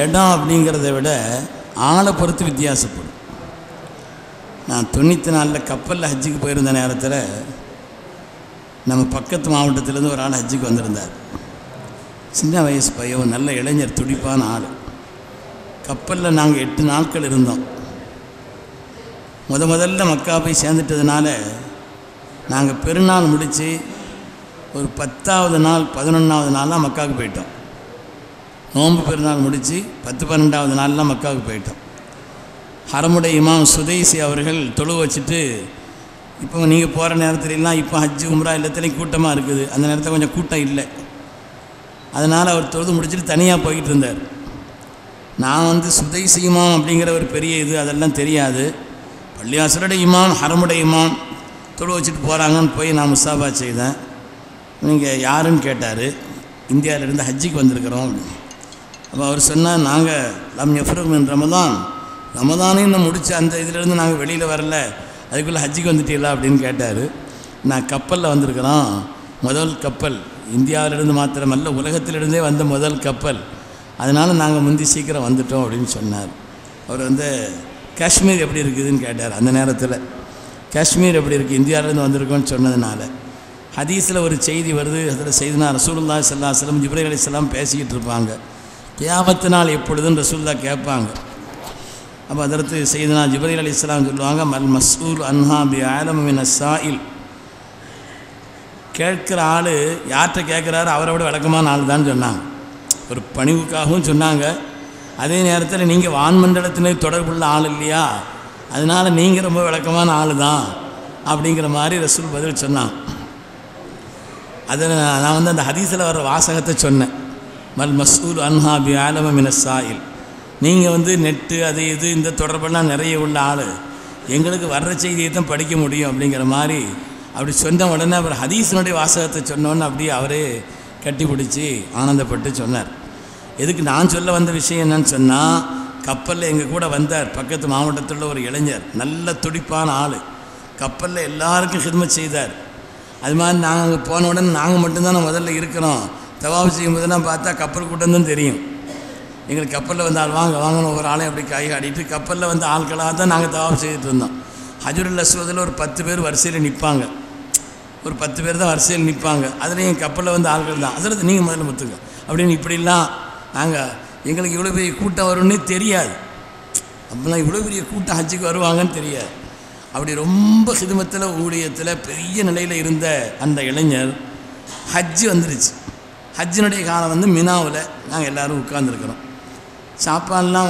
இடம் அப்படிங்கிறத விட ஆளை பொறுத்து வித்தியாசப்படும். நான் 94 கப்பலில் ஹஜ்ஜுக்கு போயிருந்த நேரத்தில் நம்ம பக்கத்து மாவட்டத்திலேருந்து ஒரு ஆள் ஹஜ்ஜுக்கு வந்திருந்தார். சின்ன வயசு பையன், நல்ல இளைஞர், துடிப்பான ஆள். கப்பலில் நாங்கள் 8 நாட்கள் இருந்தோம். முதல்ல மக்கா போய் சேர்ந்துட்டதுனால நாங்கள் பெருநாள் முடித்து ஒரு 10ஆவது நாள் 11ஆவது நாள்லாம் மக்காவுக்கு போயிட்டோம். நோன்பு பெருநாள் முடித்து 10-12ஆவது நாள்லாம் மக்காவுக்கு போயிட்டோம். ஹரமுடைய இமாம் சுதைசி அவர்கள் தொழு வச்சுட்டு, இப்போ நீங்கள் போகிற நேரத்துலலாம் இப்போ ஹஜ்ஜு உம்ரா எல்லாத்துலேயும் கூட்டமாக இருக்குது, அந்த நேரத்தில் கொஞ்சம் கூட்டம் இல்லை. அதனால் அவர் தொழுது முடிச்சுட்டு தனியாக போய்கிட்டு இருந்தார். நான் சுதைசி இமாம் அப்படிங்கிற ஒரு பெரிய இது அதெல்லாம் தெரியாது. பள்ளிவாசலுடைய இமாம், ஹரமுடைய இமாம் தொழு வச்சுட்டு போகிறாங்கன்னு போய் நான் முசாபா செய்தேன். நீங்கள் யாருன்னு கேட்டார். இந்தியாவிலேருந்து ஹஜ்ஜிக்கு வந்திருக்கிறோம். அப்போ அவர் சொன்னால், நாங்கள் லம் யஃப்ருக் ரமதானையும் இன்னும் முடித்த அந்த இதிலேருந்து நாங்கள் வெளியில் வரல, அதுக்குள்ளே ஹஜ்ஜிக்கு வந்துட்டீங்களா அப்படின்னு கேட்டார். நான் கப்பலில் வந்திருக்கிறோம், முதல் கப்பல், இந்தியாவிலிருந்து மாத்திரமல்ல உலகத்திலிருந்தே வந்த முதல் கப்பல், அதனால் நாங்கள் முந்தி சீக்கிரம் வந்துட்டோம் அப்படின்னு சொன்னார். அவர் காஷ்மீர் எப்படி இருக்குதுன்னு கேட்டார். அந்த நேரத்தில் காஷ்மீர் எப்படி இருக்குது, இந்தியாவிலேருந்து வந்திருக்கோன்னு சொன்னதுனால ஹதீஸில் ஒரு செய்தி வருது. அதில் செய்தினா ரசூலுல்லாஹி ஸல்லல்லாஹு அலைஹி வஸல்லம் ஜிப்ரீல் அலைஹிஸ்ஸலாம் பேசிக்கிட்டு இருப்பாங்க. கியாமத்து நாள் எப்பொழுதுன்னு ரசூலுல்லாஹ் கேட்பாங்க. அப்போ அதற்கு செய்தினா ஜிப்ரீல் அலைஹிஸ்ஸலாம் சொல்லுவாங்க, மல் மஸ்ஊல் அன்ஹா பி ஆலம் மின் அஸ்ஸாயில். கேட்குற ஆள் யார்கிட்ட கேட்குறாரு அவரை விட விளக்கமான ஆள் தான் சொன்னாங்க. ஒரு பணிவுக்காகவும் சொன்னாங்க. அதே நேரத்தில் நீங்கள் வான்மண்டலத்திலே தொடர்புள்ள ஆள் இல்லையா, அதனால் நீங்கள் ரொம்ப விளக்கமான ஆள் தான் அப்படிங்கிற மாதிரி ரசூல் பதில் சொன்னாங்க. அதை நான் அந்த ஹதீஸில் வர்ற வாசகத்தை சொன்னேன். மல் மஸ்ஊல் அன்ஹா பி ஆலம் மின் அஸ்ஸாயில். நீங்கள் நெட்டு அது இது இந்த தொடர்பெல்லாம் நிறைய உள்ள ஆள், எங்களுக்கு வர்ற செய்தியை தான் படிக்க முடியும் அப்படிங்கிற மாதிரி அப்படி சொன்ன உடனே அவர் ஹதீஸினுடைய வாசகத்தை சொன்னோன்னு அப்படியே அவரே கட்டி பிடிச்சி ஆனந்தப்பட்டு சொன்னார். எதுக்கு நான் சொல்ல வந்த விஷயம் என்னன்னு சொன்னால், கப்பலில் எங்கள் கூட வந்தார் பக்கத்து மாவட்டத்தில் ஒரு இளைஞர், நல்ல துடிப்பான ஆள். கப்பலில் எல்லாருக்கும் ஹித்மத் செய்தார். அது மாதிரி நாங்கள் அங்கே போன உடனே நாங்கள் மட்டும்தானே முதல்ல இருக்கிறோம். தவாஃப் செய்யும்போதெல்லாம் பார்த்தா கப்பல் கூட்டம் தான் தெரியும். எங்களுக்கு கப்பலில் ஆள் வாங்கணும் ஒவ்வொரு ஆளையும் அப்படி கை ஆடிட்டு கப்பலில் ஆட்களாக தான் நாங்கள் தவாஃப் செய்துட்டு இருந்தோம். ஹஜ்ருல் அஸ்வதில் ஒரு 10 பேர் வரிசையில் நிற்பாங்க, ஒரு 10 பேர் தான் வரிசையில் நிற்பாங்க. அதுலேயும் கப்பலில் ஆட்கள் தான். அதில் நீங்கள் முதல்ல முத்துங்க அப்படின்னு இப்படிலாம் நாங்கள், எங்களுக்கு இவ்வளோ பெரிய கூட்டம் வரும்னே தெரியாது. அப்படிலாம் இவ்வளோ பெரிய கூட்டம் ஹஜ்ஜுக்கு வருவாங்கன்னு தெரியாது. அப்படி ரொம்ப ஹிதுமத்தில் ஊழியத்தில் பெரிய நிலையில் இருந்த அந்த இளைஞர் ஹஜ்ஜு வந்துருச்சு. ஹஜ்ஜினுடைய காலம் மினாவில் நாங்கள் எல்லோரும் உட்காந்துருக்குறோம். சாப்பாடெலாம்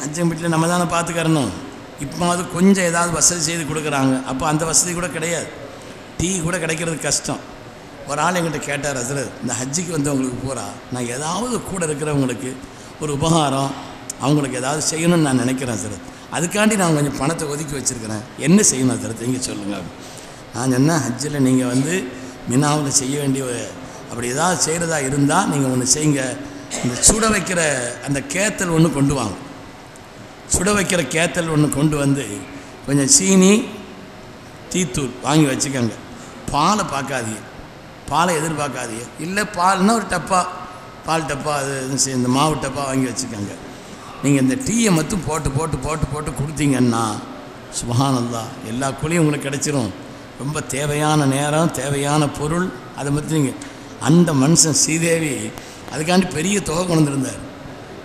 ஹஜ்ஜன் வீட்டில் நம்ம தானே பார்த்துக்கறணும். இப்போ கொஞ்சம் ஏதாவது வசதி செய்து கொடுக்குறாங்க. அப்போ அந்த வசதி கூட கிடையாது, டீ கூட கிடைக்கிறது கஷ்டம். ஒரு ஆள் எங்கிட்ட கேட்டார், ஹஸ்ரத் இந்த ஹஜ்ஜுக்கு வந்தவங்களுக்கு பூரா நான் ஏதாவது கூட இருக்கிறவங்களுக்கு ஒரு உபகாரம் அவங்களுக்கு ஏதாவது செய்யணும்னு நான் நினைக்கிறேன் ஹஸ்ரத், அதுக்காண்டி நான் கொஞ்சம் பணத்தை ஒதுக்கி வச்சுருக்கிறேன், என்ன செய்யணும் ஹஸ்ரத் நீங்கள் சொல்லுங்கள். நான் சொன்னேன், ஹஜ்ஜில் நீங்கள் மினாவில் செய்ய வேண்டிய அப்படி ஏதாவது செய்கிறதா இருந்தால் நீங்கள் ஒன்று செய்யுங்க, இந்த சுட வைக்கிற அந்த கேத்தல் ஒன்று கொண்டு வாங்க. சுட வைக்கிற கேத்தல் ஒன்று கொண்டு கொஞ்சம் சீனி டீத்தூள் வாங்கி வச்சுக்கோங்க. பாலை பார்க்காதீங்க, பாலை எதிர்பார்க்காதீங்க. இல்லை பால்னால் ஒரு டப்பா, பால் டப்பா, அது இந்த மாவு டப்பா வாங்கி வச்சுக்கோங்க. நீங்கள் இந்த டீயை மட்டும் போட்டு போட்டு போட்டு போட்டு கொடுத்தீங்கன்னா சுப்ஹானல்லாஹ் எல்லா கூலியும் உங்களுக்கு கிடச்சிரும். ரொம்ப தேவையான நேரம், தேவையான பொருள், அதை பற்றி நீங்கள் அந்த மனுஷன் ஸ்ரீதேவி அதுக்காண்டி பெரிய தொகை கொண்டிருந்தார்.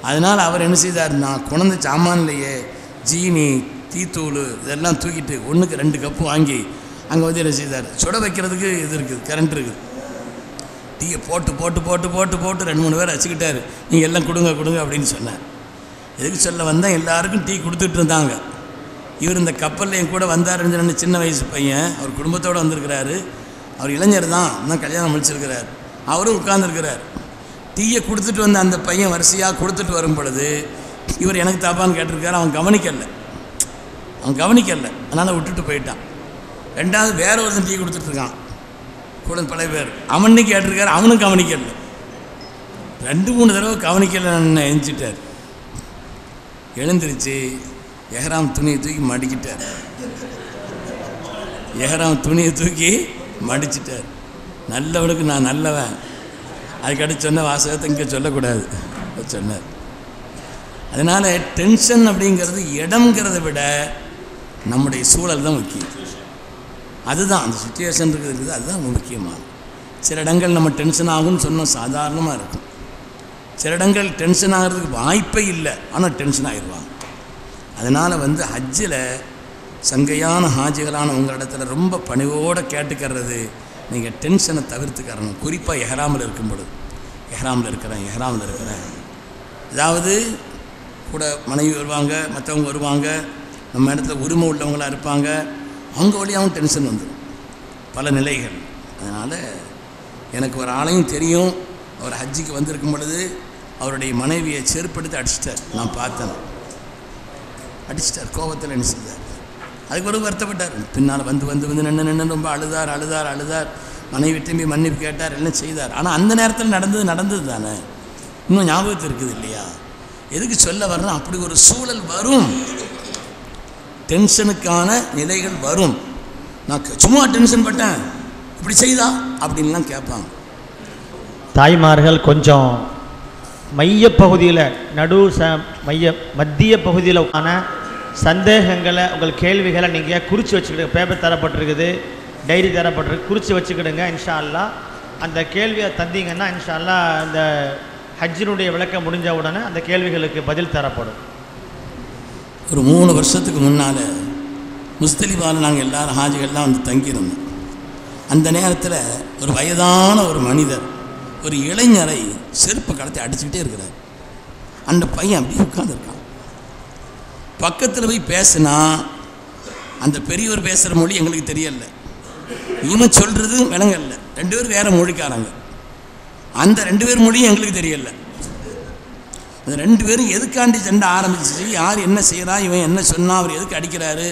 அதனால் அவர் என்ன செய்தார், நான் கொண்டு சாமான்லையே ஜீனி டீத்தூள் இதெல்லாம் தூக்கிட்டு 1க்கு 2 கப்பு வாங்கி அங்கே என்ன செய்தார், சுட வைக்கிறதுக்கு இது இருக்குது, கரண்ட் இருக்குது. டீயை போட்டு போட்டு போட்டு போட்டு போட்டு 2-3 பேர் வச்சுக்கிட்டார். நீங்கள் எல்லாம் கொடுங்க கொடுங்க அப்படின்னு சொன்னார். எதுக்கு சொல்ல வந்தால் எல்லாருக்கும் டீ கொடுத்துட்டு இருந்தாங்க. இவர் இந்த கப்பலில் என் கூட வந்தாருன்னு சின்ன வயசு பையன், அவர் குடும்பத்தோடு வந்திருக்கிறாரு. அவர் இளைஞர் தான், இன்னும் கல்யாணம் முடிச்சிருக்கிறார். அவரும் உட்கார்ந்துருக்கிறார். டீயை கொடுத்துட்டு வந்த அந்த பையன் வரிசையாக கொடுத்துட்டு வரும் பொழுது இவர் எனக்கு தாப்பான்னு கேட்டிருக்காரு. அவன் கவனிக்கலை, அதனால் விட்டுட்டு போயிட்டான். 2வது வேற ஒருத்தன் டீ கொடுத்துட்ருக்கான் கூட பல பேர், அவனு கேட்டிருக்காரு, அவனும் கவனிக்கலை. 2-3 தடவை கவனிக்கலைன்னு எழுந்திட்டார். எழுந்திருச்சு எஹ்ராம் துணியை தூக்கி மடிக்கிட்டார். எஹ்ராம் துணியை தூக்கி மடிச்சிட்டார். நல்லவனுக்கு நான் நல்லவன், அதுக்கடுத்து சொன்ன வாசகத்தை இங்கே சொல்லக்கூடாது சொன்னார். அதனால் டென்ஷன் அப்படிங்கிறது இடம்ங்கிறத விட நம்முடைய சூழல் தான் முக்கியம். அதுதான் அந்த சுச்சுவேஷன் இருக்குது, அதுதான் முக்கியமானது. சில இடங்கள் நம்ம டென்ஷன் ஆகும்னு சொன்னோம், சாதாரணமாக இருக்கும். சில இடங்கள் டென்ஷன் ஆகிறதுக்கு வாய்ப்பே இல்லை, ஆனால் டென்ஷன் ஆகிடுவாங்க. அதனால் ஹஜ்ஜில் சங்கையான ஹாஜிகளான உங்களிடத்தில் ரொம்ப பணிவோடு கேட்டுக்கிறது, நீங்கள் டென்ஷனை தவிர்த்துக்கிறணும். குறிப்பாக எஹ்ராமில் இருக்கும் பொழுது, எஹ்ராமில் இருக்கிறேன் அதாவது கூட மனைவி வருவாங்க, மற்றவங்க வருவாங்க, நம்ம இடத்துல உரிமை உள்ளவங்களாக இருப்பாங்க, அவங்க வழியாகவும் டென்ஷன் வந்துடும், பல நிலைகள். அதனால் எனக்கு ஒரு ஆளையும் தெரியும், அவர் ஹஜ்ஜிக்கு வந்திருக்கும் பொழுது அவருடைய மனைவியை செருப்படுத்தி அடிச்சிட்டார். நான் பார்த்தேன், அடிச்சிட்டார், கோபத்தில் என்ன செய்தார். அதுக்கு பிறகு வருத்தப்பட்டார். பின்னால் வந்து நின்று ரொம்ப அழுதார். மனைவி திரும்பி மன்னிப்பு கேட்டார், எல்லாம் செய்தார். ஆனால் அந்த நேரத்தில் நடந்தது தானே, இன்னும் ஞாபகத்தில் இருக்குது இல்லையா? எதுக்கு சொல்ல வர்றேன், அப்படி ஒரு சூழல் வரும், டென்ஷனுக்கான நிலைகள் வரும். நான் சும்மா டென்ஷன் பட்டேன், இப்படி செய்தா அப்படின்லாம் கேட்பாங்க. தாய்மார்கள் கொஞ்சம் மையப்பகுதியில் மத்திய பகுதியில் சந்தேகங்களை உங்கள் கேள்விகளை நீங்கள் குறித்து வச்சுக்கிடுங்க. பேப்பர் தரப்பட்டிருக்குது, டைரி தரப்பட்டிருக்கு, குறித்து வச்சுக்கிடுங்க. இன்ஷா அல்லாஹ் அந்த கேள்வியை தந்தீங்கன்னா இன்ஷா அல்லாஹ் அந்த ஹஜ்ஜினுடைய விளக்கம் முடிஞ்ச உடனே அந்த கேள்விகளுக்கு பதில் தரப்படும். ஒரு 3 வருஷத்துக்கு முன்னால் முஸ்தலிஃபாவில் நாங்கள் எல்லாரும் ஹாஜிகள்லாம் தங்கியிருந்தோம். அந்த நேரத்தில் ஒரு வயதான ஒரு மனிதர் ஒரு இளைஞரை செருப்பை கடத்தி அடிச்சுக்கிட்டே இருக்கிறார். அந்த பையன் அப்படியே உட்காந்துருக்கான். பக்கத்தில் போய் பேசுனா அந்த பெரியவர் பேசுகிற மொழி எங்களுக்கு தெரியல, இவன் சொல்கிறது விளங்கல்ல. 2 பேர் வேறு மொழிக்காரங்க, அந்த 2 பேர் மொழியும் எங்களுக்கு தெரியல. அந்த 2 பேரும் எதுக்காண்டி சண்டை ஆரம்பிச்சிச்சு, யார் என்ன செய்கிறா, இவன் என்ன சொன்னால், அவர் எதுக்கு அடிக்கிறாரு,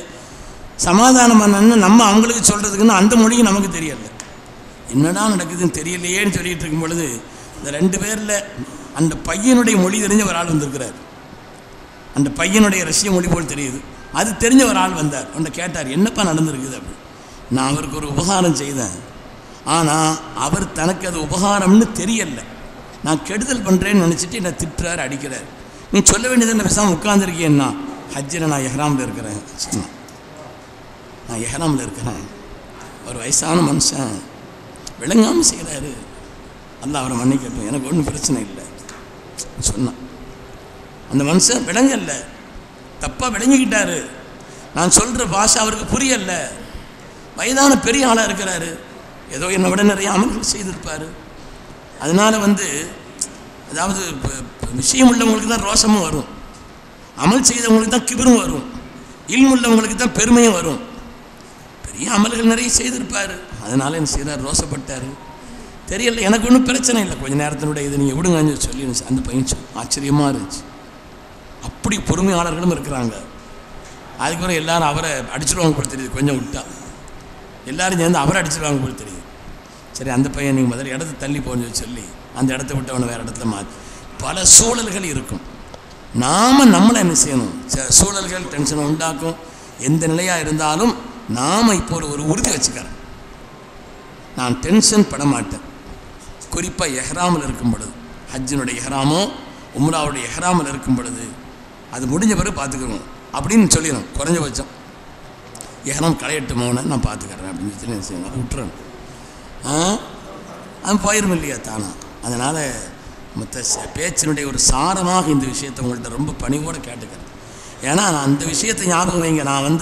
சமாதானம் பண்ணணும்னு நம்ம அவங்களுக்கு சொல்கிறதுக்குன்னு அந்த மொழியும் நமக்கு தெரியலை. என்னடா நடக்குதுன்னு தெரியலையேன்னு சொல்லிகிட்டு இருக்கும் பொழுது இந்த 2 பேரில் அந்த பையனுடைய மொழி தெரிஞ்ச ஒரு ஆள் வந்திருக்கிறார். அந்த பையனுடைய ரஷ்ய மொழி போல் தெரியுது, அது தெரிஞ்ச ஒரு ஆள் வந்தார். அவன்கிட்ட கேட்டார், என்னப்பா நடந்திருக்குது அப்படி. நான் அவருக்கு ஒரு உபகாரம் செய்தேன், ஆனால் அவர் தனக்கு அது உபகாரம்னு தெரியலை, நான் கெடுதல் பண்ணுறேன்னு நினச்சிட்டு என்னை திட்டுறாரு, அடிக்கிறார். நீ சொல்ல வேண்டியது என்ன, பேசாமல் உட்காந்துருக்கேன்னா, ஹஜ்ஜில் நான் எஹ்ராமில் இருக்கிறேன் சொன்னேன். நான் எஹ்ராமில் இருக்கிறேன், ஒரு வயசான மனுஷன் விளங்காமல் செய்கிறாரு, அல்லாஹ் அவரை மன்னிக்கட்டும், எனக்கு ஒன்றும் பிரச்சனை இல்லை சொன்னான். அந்த மனுஷன் விளங்கல்ல, தப்பாக விளங்கிக்கிட்டாரு. நான் சொல்கிற பாஷை அவருக்கு புரியல. வயதான பெரிய ஆளாக இருக்கிறாரு, ஏதோ என்னை விட நிறைய அமல்கள் செய்திருப்பார். அதனால் அதாவது விஷயம் உள்ளவங்களுக்கு தான் ரோஷமும் வரும், அமல் செய்தவங்களுக்கு தான் கிபரும் வரும், இல்மு உள்ளவங்களுக்கு தான் பெருமையும் வரும். பெரிய அமல்கள் நிறைய செய்திருப்பார், அதனால் என்ன செய்கிறார், ரோசப்பட்டார். தெரியல, எனக்கு ஒன்றும் பிரச்சனை இல்லை, கொஞ்சம் நேரத்தினுடைய இது நீங்கள் விடுங்கன்னு சொல்லி அந்த பையன் ஆச்சரியமாக இருந்துச்சு. அப்படி பொறுமையாளர்களும் இருக்கிறாங்க. அதுக்கப்புறம் எல்லாரும் அவரை அடிச்சிடுவாங்க போல் தெரியுது, கொஞ்சம் விட்டா எல்லோரும் சேர்ந்து அவரை அடிச்சிடுவாங்க போல் தெரியுது. சரி, அந்த பையன் நீங்கள் முதல்ல இடத்த தள்ளி போன்னு சொல்லி அந்த இடத்த விட்டு அவனை வேறு இடத்துல மாற்றி. பல சூழல்கள் இருக்கும், நாம் நம்மளை என்ன செய்யணும், சூழல்கள் டென்ஷனை உண்டாக்கும். எந்த நிலையாக இருந்தாலும் நாம் இப்போ ஒரு உறுதி வச்சுக்கிறேன், நான் டென்ஷன் பட மாட்டேன். குறிப்பாக எஹ்ராமில் இருக்கும் பொழுது, ஹஜ்ஜினுடைய எஹ்ராமோ உம்ராவுடைய எஹ்ராமில் இருக்கும் பொழுது, அது முடிஞ்ச பிறகு பார்த்துக்கிறோம் அப்படின்னு சொல்லிடணும். குறைஞ்சபட்சம் எஹ்ராம் களையட்டுமோன்னு நான் பார்த்துக்கிறேன் அப்படின்னு சொல்லி என்ன செய்யணும், விட்டுறேன். அது போயிடும் இல்லையா தானா. அதனால் மற்ற பேச்சினுடைய ஒரு சாரமாக இந்த விஷயத்தை உங்கள்கிட்ட ரொம்ப பணிவோடு கேட்டுக்கிறேன். ஏன்னா நான் அந்த விஷயத்தை ஞாபகம் வைங்க, நான்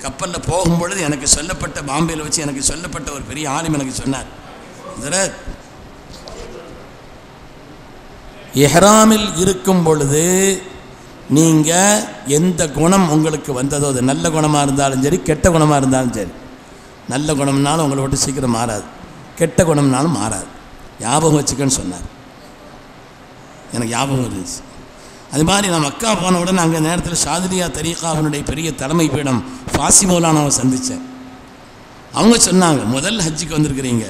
கப்பலில் போகும்பொழுது எனக்கு சொல்லப்பட்ட, பாம்பேயில் வச்சு எனக்கு சொல்லப்பட்ட ஒரு பெரிய ஆலிம் எனக்கு சொன்னார், எஹ்ராமில் இருக்கும் பொழுது நீங்கள் எந்த குணம் உங்களுக்கு வந்ததோ, அது நல்ல குணமாக இருந்தாலும் சரி, கெட்ட குணமாக இருந்தாலும் சரி, நல்ல குணம்னாலும் உங்களை விட்டு சீக்கிரம் மாறாது, கெட்ட குணம்னாலும் மாறாது, ஞாபகம் வச்சுக்கன்னு சொன்னார். எனக்கு ஞாபகம் இருந்துச்சு. அது மாதிரி நான் மக்கா போன உடனே அங்கே நேரத்தில் ஷாதிலியா தரீகாவினுடைய பெரிய தலைமை பீடம் ஃபாசி மௌலானாவை சந்தித்தேன். அவங்க சொன்னாங்க, முதல் ஹஜ்ஜுக்கு வந்திருக்கிறீங்க,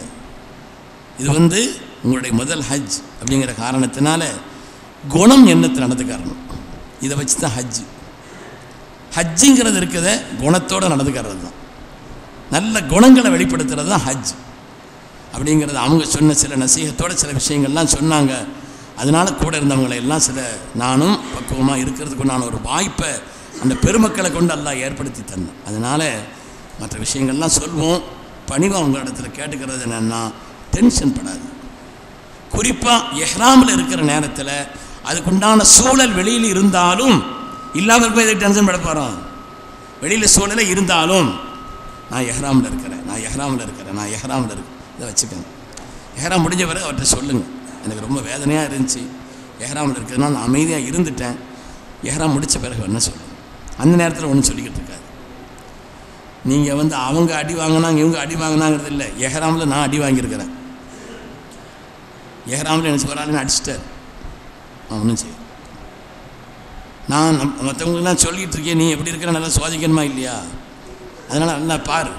இது உங்களுடைய முதல் ஹஜ் அப்படிங்கிற காரணத்தினால குணம் எண்ணத்தை நடந்துக்கிறணும், இதை வச்சு தான் ஹஜ்ஜு. ஹஜ்ஜுங்கிறது இருக்கிறத குணத்தோடு நடந்துக்கிறது தான், நல்ல குணங்களை வெளிப்படுத்துறது தான் ஹஜ் அப்படிங்கிறது. அவங்க சொன்ன சில நசீகத்தோட சில விஷயங்கள்லாம் சொன்னாங்க. அதனால் கூட இருந்தவங்களை எல்லாம் சில நானும் பக்குவமாக இருக்கிறதுக்கு நான் ஒரு வாய்ப்பை அந்த பெருமக்களை கொண்டு அல்லாஹ் ஏற்படுத்தி தந்தேன். அதனால் மற்ற விஷயங்கள்லாம் சொல்வோம். பணிவாக உங்கள் இடத்துல கேட்டுக்கிறது என்னென்னா, டென்ஷன் படாது. குறிப்பாக எஹ்ராமில் இருக்கிற நேரத்தில் அதுக்குண்டான சூழல் வெளியில் இருந்தாலும் இல்லாமல் போய் எதுக்கு டென்ஷன் பட போகிறோம்? வெளியில் சூழலை இருந்தாலும் நான் எஹ்ராமில் இருக்கிறேன், நான் எஹ்ராமில் இருக்கிறேன், நான் எஹ்ராமில் இருக்கேன், இதை வச்சுக்கோங்க. எஹ்ராம் முடிஞ்ச பிறகு அவர்கிட்ட சொல்லுங்கள், எனக்கு ரொம்ப வேதனையாக இருந்துச்சு, எஹ்ராமில் இருக்கிறதுனால நான் அமைதியாக இருந்துட்டேன், எஹ்ராம் முடித்த பிறகு என்ன சொல்லுங்கள். அந்த நேரத்தில் ஒன்றும் சொல்லிக்கிட்டு இருக்காது. நீங்கள் வந்து அவங்க அடி வாங்கினாங்க இவங்க அடி வாங்கினாங்கிறது இல்லை. எஹ்ராமில் நான் அடி வாங்கியிருக்கிறேன். எஹ்ராமில் என்ன சொல்கிறாருன்னு அடிச்சிட்டார், நான் ஒன்றும் செய்ய. நான் மற்றவங்களுக்குலாம் சொல்லிகிட்டு இருக்கேன், நீ எப்படி இருக்கிற நல்லா சுவாதிக்கணுமா இல்லையா? அதனால் நல்லா பாரு,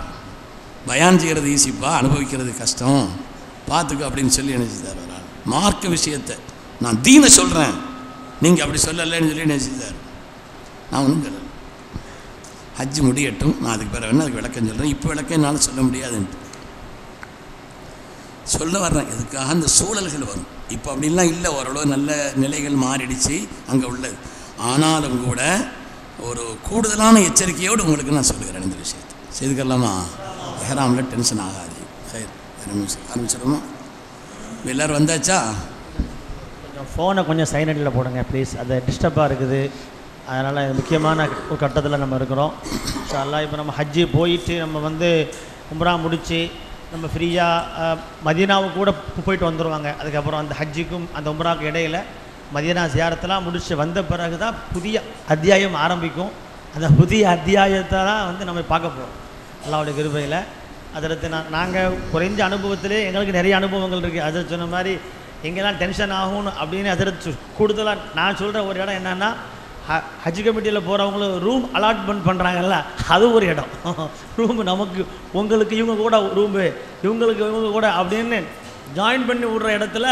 பயான் செய்கிறது ஈஸிப்பா, அனுபவிக்கிறது கஷ்டம், பார்த்துக்க அப்படின்னு சொல்லி நினச்சிட்டார். ஒரு ஆள் மார்க்க விஷயத்தை நான் தீனை சொல்கிறேன், நீங்கள் அப்படி சொல்லலைன்னு சொல்லி நினச்சிட்டார். நான் ஒன்றும் சொல்லலை. ஹஜ்ஜு முடியட்டும், நான் அதுக்கு பிறகு வேணா அதுக்கு விளக்கம் சொல்கிறேன். இப்போ விளக்கம் என்னால் சொல்ல முடியாதுன்ட்டு சொல்ல வர்றேன். எதுக்காக அந்த சூழல்கள் வரும். இப்போ அப்படிலாம் இல்லை, ஓரளவு நல்ல நிலைகள் மாறிடுச்சு அங்கே உள்ளது. ஆனாலும் கூட ஒரு கூடுதலான எச்சரிக்கையோடு உங்களுக்கு நான் சொல்லுகிறேன் இந்த விஷயத்தை. செய்துக்கலாமா? எஹ்ராமில் டென்ஷன் ஆகாது. சரி, ஆரம்பிச்சிடுமா? எல்லோரும் வந்தாச்சா? கொஞ்சம் ஃபோனை கொஞ்சம் சைலண்டில் போடுங்க ப்ளீஸ், அது டிஸ்டர்பாக இருக்குது. அதனால் முக்கியமான ஒரு கட்டத்தில் நம்ம இருக்கிறோம். இன்ஷா அல்லாஹ் இப்போ நம்ம ஹஜ்ஜு போயிட்டு நம்ம வந்து உம்ரா முடித்து நம்ம ஃப்ரீயாக மதீனாவுக்கு கூட போயிட்டு வந்துடுவாங்க. அதுக்கப்புறம் அந்த ஹஜ்ஜுக்கும் அந்த உம்ராவுக்கு இடையில் மதீனா ஜியாரத்தெல்லாம் முடிச்சு வந்த பிறகு தான் புதிய அத்தியாயம் ஆரம்பிக்கும். அந்த புதிய அத்தியாயத்தை தான் வந்து நம்ம பார்க்க போகிறோம் அல்லாஹ்வுடைய கிருபையில். அதற்கு நாங்கள் குறைஞ்ச அனுபவத்திலே எங்களுக்கு நிறைய அனுபவங்கள் இருக்குது. அதை சொன்ன மாதிரி எங்கெல்லாம் டென்ஷன் ஆகும்னு அப்படின்னு அதற்கு கூடுதலாக நான் சொல்கிற ஒரு இடம் என்னென்னா, ஹஜ் கமிட்டியில் போகிறவங்களும் ரூம் அலாட்மெண்ட் பண்ணுறாங்கல்ல, அது ஒரு இடம். ரூமு நமக்கு உங்களுக்கு இவங்க கூட ரூமு, இவங்களுக்கு இவங்க கூட அப்படின்னு ஜாயின் பண்ணி விடுற இடத்துல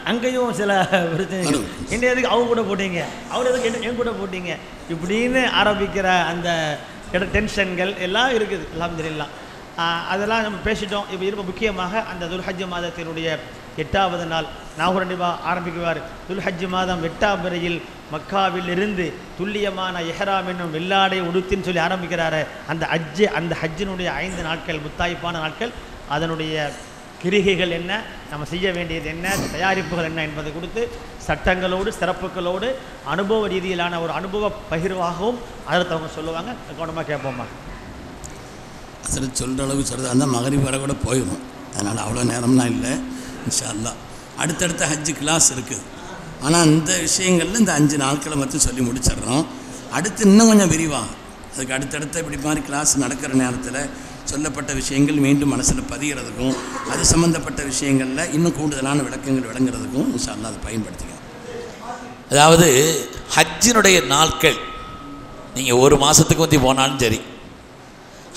அங்கேயும் சில பிரச்சனைகள். என்ன எதுக்கு அவங்க கூட போட்டீங்க, அவர் எதுக்கு என் கூட போட்டீங்க, இப்படின்னு ஆரம்பிக்கிற அந்த டென்ஷன்கள் எல்லாம் இருக்குது. அல்ஹம்துலில்லாஹ் அதெல்லாம் நம்ம பேசிட்டோம். இப்போ ரொம்ப முக்கியமாக அந்த துல்ஹஜ் மாதத்தினுடைய 8வது நாள் நாகூரண்டிபா ஆரம்பிக்குவார். துல்ஹஜ் மாதம் 8ஆம் பிறையில் மக்காவில் இருந்து துல்லியமான எஹ்ராம் என்னும் வெள்ளாடை உடுத்தின்னு சொல்லி ஆரம்பிக்கிறாரு. அந்த ஹஜ்ஜினுடைய 5 நாட்கள் முத்தாய்ப்பான நாட்கள். அதனுடைய கிரிகைகள் என்ன, நம்ம செய்ய வேண்டியது என்ன, தயாரிப்புகள் என்ன என்பதை கொடுத்து சட்டங்களோடு சிறப்புகளோடு அனுபவ ரீதியிலான ஒரு அனுபவ பகிர்வாகவும் அடுத்தவங்க சொல்லுவாங்க. கவனமாக கேட்போம்மா. சரி, சொல்கிற அளவுக்கு சொல்கிறதா இருந்தால் மகரிப் வரை கூட போயிடும். அதனால் அவ்வளோ நேரம்லாம் இல்லை. இன்ஷா அல்லாஹ் அடுத்தடுத்த ஹஜ்ஜு கிளாஸ் இருக்குது. ஆனால் இந்த விஷயங்களில் இந்த 5 நாட்களை மட்டும் சொல்லி முடிச்சிடுறோம். அடுத்து இன்னும் கொஞ்சம் விரிவாக அதுக்கு அடுத்தடுத்த இப்படி மாதிரி கிளாஸ் நடக்கிற நேரத்தில் சொல்லப்பட்ட விஷயங்கள் மீண்டும் மனசில் பதிகிறதுக்கும் அது சம்மந்தப்பட்ட விஷயங்களில் இன்னும் கூடுதலான விளக்கங்கள் விளங்குறதுக்கும் இன்ஷா அல்லாஹ் அதை பயன்படுத்திக்கலாம். அதாவது ஹஜ்ஜினுடைய நாட்கள் நீங்கள் ஒரு மாதத்துக்கு வந்து போனாலும் சரி,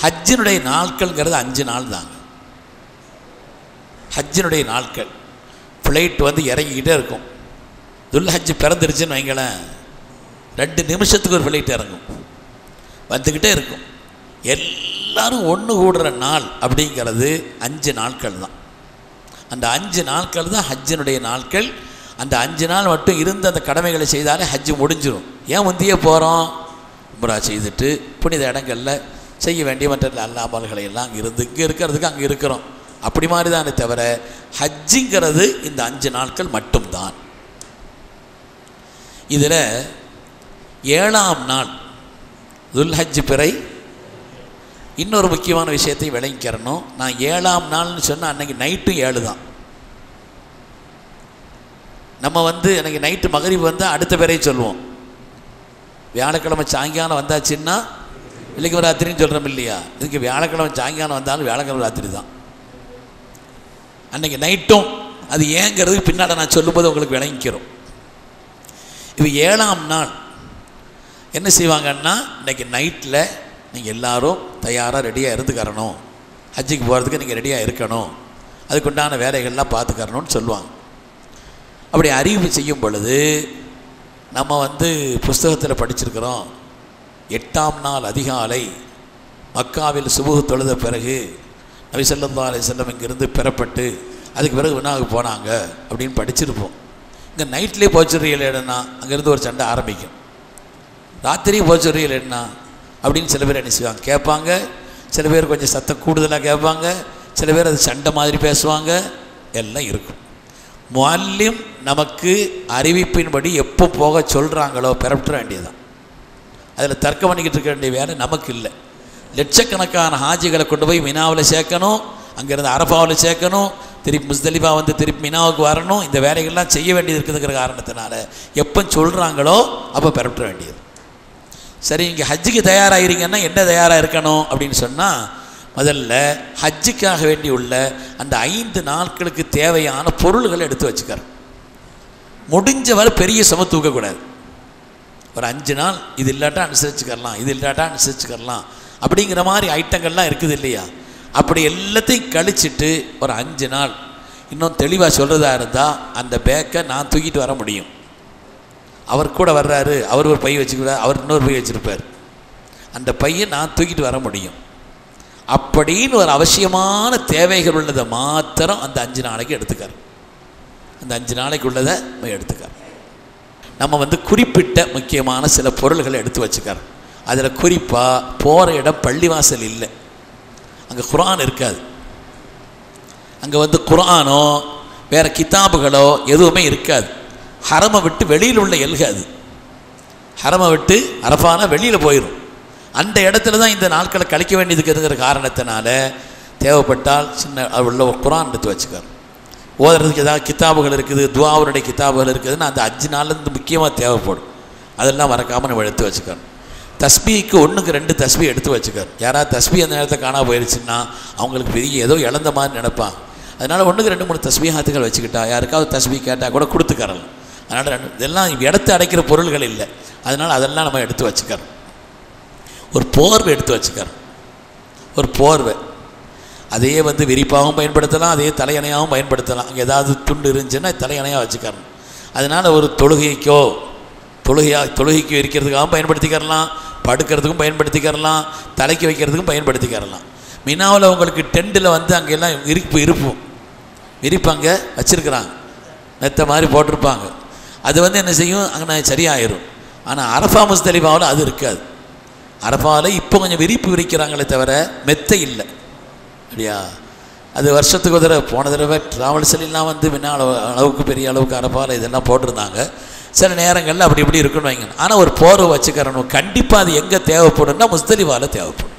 ஹஜ்ஜினுடைய நாட்கள்ங்கிறது 5 நாள் தாங்க. ஹஜ்ஜினுடைய நாட்கள் ஃப்ளைட் வந்து இறங்கிக்கிட்டே இருக்கும். துல்ஹஜ் பிறந்துருச்சுன்னு வைங்களேன், 2 நிமிஷத்துக்கு ஒரு ஃப்ளைட் இறங்கும், வந்துக்கிட்டே இருக்கும். எல்லாரும் ஒன்று கூடுற நாள் அப்படிங்கிறது 5 நாட்கள் தான். அந்த 5 நாட்கள் தான் ஹஜ்ஜினுடைய நாட்கள். அந்த 5 நாள் மட்டும் இருந்து அந்த கடமைகளை செய்தாலே ஹஜ்ஜு முடிஞ்சிடும். ஏன் முந்தியே போகிறோம்? உம்ரா செய்துட்டு புனித இடங்களில் செய்ய வேண்டிய மற்ற அல்லாமல்களை எல்லாம் இங்கே இருக்கிறதுக்கு அங்கே இருக்கிறோம். அப்படி மாதிரி தானே தவிர ஹஜ்ஜுங்கிறது இந்த 5 நாட்கள் மட்டும்தான். இதில் 7ஆம் நாள் துல்ஹஜ் பிறை இன்னொரு முக்கியமான விஷயத்தை விளங்கிக்கிறணும். நான் 7ஆம் நாள்னு சொன்னால் அன்றைக்கி நைட்டும் 7 தான். நம்ம வந்து அன்றைக்கி நைட்டு மகரிப் வந்தால் அடுத்த பிறையை சொல்லுவோம். வியாழக்கிழமை சாயங்காலம் வந்தாச்சுன்னா வெள்ளிக்கிழமை ராத்திரின்னு சொல்கிறோம் இல்லையா? இதுக்கு வியாழக்கிழமை சாயங்காலம் வந்தாலும் வியாழக்கிழமை ராத்திரி தான். அன்றைக்கி நைட்டும் அது ஏங்கிறது பின்னாடி நான் சொல்லும்போது உங்களுக்கு விளங்கிக்கிறோம். இது 7ஆம் நாள் என்ன செய்வாங்கன்னா, இன்றைக்கி நைட்டில் நீங்கள் எல்லோரும் தயாராக ரெடியாக இருந்துக்கிறணும், ஹஜ்ஜுக்கு போகிறதுக்கு நீங்கள் ரெடியாக இருக்கணும், அதுக்குண்டான வேலைகள்லாம் பார்த்துக்கறணும்னு சொல்லுவாங்க. அப்படி அறிவிப்பு செய்யும் பொழுது நம்ம வந்து புஸ்தகத்தில் படிச்சிருக்கிறோம், 8ஆம் நாள் அதிகாலை மக்காவில் சுபுஹ் தொழுத பிறகு நபி ஸல்லல்லாஹு அலைஹி வஸல்லம் இங்கிருந்து பெறப்பட்டு அதுக்கு பிறகு வினாவுக்கு போனாங்க அப்படின்னு படிச்சிருப்போம். இங்கே நைட்லேயே போச்சுரியலைன்னா அங்கேருந்து ஒரு சண்டை ஆரம்பிக்கும். ராத்திரியே போச்சுரியலைன்னா அப்படின்னு சில பேர் என்ன செய்வாங்க, கேட்பாங்க. சில பேர் கொஞ்சம் சத்தம் கூடுதலாக கேட்பாங்க, சில பேர் அது சண்டை மாதிரி பேசுவாங்க, எல்லாம் இருக்கும். முஅல்லிம் நமக்கு அறிவிப்பின்படி எப்போ போக சொல்கிறாங்களோ பெறப்பட வேண்டியதுதான். அதில் தர்க்கம் பண்ணிக்கிட்டு இருக்க வேண்டிய வேலை நமக்கு இல்லை. லட்சக்கணக்கான ஹாஜிகளை கொண்டு போய் மினாவில் சேர்க்கணும், அங்கேருந்து அரஃபாவில் சேர்க்கணும், திருப்பி முஸ்தலிஃபா வந்து திருப்பி மினாவுக்கு வரணும். இந்த வேலைகள்லாம் செய்ய வேண்டியது இருக்குதுங்கிற காரணத்தினால எப்போ சொல்கிறாங்களோ அப்போ பெறப்பட வேண்டியது. சரி, இங்கே ஹஜ்ஜுக்கு தயாராகிறீங்கன்னா என்ன தயாராக இருக்கணும் அப்படின்னு சொன்னால், முதல்ல ஹஜ்ஜுக்காக வேண்டி உள்ள அந்த 5 நாட்களுக்கு தேவையான பொருள்களை எடுத்து வச்சுக்கிறோம். முடிஞ்சவரை பெரிய சுமை தூக்கக்கூடாது. ஒரு 5 நாள் இது இல்லாட்டா அனுசரிச்சுக்கலாம், இது இல்லாட்டா அனுசரிச்சுக்கலாம் அப்படிங்கிற மாதிரி ஐட்டங்கள்லாம் இருக்குது இல்லையா? அப்படி எல்லாத்தையும் கழிச்சிட்டு ஒரு 5 நாள் இன்னும் தெளிவாக சொல்கிறதா இருந்தால் அந்த பேக்கை நான் தூக்கிட்டு வர முடியும். அவர் கூட வர்றாரு, அவர் ஒரு பை வச்சுக்கிறார், அவர் இன்னொரு பை வச்சுருப்பார், அந்த பையை நான் தூக்கிட்டு வர முடியும். அப்படின்னு ஒரு அவசியமான தேவைகள் உள்ளதை மாத்திரம் அந்த 5 நாளைக்கு எடுத்துக்கார். அந்த 5 நாளைக்கு உள்ளதை எடுத்துக்கார். நம்ம வந்து குறிப்பிட்ட முக்கியமான சில பொருள்களை எடுத்து வச்சுக்கார். அதில் குறிப்பாக போகிற இடம் பள்ளிவாசல் இல்லை, அங்கே குர்ஆன் இருக்காது. அங்கே வந்து குர்ஆனோ வேறு கிதாபுகளோ எதுவுமே இருக்காது. ஹரமை விட்டு வெளியில் உள்ள எல்காது. ஹரமை விட்டு அரஃபானா வெளியில் போயிடும். அந்த இடத்துல தான் இந்த நாட்களை கழிக்க வேண்டியதுக்குங்கிற காரணத்தினால தேவைப்பட்டால் சின்ன உள்ள குர்ஆன் எடுத்து வச்சுக்கார். ஓதுறதுக்கு ஏதாவது கிதாபுகள் இருக்குது, துஆவுடைய கிதாபுகள் இருக்குதுன்னு அந்த 5 நாள்லேருந்து முக்கியமாக தேவைப்படும். அதெல்லாம் மறக்காமல் நம்ம எடுத்து வச்சுக்கணும். தஸ்பீக்கு 1க்கு 2 தஸ்பீ எடுத்து வச்சுக்கார். யாராவது தஸ்பீ அந்த நேரத்தில் காணா போயிடுச்சுன்னா அவங்களுக்கு பெரிய ஏதோ இழந்த மாதிரி நினைப்பாங்க. அதனால் 1க்கு 2 3 தஸ்பீஹாத்துகள் வச்சுக்கிட்டா யாருக்காவது தஸ்பீ கேட்டால் கூட கொடுத்துக்கறலாம். அதனால் இதெல்லாம் இடத்தை அடைக்கிற பொருள்கள் இல்லை, அதனால் அதெல்லாம் நம்ம எடுத்து வச்சுக்கிறோம். ஒரு போர்வை எடுத்து வச்சுக்கிறோம். ஒரு போர்வை அதே வந்து விரிப்பாகவும் பயன்படுத்தலாம், அதே தலையணையாகவும் பயன்படுத்தலாம். அங்கே ஏதாவது துண்டு இருந்துச்சுன்னா தலையணையாக வச்சுக்கிறோம். அதனால் ஒரு தொழுகைக்கு இருக்கிறதுக்காகவும் பயன்படுத்திக்கிறலாம், படுக்கிறதுக்கும் பயன்படுத்திக்கிறலாம், தலைக்கு வைக்கிறதுக்கும் பயன்படுத்திக்கிறலாம். மினாவில் உங்களுக்கு டெண்டில் வந்து அங்கெல்லாம் விரிப்பு அங்கே வச்சுருக்குறாங்க, மெத்த மாதிரி போட்டிருப்பாங்க. அது வந்து என்ன செய்யும், அங்கே சரியாயிரும். ஆனால் அரஃபா முஸ்தலிஃபாவில் அது இருக்காது. அரஃபாவில் இப்போ கொஞ்சம் விரிக்கிறாங்களே தவிர மெத்தை இல்லை. அப்படியா? அது வருஷத்துக்கு ஒரு தடவை, போன தடவை ட்ராவல்ஸ்லாம் வந்து முன்ன அளவுக்கு பெரிய அளவுக்கு அரஃபாவில் இதெல்லாம் போட்டிருந்தாங்க. சில நேரங்களில் அப்படி இப்படி இருக்குன்னு வைங்க. ஆனால் ஒரு போர்வை வச்சுக்கிறணும். கண்டிப்பாக அது எங்கே தேவைப்படும்னா முஸ்தலிஃபாவில் தேவைப்படும்.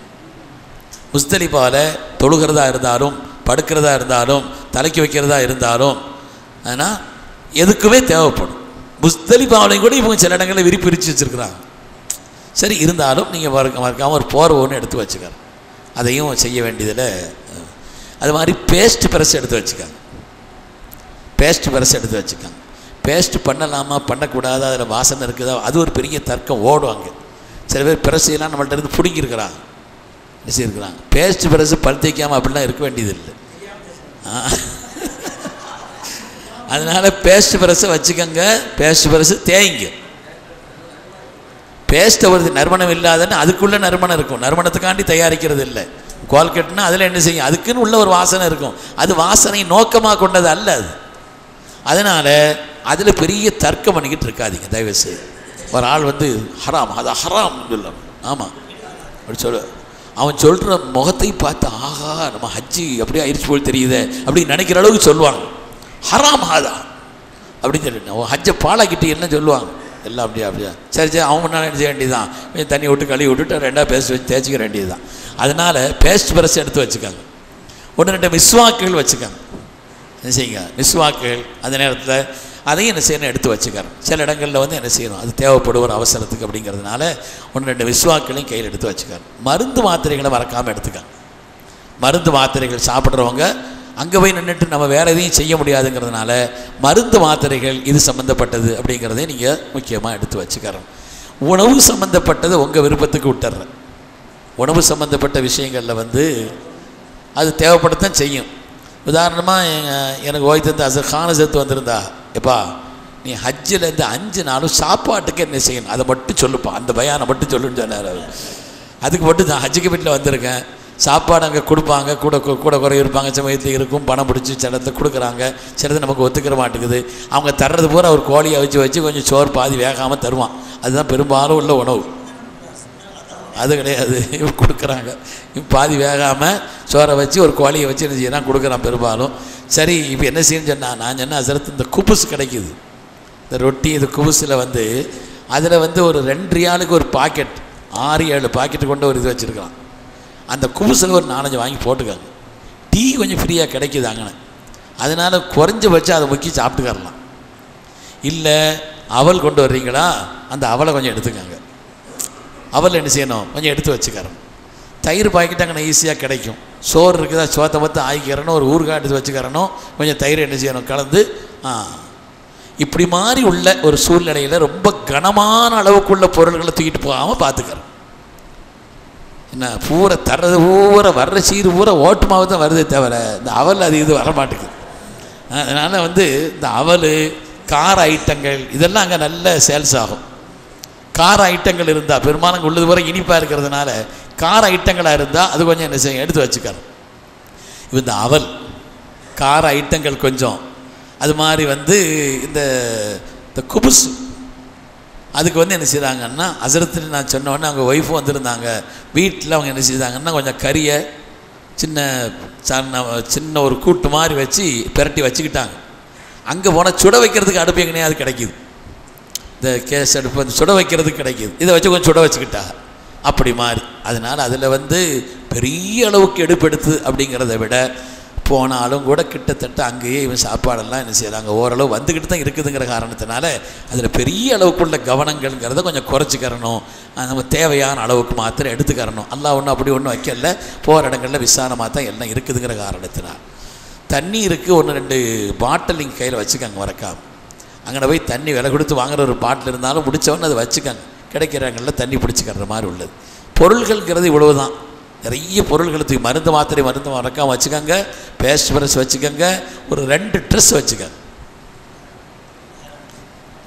முஸ்தலிஃபாவில் தொழுகிறதா இருந்தாலும், படுக்கிறதா இருந்தாலும், தலைக்கு வைக்கிறதா இருந்தாலும், ஆனால் எதுக்குமே தேவைப்படும். முஸ்தலிஃபாவிலையும் கூட இவங்க சில இடங்களில் விரிச்சு வச்சுருக்குறாங்க. சரி, இருந்தாலும் நீங்கள் மறக்காமல் ஒரு போர்வை ஒன்று எடுத்து வச்சுக்கிறோம். அதையும் செய்ய வேண்டியதில் அது மாதிரி பேஸ்ட் ப்ரெஸ் எடுத்து வச்சுக்காங்க. பேஸ்ட் ப்ரெஸ் எடுத்து வச்சுக்காங்க. பேஸ்ட் பண்ணலாமா பண்ணக்கூடாது, அதில் வாசனை இருக்குதா, அது ஒரு பெரிய தர்க்கம் ஓடுவாங்க. சில பேர் பிரசையெல்லாம் நம்மள்ட்ட இருந்து பிடிங்கிருக்கிறாங்க, நிச்சயிருக்கிறாங்க. பேஸ்ட் ப்ரெஸ் பல் தேய்க்காமல் அப்படிலாம் இருக்க வேண்டியதில்லை. அதனால் பேஸ்ட் ப்ரெஸ்ஸை வச்சுக்கோங்க. பேஸ்ட் ப்ரெஸ்ஸு தேய்ங்க. பேஸ்ட்டை ஒரு நறுமணம் இல்லாதன்னு அதுக்குள்ளே நறுமணம் இருக்கும். நறுமணத்துக்காண்டி தயாரிக்கிறது இல்லை. கோல்கெட்னா அதில் என்ன செய்யும், அதுக்குன்னு உள்ள ஒரு வாசனை இருக்கும். அது வாசனை நோக்கமாக கொண்டது அல்ல அது. அதனால் அதில் பெரிய தர்க்கம் பண்ணிக்கிட்டு இருக்காதிங்க தயவுசெய்து. ஒரு ஆள் வந்து ஹராம், அது ஹராம் சொல்லலாம். ஆமாம் அப்படி அவன் சொல்கிற முகத்தை பார்த்து ஆஹா நம்ம ஹஜ்ஜி அப்படியே ஆயிடுச்சு போல் தெரியுது அப்படின்னு நினைக்கிற அளவுக்கு சொல்லுவாங்க. ஹராம் ஹாதா அப்படின்னு சொல்லிட்டு அவன் ஹஜ்ஜை பாலாக்கிட்டு என்ன சொல்லுவாங்க எல்லாம் அப்படியா. சரி அவன் முன்னாடி என்ன செய்ய வேண்டியதுதான், தண்ணி விட்டு கழுவி விட்டுட்டு 2 பேஸ்ட் வச்சு தேய்ச்சிக்க வேண்டியது தான். அதனால் பேஸ்ட் ப்ரஷ் எடுத்து வச்சுக்காங்க. 1-2 மிஸ்வாக்குகள் வச்சுக்காங்க. என்ன செய்யுங்க, மிஸ்வாக்குகள் அந்த நேரத்தில் அதையும் என்ன செய்யணும் எடுத்து வச்சுக்காங்க. சில இடங்களில் வந்து என்ன செய்யணும், அது தேவைப்படும் ஒரு அவசரத்துக்கு அப்படிங்கிறதுனால 1-2 மிஸ்வாக்குகளையும் கையில் எடுத்து வச்சுக்காங்க. மருந்து மாத்திரைகளை மறக்காமல் எடுத்துக்காங்க. மருந்து மாத்திரைகள் சாப்பிட்றவங்க அங்கே போய் நின்றுட்டு நம்ம வேறு எதையும் செய்ய முடியாதுங்கிறதுனால மருந்து மாத்திரைகள் இது சம்மந்தப்பட்டது அப்படிங்கிறதையும் நீங்கள் முக்கியமாக எடுத்து வச்சுக்கிறோம். உணவு சம்மந்தப்பட்டது உங்கள் விருப்பத்துக்கு விட்டுறேன். உணவு சம்மந்தப்பட்ட விஷயங்களில் வந்து அது தேவைப்படத்தான் செய்யும். உதாரணமாக எனக்கு ஓய்வு தந்து கானசத்து வந்திருந்தா, எப்பா நீ ஹஜ்ஜில் இந்த 5 நாளும் சாப்பாட்டுக்கு என்ன செய்யணும் அதை மட்டும் சொல்லுப்பா, அந்த பயானை மட்டும் சொல்லுன்னு சொன்னார். அதுக்கு மட்டும் நான் ஹஜ்ஜுக்கு வீட்டில் வந்திருக்கேன், சாப்பாடு அங்கே கொடுப்பாங்க, கூட குறை இருப்பாங்க, சமயத்தில் இருக்கும், பணம் பிடிச்சி சில இடத்துல கொடுக்குறாங்க, சிலது நமக்கு ஒத்துக்கிற மாட்டேங்குது. அவங்க தர்றது பூரா ஒரு கோழியை வச்சு கொஞ்சம் சோறு பாதி வேகாமல் தருவான். அதுதான் பெரும்பாலும் உள்ள உணவு. அது கிடையாது, கொடுக்குறாங்க பாதி வேகாமல் சோறை வச்சு ஒரு கோழியை வச்சு என்ன செய்யலாம் கொடுக்குறான் பெரும்பாலும். சரி, இப்போ என்ன செய்யணும்னு சொன்னால், நான் சொன்ன அசரத்து இந்த குபுஸ் கிடைக்குது, இந்த ரொட்டி, இது குபுஸில் வந்து அதில் வந்து ஒரு 2 ரியாலுக்கு ஒரு பாக்கெட், 6-7 பாக்கெட்டு கொண்டு ஒரு இது வச்சுருக்கான். அந்த குபுஸில் ஒரு 4-5 வாங்கி போட்டுக்காங்க. டீ கொஞ்சம் ஃப்ரீயாக கிடைக்குது அங்கே, அதனால் குறைஞ்சபட்சம் அதை முக்கி சாப்பிட்டுக்கரலாம். இல்லை அவல் கொண்டு வர்றீங்களா, அந்த அவலை கொஞ்சம் எடுத்துக்காங்க. அவல் என்ன செய்யணும், கொஞ்சம் எடுத்து வச்சுக்கிறோம். தயிர் பாக்கெட்டு அங்கே ஈஸியாக கிடைக்கும். சோறு இருக்குதா, சோத்தை மொத்த ஆகிக்கிறணும், ஒரு ஊறுகாய் எடுத்து வச்சுக்கிறணும், கொஞ்சம் தயிர் என்ன செய்யணும் கலந்து. இப்படி மாதிரி உள்ள ஒரு சூழ்நிலையில் ரொம்ப கனமான அளவுக்குள்ள பொருள்களை தூக்கிட்டு போகாமல் பார்த்துக்கிறோம். என்ன பூரா தர்றது பூரா வர்ற சீரு பூரா ஓட்டு மாவு தான் வருதே தவிர இந்த அவல் அது இது வரமாட்டேங்குது. அதனால் வந்து இந்த அவல், கார ஐட்டங்கள் இதெல்லாம் அங்கே நல்ல சேல்ஸ் ஆகும். கார ஐட்டங்கள் இருந்தால் பெரும்பாலும் உள்ளது வரை இனிப்பாக இருக்கிறதுனால கார ஐட்டங்களாக இருந்தால் அது கொஞ்சம் என்ன செய்யும் எடுத்து வச்சுக்கணும். இப்போ இந்த அவல் கார ஐட்டங்கள் கொஞ்சம் அது மாதிரி வந்து இந்த குபுஸ் அதுக்கு வந்து என்ன செய்கிறாங்கன்னா, அசரத்தில் நான் சொன்னோன்னே அவங்க ஒய்ஃபும் வந்திருந்தாங்க. வீட்டில் அவங்க என்ன செய்தாங்கன்னா, கொஞ்சம் கறியை சின்ன ஒரு கூட்டு மாதிரி வச்சு பிரட்டி வச்சுக்கிட்டாங்க. அங்கே போனால் சுட வைக்கிறதுக்கு அடுப்பு எங்கேயாவது கிடைக்கிது, இந்த கேஸ் அடுப்பு வந்து சுட வைக்கிறதுக்கு கிடைக்கிது, இதை வச்சு கொஞ்சம் சுட வச்சுக்கிட்டா அப்படி மாதிரி. அதனால் அதில் வந்து பெரிய அளவுக்கு எடுப்பெடுத்து அப்படிங்கிறத விட போனாலும் கூட கிட்டத்தட்ட அங்கேயே இவன் சாப்பாடெல்லாம் என்ன செய்கிறாங்க ஓரளவு வந்துக்கிட்டு தான் இருக்குதுங்கிற காரணத்தினால அதில் பெரிய அளவுக்குள்ள கவனங்கள்ங்கிறத கொஞ்சம் குறைச்சிக்கிறணும். நம்ம தேவையான அளவுக்கு மாத்திரம் எடுத்துக்கிறணும். எல்லாம் ஒன்றும் அப்படி ஒன்றும் வைக்கல, போகிற இடங்களில் விசாரமாக தான் எல்லாம் இருக்குதுங்கிற காரணத்தினால். தண்ணீருக்கு 1-2 பாட்டில் நீங்கள் கையில் வச்சுக்காங்க மறக்காம. அங்கே போய் தண்ணி விலை கொடுத்து வாங்குகிற ஒரு பாட்டில் இருந்தாலும் முடித்தவொன்னே அதை வச்சுக்காங்க. கிடைக்கிற இடங்களில் தண்ணி பிடிச்சிக்கிற மாதிரி உள்ளது. பொருள்கள்ங்கிறது இவ்வளவு தான். நிறைய பொருள்களுக்கு மருந்து மறக்காம வச்சுக்கோங்க. பேஸ்ட் ப்ரஷ் வச்சுக்கோங்க. ஒரு 2 ட்ரெஸ் வச்சுக்கோங்க.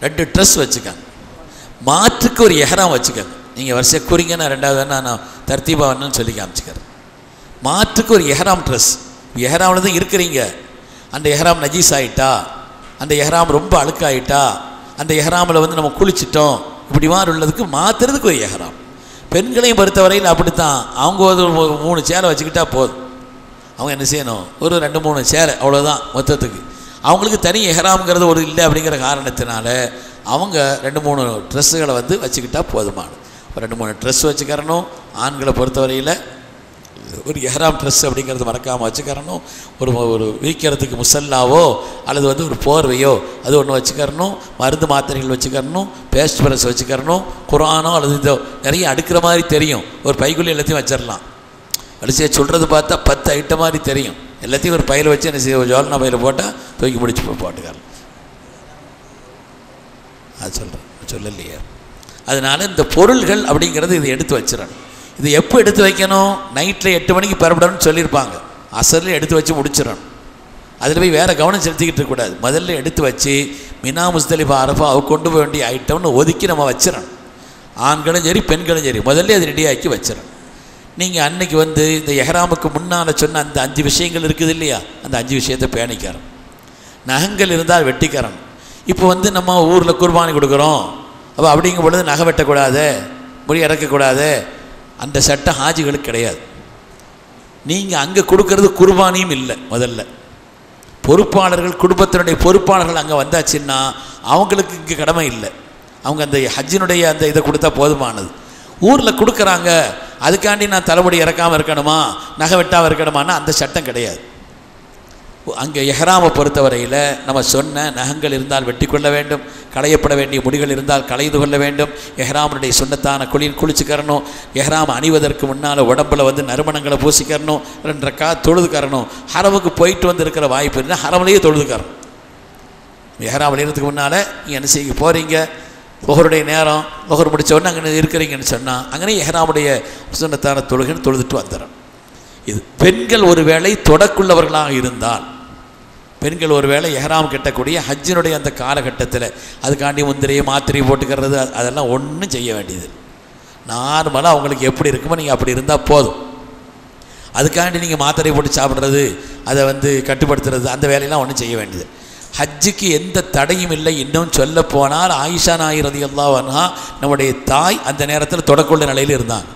2 ட்ரெஸ் வச்சுக்கோங்க. மாற்றுக்கு ஒரு எஹராம் வச்சுக்கோங்க. நீங்கள் வருஷம் குறிங்க, நான் 2வது நான் தர்த்தீபா வேணும்னு சொல்லி காமிச்சுக்கிறேன். மாற்றுக்கு ஒரு எஹராம் ட்ரெஸ். எஹராமில் தான் இருக்கிறீங்க, அந்த எஹராம் நஜீஸ் ஆகிட்டா, அந்த எஹராம் ரொம்ப அழுக்காயிட்டா, அந்த எஹராமில் வந்து நம்ம குளிச்சிட்டோம், இப்படி மாதிரி உள்ளதுக்கு மாற்றுறதுக்கு ஒரு எஹராம். பெண்களையும் பொறுத்தவரையில் அப்படித்தான். அவங்க ஒரு 3 சேரை வச்சுக்கிட்டா போதும். அவங்க என்ன செய்யணும், ஒரு 2-3 சேரை அவ்வளோதான் மொத்தத்துக்கு. அவங்களுக்கு தனி எஹராம்ங்கிறது ஒரு இல்லை அப்படிங்கிற காரணத்தினால அவங்க 2-3 ட்ரெஸ்ஸுகளை வந்து வச்சுக்கிட்டா போதுமானது. 2-3 ட்ரெஸ் வச்சுக்கிறணும். ஆண்களை பொறுத்தவரையில் ஒரு எஹராம் ட்ரெஸ் அப்படிங்கிறது மறக்காமல் வச்சுக்கிறணும். ஒரு வீக்கிறதுக்கு முசல்லாவோ அல்லது வந்து ஒரு போர்வையோ அது ஒன்று வச்சுக்கிறணும். மருந்து மாத்திரைகள் வச்சுக்கிறணும். Paste brush வச்சுக்கிறணும். குரானோ அல்லது இதோ நிறைய அடுக்கிற மாதிரி தெரியும். ஒரு பைக்குள்ளே எல்லாத்தையும் வச்சிடலாம். அடிச்சு சொல்கிறது பார்த்தா 10 ஐட்டம் மாதிரி தெரியும். எல்லாத்தையும் ஒரு பையில் வச்சு என்ன செய்ய, ஜோல்னா பையில் போட்டால் தூக்கி முடிச்சு போட்டுக்கலாம். அது சொல்கிறேன், சொல்லலையே. அதனால் இந்த பொருள்கள் அப்படிங்கிறது இதை எடுத்து வச்சிடணும். இது எப்போ எடுத்து வைக்கணும், நைட்டில் 8 மணிக்கு பரப்படணும்னு சொல்லியிருப்பாங்க. அசரில் எடுத்து வச்சு முடிச்சிடணும். அதில் போய் வேறு கவனம் செலுத்திக்கிட்டு இருக்கக்கூடாது. முதல்ல எடுத்து வச்சு மினா முஸ்தலிஃபா அரஃபா கொண்டு போக வேண்டிய ஐட்டம்னு ஒதுக்கி நம்ம வச்சிடணும். ஆண்களும் சரி பெண்களும் சரி முதல்ல அது ரெடியாக்கி வச்சிடணும். நீங்கள் அன்னைக்கு வந்து இந்த எஹராமுக்கு முன்னால் சொன்ன அந்த 5 விஷயங்கள் இருக்குது இல்லையா, அந்த 5 விஷயத்தை பேணிக்கிறோம். நகங்கள் இருந்தால் வெட்டிக்கிறோம். இப்போ வந்து நம்ம ஊரில் குர்பானி கொடுக்குறோம், அப்போ அப்படிங்கும் பொழுது நகை வெட்டக்கூடாது, முடி இறக்கக்கூடாது, அந்த சட்டம் ஹாஜிகளுக்கு கிடையாது. நீங்கள் அங்கே கொடுக்கறது குர்பானியும் இல்லை. முதல்ல பொறுப்பாளர்கள், குடும்பத்தினுடைய பொறுப்பாளர்கள் அங்கே வந்தாச்சுன்னா அவங்களுக்கு இங்கே கடமை இல்லை. அவங்க அந்த ஹஜ்ஜினுடைய அந்த இதை கொடுத்தா போதுமானது. ஊரில் கொடுக்குறாங்க, அதுக்காண்டி நான் தலைமுடி இறக்காமல் இருக்கணுமா, நகை வெட்டாமல் இருக்கணுமான்னா அந்த சட்டம் கிடையாது. அங்கே எஹராமை பொறுத்தவரையில் நம்ம சொன்ன நகங்கள் இருந்தால் வெட்டி கொள்ள வேண்டும், களையப்பட வேண்டிய முடிகள் இருந்தால் களைந்து கொள்ள வேண்டும். எஹராமனுடைய சுன்னத்தான குளிச்சுக்கரணும். எஹராம் அணிவதற்கு முன்னால் உடம்பில் வந்து நறுமணங்களை பூசிக்கிறணும். 2 ரக்காத் தொழுதுக்கரணும். ஹரமுக்கு போயிட்டு வந்து இருக்கிற வாய்ப்பு இருந்தால் ஹரமிலேயே தொழுதுக்கரணும். எஹராம் அணிகிறதுக்கு முன்னால் நீங்கள் என்ன செய்ய போகிறீங்க, ஒவ்வொருடைய நேரம் ஒவ்வொரு முடித்த உடனே அங்கே இருக்கிறீங்கன்னு சொன்னால் அங்கே எஹராமுடைய சுன்னத்தான தொழுகைன்னு தொழுதுட்டு வந்துடும். இது பெண்கள் ஒரு வேளை தொடக்குள்ளவர்களாக இருந்தால், பெண்கள் ஒரு வேளை எஹராம் கட்டக்கூடிய ஹஜ்ஜினுடைய அந்த காலகட்டத்தில் அதுக்காண்டி முந்திரையை மாத்திரையை போட்டுக்கிறது அதெல்லாம் ஒன்றும் செய்ய வேண்டியது. நார்மலாக அவங்களுக்கு எப்படி இருக்குமோ நீங்கள் அப்படி இருந்தால் போதும். அதுக்காண்டி நீங்கள் மாத்திரை போட்டு சாப்பிட்றது, அதை வந்து கட்டுப்படுத்துறது, அந்த வேலையெல்லாம் ஒன்றும் செய்ய வேண்டியது. ஹஜ்ஜுக்கு எந்த தடையும் இல்லை. இன்னும் சொல்ல போனால் ஆயிஷா நாயகி ரலியல்லாஹு அன்ஹா நம்முடைய தாய் அந்த நேரத்தில் தொடக்கொள்ள நிலையில் இருந்தாங்க.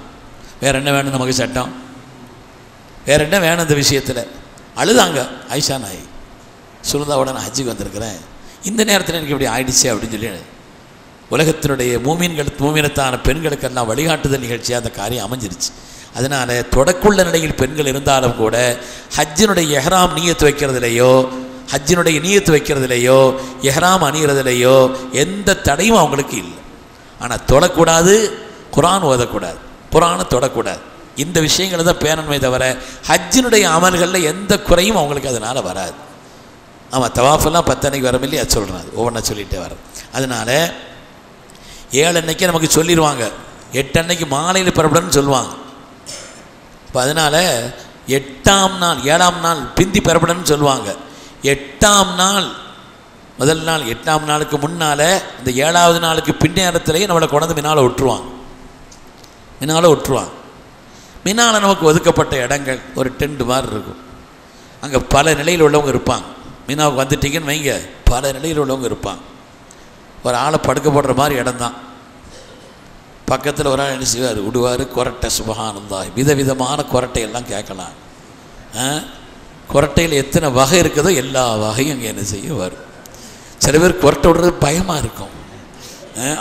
வேறு என்ன வேணும் நமக்கு சட்டம்? வேறு என்ன வேணும் இந்த விஷயத்தில்? அழுதாங்க ஆயிஷா நாயகி. சொல்லுதாவோட நான் ஹஜ்ஜுக்கு வந்திருக்கிறேன், இந்த நேரத்தில் எனக்கு இப்படி ஆயிடுச்சு அப்படின்னு சொல்லி உலகத்தினுடைய மூமினத்தான பெண்களுக்கெல்லாம் வழிகாட்டுதல் நிகழ்ச்சியாக அந்த காரியம் அமைஞ்சிருச்சு. அதனால் தொடக்குள்ள நிலையில் பெண்கள் இருந்தாலும் கூட ஹஜ்ஜினுடைய எஹ்ராம் நீயத்து வைக்கிறதுலையோ, ஹஜ்ஜினுடைய நீயத்து வைக்கிறதுலையோ, எஹ்ராம் அணிகிறதுலையோ எந்த தடையும் அவங்களுக்கு இல்லை. ஆனால் தொடக்கூடாது, குர்ஆன் ஓதக்கூடாது, குர்ஆனை தொடக்கூடாது. இந்த விஷயங்களை தான் பேணணுமே தவிர ஹஜ்ஜினுடைய அமல்களில் எந்த குறையும் அவங்களுக்கு அதனால் வராது. ஆமாம், தவாஃபெல்லாம் 10 அன்னைக்கு வர இல்லையா சொல்கிறேன், அது ஒவ்வொன்றா சொல்லிகிட்டே வர. அதனால் 7 அன்னைக்கே நமக்கு சொல்லிடுவாங்க, 8 அன்னைக்கு மாலையில் பெறப்படணும்னு சொல்லுவாங்க. இப்போ அதனால் 8ஆம் நாள் 7ஆம் நாள் பிந்தி பெறப்படணும்னு சொல்லுவாங்க. 8ஆம் நாள் முதல் நாள் 8ஆம் நாளுக்கு முன்னால் இந்த 7ஆவது நாளுக்கு பின்னேரத்திலேயே நம்மளை கொண்டு மினால விட்டுருவாங்க. மினால நமக்கு ஒதுக்கப்பட்ட இடங்கள் ஒரு டென்ட் மாதிரி இருக்கும். அங்கே பல நிலையில் உள்ளவங்க இருப்பாங்க. மீனாவுக்கு வந்துட்டீங்கன்னு வைங்க, பல நிலையில் உள்ளவங்க இருப்பாங்க. ஒரு ஆளை படுக்க போடுற மாதிரி இடம்தான். பக்கத்தில் ஒரு ஆள் என்ன செய்வார், விடுவார், கொரட்டை சுபஹானல்லாஹ், விதவிதமான கொரட்டையெல்லாம் கேட்கலாம். கொரட்டையில் எத்தனை வகை இருக்குதோ எல்லா வகையும் அங்கே என்ன செய்வார். சில பேர் கொரட்டை விடுறது பயமாக இருக்கும்,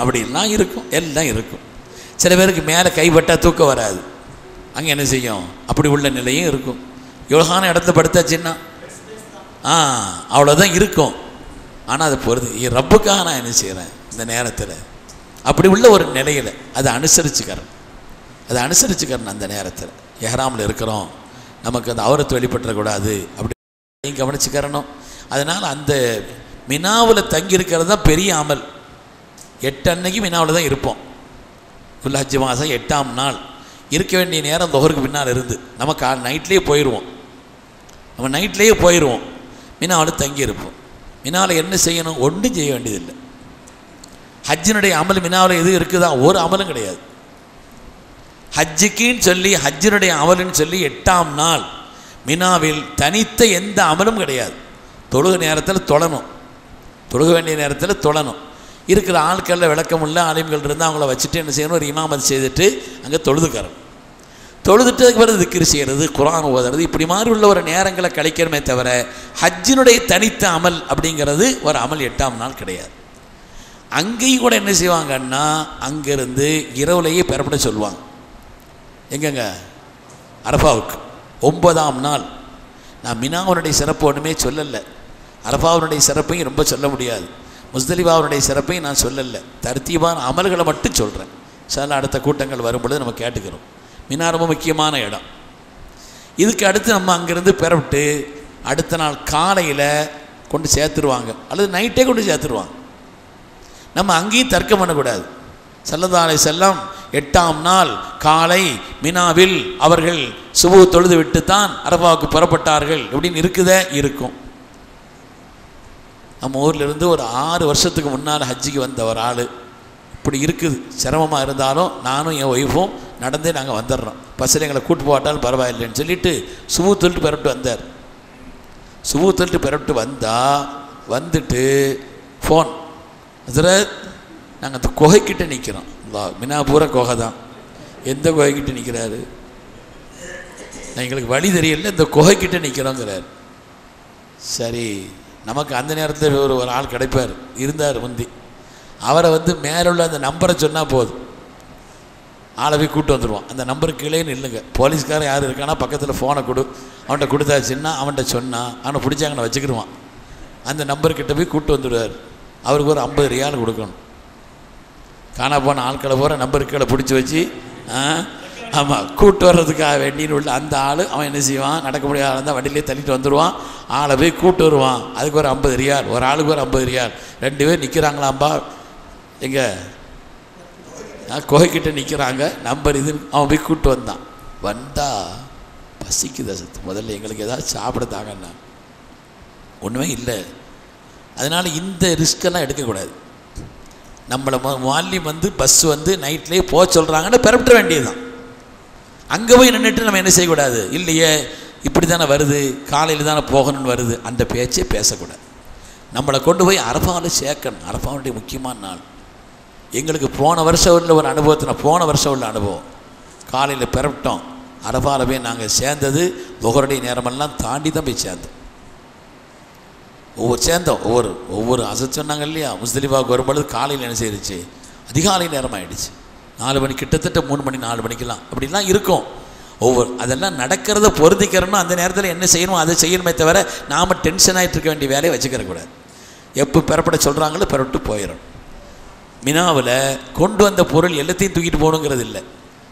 அப்படின்லாம் இருக்கும், எல்லாம் இருக்கும். சில பேருக்கு மேலே கைப்பட்டால் தூக்கம் வராது, அங்கே என்ன செய்யும், அப்படி உள்ள நிலையும் இருக்கும். யோகான இடத்துல படுத்தாச்சுன்னா அவ்வளோதான் இருக்கும். ஆனால் அது பொறுத்து ரப்புக்காக நான் என்ன செய்கிறேன் இந்த நேரத்தில், அப்படி உள்ள ஒரு நிலையில் அதை அனுசரிச்சுக்கிறேன். அந்த நேரத்தில் எஹ்ராமில் இருக்கிறோம், நமக்கு அந்த அவரத்து வெளிப்பற்றக்கூடாது, அப்படி கவனிச்சுக்கிறணும். அதனால் அந்த மினாவில் தங்கியிருக்கிறது தான் பெரிய அமல். 8 அன்னைக்கு மினாவில் தான் இருப்போம். ஹஜ் மாதம் 8ஆம் நாள் இருக்க வேண்டிய நேரம் தொஹருக்கு பின்னால் இருந்து நம்ம நைட்லேயே போயிடுவோம். மினாவில் தங்கியிருப்போம். மினாவில் என்ன செய்யணும், ஒன்றும் செய்ய வேண்டியதில்லை. ஹஜ்ஜினுடைய அமல் மினாவில் எது இருக்குதா, ஒரு அமலும் கிடையாது. ஹஜ்ஜுக்குன்னு சொல்லி ஹஜ்ஜினுடைய அமலுன்னு சொல்லி 8ஆம் நாள் மினாவில் தனித்த எந்த அமலும் கிடையாது. தொழுக நேரத்தில் தொழணும், தொழுக வேண்டிய நேரத்தில் தொழணும். இருக்கிற ஆட்களில் விளக்கமுள்ள ஆலிம்கள் இருந்தால் அவங்கள வச்சுட்டு என்ன செய்யணும், ஒரு இமாமத் செய்துட்டு அங்கே தொழுதுட்டு அதுக்கு பிறகு திக்ர் செய்கிறது, குர்ஆன் ஓதுறது, இப்படி மாதிரி உள்ள ஒரு நேரங்களை கழிக்கணுமே தவிர ஹஜ்ஜினுடைய தனித்த அமல் அப்படிங்கிறது ஒரு அமல் 8ஆம் நாள் கிடையாது. அங்கேயும் கூட என்ன செய்வாங்கன்னா, அங்கேருந்து இரவுலேயே பெறப்பட சொல்லுவாங்க. எங்கெங்க, அரஃபாவுக்கு 9ஆம் நாள். நான் மினாவுனுடைய சிறப்பு ஒன்றுமே சொல்லலை, அரஃபாவுனுடைய சிறப்பையும் ரொம்ப சொல்ல முடியாது, முஸ்தலிஃபாவுடைய சிறப்பையும் நான் சொல்லலை, தர்த்தீபான அமல்களை மட்டும் சொல்கிறேன். சில அடுத்த கூட்டங்கள் வரும்பொழுது நம்ம கேட்டுக்கிறோம். மினா ரொம்ப முக்கியமான இடம். இதுக்கு அடுத்து நம்ம அங்கேருந்து பெறவிட்டு அடுத்த நாள் காலையில் கொண்டு சேர்த்துருவாங்க, அல்லது நைட்டே கொண்டு சேர்த்துருவாங்க. நம்ம அங்கேயும் தர்க்கம் பண்ணக்கூடாது. ஸல்லல்லாஹு அலைஹி வஸல்லம் 8ஆம் நாள் காலை மினாவில் அவர்கள் சுபு தொழுது விட்டு தான் அரஃபாவுக்கு புறப்பட்டார்கள் அப்படின்னு இருக்கும். நம்ம ஊரில் இருந்து ஒரு 6 வருஷத்துக்கு முன்னால் ஹஜ்ஜிக்கு வந்த ஒரு ஆள் இப்படி இருக்குது. சிரமமாக இருந்தாலும் நானும் என் ஒய்ஃபும் நடந்தே நாங்கள் வந்துடுறோம். பஸ்ஸில் எங்களை கூட்டு போட்டாலும் பரவாயில்லைன்னு சொல்லிட்டு சுபு தொழிட்டு பெறப்பிட்டு வந்தார். சுபு தொழிட்டு பெறப்பிட்டு வந்துட்டு ஃபோன், ஹஸ்ரத் நாங்கள் அந்த குகைக்கிட்ட நிற்கிறோம். மினா பூரா குகை தான், எந்த குகைக்கிட்ட நிற்கிறாரு, எங்களுக்கு வழி தெரியல, இந்த குகைக்கிட்ட நிற்கிறோங்கிறார். சரி, நமக்கு அந்த நேரத்தில் ஒரு ஆள் கிடைப்பார், இருந்தார் முந்தி. அவரை மேலே உள்ள அந்த நம்பரை சொன்னால் போதும், ஆளை போய் கூப்பிட்டு வந்துடுவான். அந்த நம்பருக்கு கீழே நில்லுங்க, போலீஸ்காரன் யார் இருக்கானா பக்கத்தில் ஃபோனை அவன்கிட்ட கொடுத்தாச்சுன்னா அவன்கிட்ட சொன்னால் அவனை பிடிச்சாங்கன்னு வச்சுக்கிடுவான். அந்த நம்பர்கிட்ட போய் கூப்பிட்டு வந்துடுவார். அவருக்கு ஒரு 50 ரியால் கொடுக்கணும். காணா போன ஆட்களை போகிற நம்பருக்கு கீழே பிடிச்சி வச்சு ஆமாம் கூப்பிட்டு வர்றதுக்காக வேண்டின்னு உள்ள அந்த ஆள் அவன் என்ன செய்வான், நடக்க முடியாத இருந்தால் வண்டியிலே தள்ளிட்டு வந்துடுவான். ஆளை போய் கூப்பிட்டு வருவான். அதுக்கு ஒரு 50 ரியால், ஒரு ஆளுக்கு ஒரு 50 ரியால். 2 பேர் நிற்கிறாங்களாம்பா, எங்கே குகைக்கிட்ட நிற்கிறாங்க, நம்பர் இது. அவன் போய் கூப்பிட்டு வந்தா பசிக்குதா சத்து, முதல்ல எங்களுக்கு ஏதாவது சாப்பிட தாங்கன்னா ஒன்றுமே இல்லை. அதனால் இந்த ரிஸ்கெல்லாம் எடுக்கக்கூடாது. நம்மளை மாலிம் பஸ் நைட்லேயே போக சொல்கிறாங்கன்னு பெறப்பட வேண்டியது தான். அங்கே போய் நின்றுட்டு நம்ம என்ன செய்யக்கூடாது, இல்லையே இப்படி தானே வருது, காலையில் தானே போகணும்னு வருது, அந்த பேச்சே பேசக்கூடாது. நம்மளை கொண்டு போய் அரஃபாவில் சேர்க்கணும். அரஃபாவுடைய முக்கியமான நாள். எங்களுக்கு போன வருஷம் உள்ள ஒரு அனுபவம், காலையில் பிறப்பிட்டோம், அரஃபாவில் போய் நாங்கள் சேர்ந்தது லுஹருடைய நேரமெல்லாம் தாண்டி தான் போய் சேர்ந்தோம். ஒவ்வொரு அசத் சொன்னாங்க இல்லையா, முஸ்தலிஃபாவுக்கு வரும்பொழுது காலையில் என்ன செய்யுச்சு, அதிகாலை நேரம் ஆகிடுச்சு. 4 மணி, கிட்டத்தட்ட 3 மணி 4 மணிக்கெல்லாம் அப்படிலாம் இருக்கும். அதெல்லாம் நடக்கிறத பொருந்திக்கிறோன்னா அந்த நேரத்தில் என்ன செய்யணும் அதை செய்யணுமே தவிர நாம் டென்ஷன் ஆகிட்டு இருக்க வேண்டிய வேலையை வச்சுக்கிறக்கூடாது. எப்போ பெறப்பட சொல்கிறாங்களோ பெறப்பட்டு போயிடணும். மினாவில் கொண்டு வந்த பொருள் எல்லாத்தையும் தூக்கிட்டு போகணுங்கிறது இல்லை.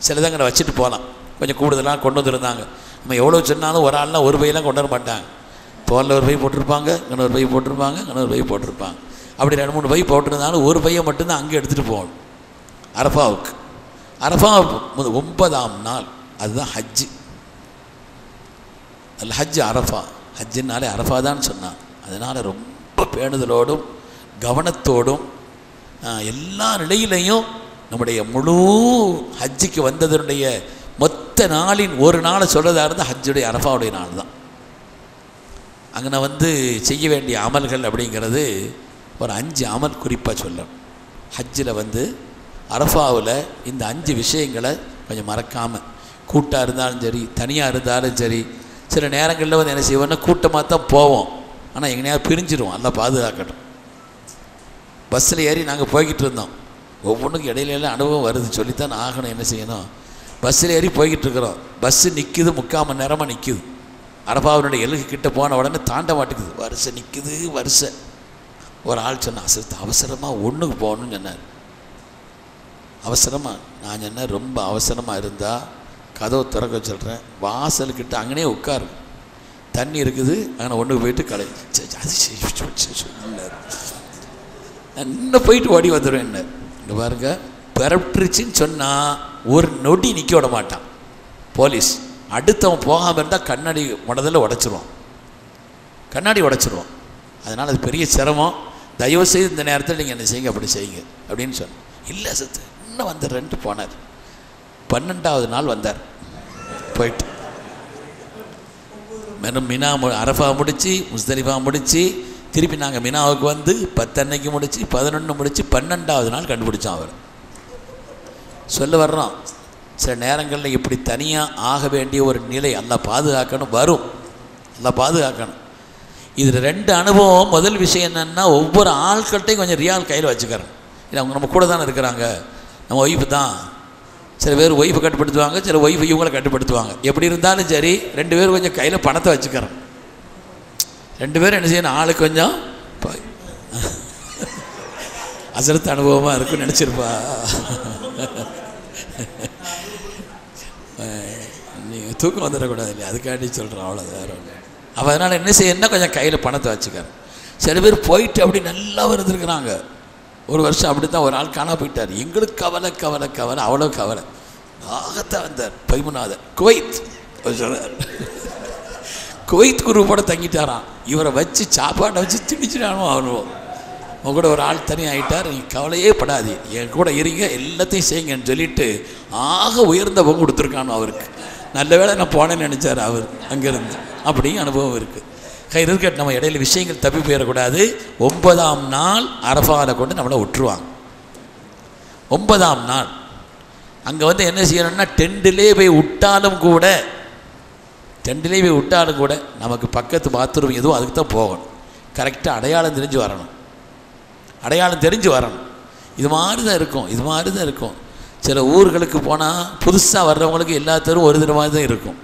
சிலதாங்க வச்சுட்டு போகலாம். கொஞ்சம் கூடுதலாக கொண்டு வந்துருந்தாங்க. நம்ம எவ்வளோ சொன்னாலும் ஒரு ஆள்லாம் ஒரு பையெல்லாம் கொண்டு வர மாட்டாங்க. தோலில் ஒரு பை போட்டிருப்பாங்க, இன்னொரு பை போட்டிருப்பாங்க, இன்னொரு பை போட்டிருப்பாங்க. அப்படி 2-3 பை போட்டிருந்தாலும் ஒரு பையை மட்டும்தான் அங்கே எடுத்துகிட்டு போகணும். அரஃபாவுக்கு 9ஆம் நாள் அதுதான் ஹஜ்ஜு. அல்ல ஹஜ்ஜு அரஃபா, ஹஜ்ஜுனாலே அரஃபா தான் சொன்னான். அதனால் ரொம்ப பேணுதலோடும் கவனத்தோடும் எல்லா நிலையிலையும் நம்முடைய முழு ஹஜ்ஜுக்கு வந்ததனுடைய மொத்த நாளின் ஒரு நாளை சொல்கிறதா இருந்தால் ஹஜ்ஜுடைய அரஃபாவுடைய நாள் தான். அங்கே செய்ய வேண்டிய அமல்கள் அப்படிங்கிறது ஒரு 5 அமல் குறிப்பாக சொல்லணும். ஹஜ்ஜில் அரஃபாவில் இந்த 5 விஷயங்களை கொஞ்சம் மறக்காமல், கூட்டாக இருந்தாலும் சரி தனியாக இருந்தாலும் சரி, சில நேரங்களில் என்ன செய்வோன்னா கூட்டமாக தான் போவோம், ஆனால் எங்கேயாவது பிரிஞ்சிடுவோம். எல்லாம் பாதுகாக்கட்டும். பஸ்ஸில் ஏறி நாங்கள் போய்கிட்டு இருந்தோம். ஒவ்வொன்றுக்கும் இடையில அனுபவம் வருது, சொல்லித்தான் ஆகணும். என்ன செய்யணும், பஸ்ஸில் ஏறி போய்கிட்டு இருக்கிறோம். பஸ்ஸு நிற்குது, 3/4 மணி நேரமாக நிற்குது. அரஃபாவினுடைய எல்லுக்கு கிட்ட போன உடனே தாண்ட மாட்டேங்குது, வரிசை நிற்குது வரிசை. ஒரு ஆள் சொன்னால் அவசரமாக ஒன்றுக்கு போகணும்னு சொன்னார். அவசரமாக நான் சொன்னேன், ரொம்ப அவசரமாக இருந்தால் கதவை திறக்க சொல்கிறேன், வாசல்கிட்ட அங்கனே உட்காரு, தண்ணி இருக்குது, ஆனால் ஒன்றுக்கு போயிட்டு கடை இன்னும் போயிட்டு ஓடி வந்துடுவேன். என்ன இங்கே பாருங்க, பிறப்பிடுச்சின்னு சொன்னால் ஒரு நொடி நிற்க விட மாட்டான் போலீஸ். அடுத்தவன் போகாமல் இருந்தால் கண்ணாடி முதல்ல உடைச்சிருவான். அதனால் அது பெரிய சிரமம். தயவுசெய்து இந்த நேரத்தில் நீங்கள் என்ன செய்யுங்க, அப்படி செய்யுங்க அப்படின்னு சொன்னேன். இல்லை சத்து இன்னும் வந்துடுறேன்ட்டு போனார். 12ஆவது நாள் வந்தார். போயிட்டு மினா அரஃபா முடித்து முஸ்தலிஃபா முடித்து திருப்பி நாங்கள் மினாவுக்கு 10 அன்னைக்கு முடித்து 11 முடித்து 12ஆவது நாள் கண்டுபிடிச்சோம். அவர் சொல்ல வர்றோம், சில நேரங்களில் இப்படி தனியாக ஆக வேண்டிய ஒரு நிலை அல்லாஹ் பாதுகாக்கணும், வரும். அல்லாஹ் பாதுகாக்கணும். இதில் 2 அனுபவம். முதல் விஷயம் என்னென்னா, ஒவ்வொரு ஆட்கள்கிட்டையும் கொஞ்சம் ரியால் கையில் வச்சுக்கிறேன். இல்லை அவங்க நம்ம கூட தானே இருக்கிறாங்க, நம்ம ஒய்ஃபு தான். சில பேர் ஒய்ஃபை கட்டுப்படுத்துவாங்க, சில ஒய்ஃபை இவங்களை கட்டுப்படுத்துவாங்க. எப்படி இருந்தாலும் சரி 2 பேரும் கொஞ்சம் கையில் பணத்தை வச்சுக்கிறேன். 2 பேரும் என்ன செய்யணும், ஆளுக்கு கொஞ்சம் அசரத்து அனுபவமாக இருக்குன்னு நினச்சிருப்பா. நீங்கள் தூக்கம் வந்துடக்கூடாது இல்லையா, அதுக்காண்டி சொல்கிறேன், அவ்வளோதான் வேறு ஒன்று. அப்போ அதனால் என்ன செய்யணும்னா கொஞ்சம் கையில் பணத்தை வச்சுக்கிறேன். சில பேர் போயிட்டு அப்படி நல்லா இருந்துருக்குறாங்க. ஒரு வருஷம் அப்படி தான் ஒரு ஆள் காணா போயிட்டார். எங்களுக்கு கவலை கவலை கவலை, அவ்வளோ கவலை. ஆகத்தான் வந்தார் பைமுனாதர், குவைத் சொல்கிறார். குவைத் குரூப்போட தங்கிட்டாராம். இவரை வச்சு சாப்பாட்டை வச்சு திணிச்சிடானோ அவனும். உங்க கூட ஒரு ஆள் தனி ஆகிட்டார், நீங்கள் கவலையே படாது, என் கூட இருங்க, எல்லாத்தையும் செய்யுங்கன்னு சொல்லிட்டு ஆக உயர்ந்த பங்கு கொடுத்துருக்கானோ அவருக்கு. நல்ல வேளை நான் போனேன்னு நினச்சார் அவர் அங்கேருந்து. அப்படியும் அனுபவம் இருக்குது. இருக்கட்டும், நம்ம இடையில விஷயங்கள் தப்பி போயிடக்கூடாது. 9ஆம் நாள் அரஃபாவில் கொண்டு நம்மளை விட்டுருவாங்க. 9ஆம் நாள் அங்கே என்ன செய்யணும்னா, டெண்டிலே போய் விட்டாலும் கூட நமக்கு பக்கத்து பாத்ரூம் எதுவும் அதுக்கு தான் போகணும். கரெக்டாக அடையாளம் தெரிஞ்சு வரணும். இது மாதிரி தான் இருக்கும். சில ஊர்களுக்கு போனால் புதுசாக வர்றவங்களுக்கு எல்லாத்தரும் ஒரு தடவை தான் இருக்கும்.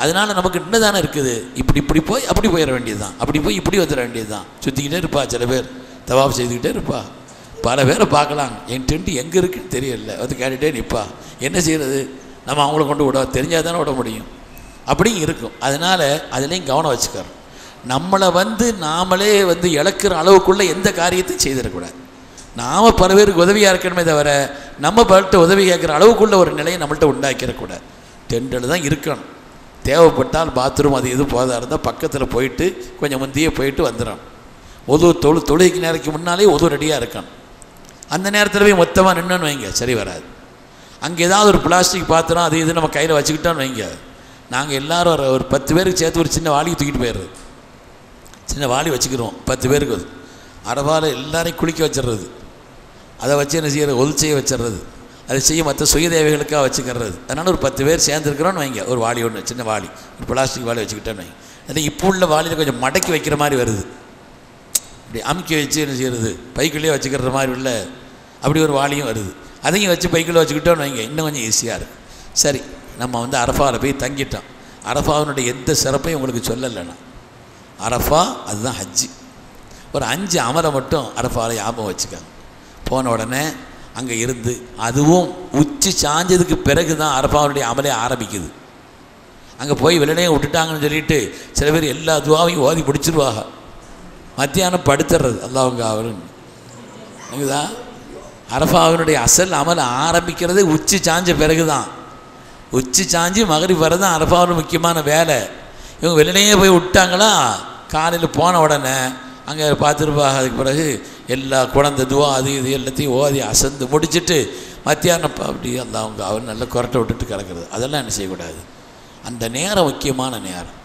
அதனால் நமக்கு இன்னும் தானே இருக்குது, இப்படி போய் அப்படி போயிட வேண்டியது தான், அப்படி போய் இப்படி வந்துட வேண்டியது தான். சுற்றிக்கிட்டே இருப்பா, சில பேர் தவாப் செய்துக்கிட்டே இருப்பா. பல பேரை பார்க்கலாம், என் டென்ட்டு எங்கே இருக்குன்னு தெரியல, கேட்டுகிட்டே நிற்பா. என்ன செய்கிறது, நம்ம அவங்கள கொண்டு தெரிஞ்சால் தானே விட முடியும். அப்படியும் இருக்கும். அதனால் அதுலேயும் கவனம் வச்சுக்கிறோம். நம்மளை நாமளே இழக்கிற அளவுக்குள்ளே எந்த காரியத்தையும் செய்திடக்கூடாது. நாம் பல பேருக்கு உதவியாக இருக்கணுமே தவிர நம்ம பலர்கிட்ட உதவி கேட்குற அளவுக்குள்ள ஒரு நிலையை நம்மள்கிட்ட உண்டாக்கிடக்கூடாது. டெண்டில் தான் இருக்கணும். தேவைப்பட்டால் பாத்ரூம் அது எதுவும் போதாக இருந்தால் பக்கத்தில் போயிட்டு கொஞ்சம் முந்தியே போயிட்டு வந்துடும். தொழுகைக்கு நேரத்துக்கு முன்னாலே ரெடியாக இருக்கணும். அந்த நேரத்தில் போய் மொத்தமாக நின்றுன்னு வைங்க, சரி வராது. அங்கே ஏதாவது ஒரு பிளாஸ்டிக் பாத்திரம் அது இது நம்ம கையில் வச்சுக்கிட்டோன்னு வைங்க, நாங்கள் எல்லோரும் ஒரு 10 பேருக்கு சேர்த்து ஒரு சின்ன வாளியை தூக்கிட்டு போயிடுறது. சின்ன வாளி வச்சுக்கிறோம் 10 பேருக்கு. அது அரபாவில் எல்லாரையும் குளிக்க வச்சிடுறது, அதை வச்சு என்ன செய்யறது, ஒதுச்சையை வச்சிடுறது, அதை செய்ய மற்ற சுய தேவைகளுக்காக வச்சுக்கிறது. அதனால் ஒரு 10 பேர் சேர்ந்துருக்கிறோன்னு வைங்க, ஒரு வாளி ஒன்று சின்ன வாளி, ஒரு பிளாஸ்டிக் வாளி வச்சுக்கிட்டோன்னு வைங்க. அது இப்போ உள்ள வாளியில் கொஞ்சம் மடக்கி வைக்கிற மாதிரி வருது, இப்படி அமுக்கி வச்சு என்ன செய்கிறது, பைக்குள்ளேயே வச்சுக்கிற மாதிரி உள்ள அப்படி ஒரு வாளியும் வருது. அதையும் வச்சு பைக்குள்ளே வச்சுக்கிட்டோன்னு வைங்க, இன்னும் கொஞ்சம் ஈஸியாக இருக்குது. சரி, நம்ம வந்து அரஃபாவில் போய் தங்கிட்டோம். அரஃபாவினுடைய எந்த சிறப்பையும் உங்களுக்கு சொல்லலைண்ணா. அரஃபா அதுதான் ஹஜ்ஜி. ஒரு 5 அமலை மட்டும் அரஃபாவில் ஞாபகம் வச்சுக்காங்க. போன உடனே அங்கே இருந்து, அதுவும் உச்சி சாஞ்சதுக்கு பிறகு தான் அரஃபாவுடைய அமலே ஆரம்பிக்குது. அங்கே போய் வெளியே விட்டுட்டாங்கன்னு சொல்லிட்டு சில பேர் எல்லா துவாவையும் ஓதி பிடிச்சிருவாங்க, மத்தியானம் படுத்துறது அல்லாஹ்வுங்க அவருன்னு. அங்குதான் அரஃபாவினுடைய அசல் அமல் ஆரம்பிக்கிறது உச்சி சாஞ்ச பிறகு தான். உச்சி சாஞ்சி மகரிப் வர தான் அரஃபாவோட முக்கியமான வேலை. இவங்க வெளியே போய் விட்டாங்களா, காலையில் போன உடனே அங்கே பார்த்துருப்பாங்க. அதுக்கு பிறகு எல்லா குழந்தை துவா அது இது எல்லாத்தையும் ஓதி அசந்து முடிச்சுட்டு மத்தியானம் அப்படி அல்லாஹ்வுங்க அவர் நல்லா குரட்டை விட்டுட்டு கிடக்கிறது. அதெல்லாம் என்ன செய்யக்கூடாது. அந்த நேரம் முக்கியமான நேரம்.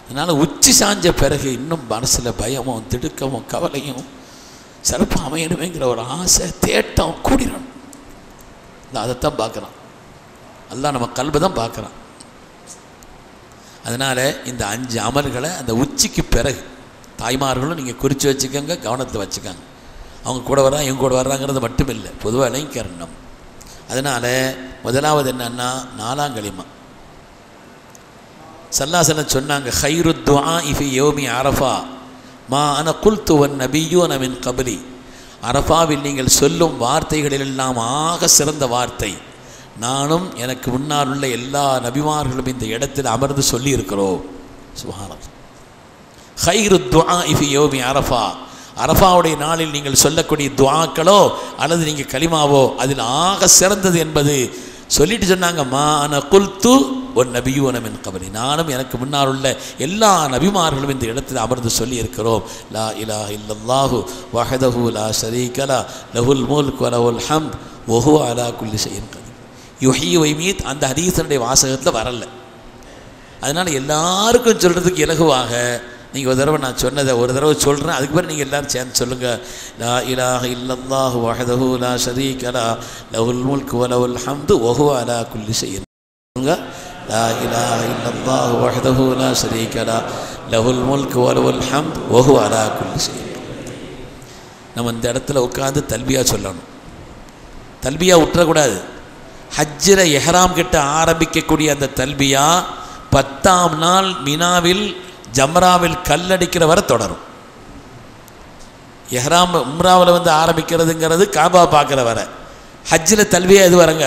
அதனால் உச்சி சாஞ்ச பிறகு இன்னும் மனசில் பயமும் திடுக்கமும் கவலையும் சிறப்பு அமையணுமேங்கிற ஒரு ஆசை தேட்டம் கூடிடணும். அதைத்தான் பார்க்குறான் அல்லாஹ், நம்ம கல்பை தான் பார்க்குறான். அதனால் இந்த 5 அமல்களை அந்த உச்சிக்கு பிறகு தாய்மார்களும் நீங்கள் குறித்து வச்சுக்கோங்க, கவனத்தில் வச்சுக்கோங்க. அவங்க கூட வர்றாங்க இவங்க கூட வர்றாங்கிறது மட்டும் இல்லை, பொதுவாக இளைஞரணம். அதனால் முதலாவது என்னன்னா 4ஆம் கலிமா. ஸல்லல்லாஹு சொன்னாங்க, ஹைரு துஆ ஃபி யௌமி அரஃபா மா அன குல்து வன் நபியூன மின் கப்லி. அரஃபாவில் நீங்கள் சொல்லும் வார்த்தைகளிலெல்லாம் ஆக சிறந்த வார்த்தை நானும் எனக்கு முன்னால் உள்ள எல்லா நபிமார்களும் இந்த இடத்தில் அமர்ந்து சொல்லி இருக்கிறோம். சுப்ஹானல்லாஹ். ஹைரு துஆ ஃபி யௌமி அரஃபா, அரஃபாவுடைய நாளில் நீங்கள் சொல்லக்கூடிய துஆக்களோ அல்லது நீங்கள் கலிமாவோ அதில் ஆக சிறந்தது என்பது சொல்லிட்டு சொன்னாங்க. மா அன குல்து ஒன் நபியூன மின் கப்லி, நானும் எனக்கு முன்னால் உள்ள எல்லா நபிமார்களும் இந்த இடத்தில் அமர்ந்து சொல்லி இருக்கிறோம். லா இலாஹ இல்லல்லாஹு வஹதஹு லா ஷரீக லஹு லஹுல் முல்கு வ லஹுல் ஹம்த் வ ஹுவ அலா குல்லி ஷைஇன் கதீர். யுஹ்யி வ யுமீத் அந்த ஹதீஸுடைய வாசகத்தில் வரல. அதனால் எல்லாருக்கும் சொல்கிறதுக்கு இலகுவாக நீங்கள் ஒரு தடவை நான் சொன்னதை ஒரு தடவை சொல்கிறேன், அதுக்கு பிறகு நீங்கள் எல்லோரும் சேர்ந்து சொல்லுங்கள். லா இலாஹ இல்லல்லாஹு வஹதஹு லா ஷரீக லஹு லஹுல் முல்கு வ லஹுல் ஹம்து வ ஹுவ அலா குல்லி ஷைஇன். லா இலாஹ இல்லல்லாஹு வஹதஹு லா ஷரீக லஹு லஹுல் முல்கு வ லஹுல் ஹம்து வ ஹுவ அலா குல்லி ஷைஇன். நம்ம இந்த இடத்துல உட்காந்து தல்பியா சொல்லணும். தல்பியா விட்டுறக்கூடாது. ஹஜ்ஜில் எஹ்ராம் கிட்ட ஆரம்பிக்கக்கூடிய அந்த தல்பியா 10ஆம் நாள் மினாவில் ஜம்ராவில் கல்லடிக்கிற வரை தொடரும். எஹ்ராம் உம்ராவில் வந்து ஆரம்பிக்கிறதுங்கிறது காபா பார்க்குற வரை. ஹஜ்ஜில் தல்பியா எது வரங்க,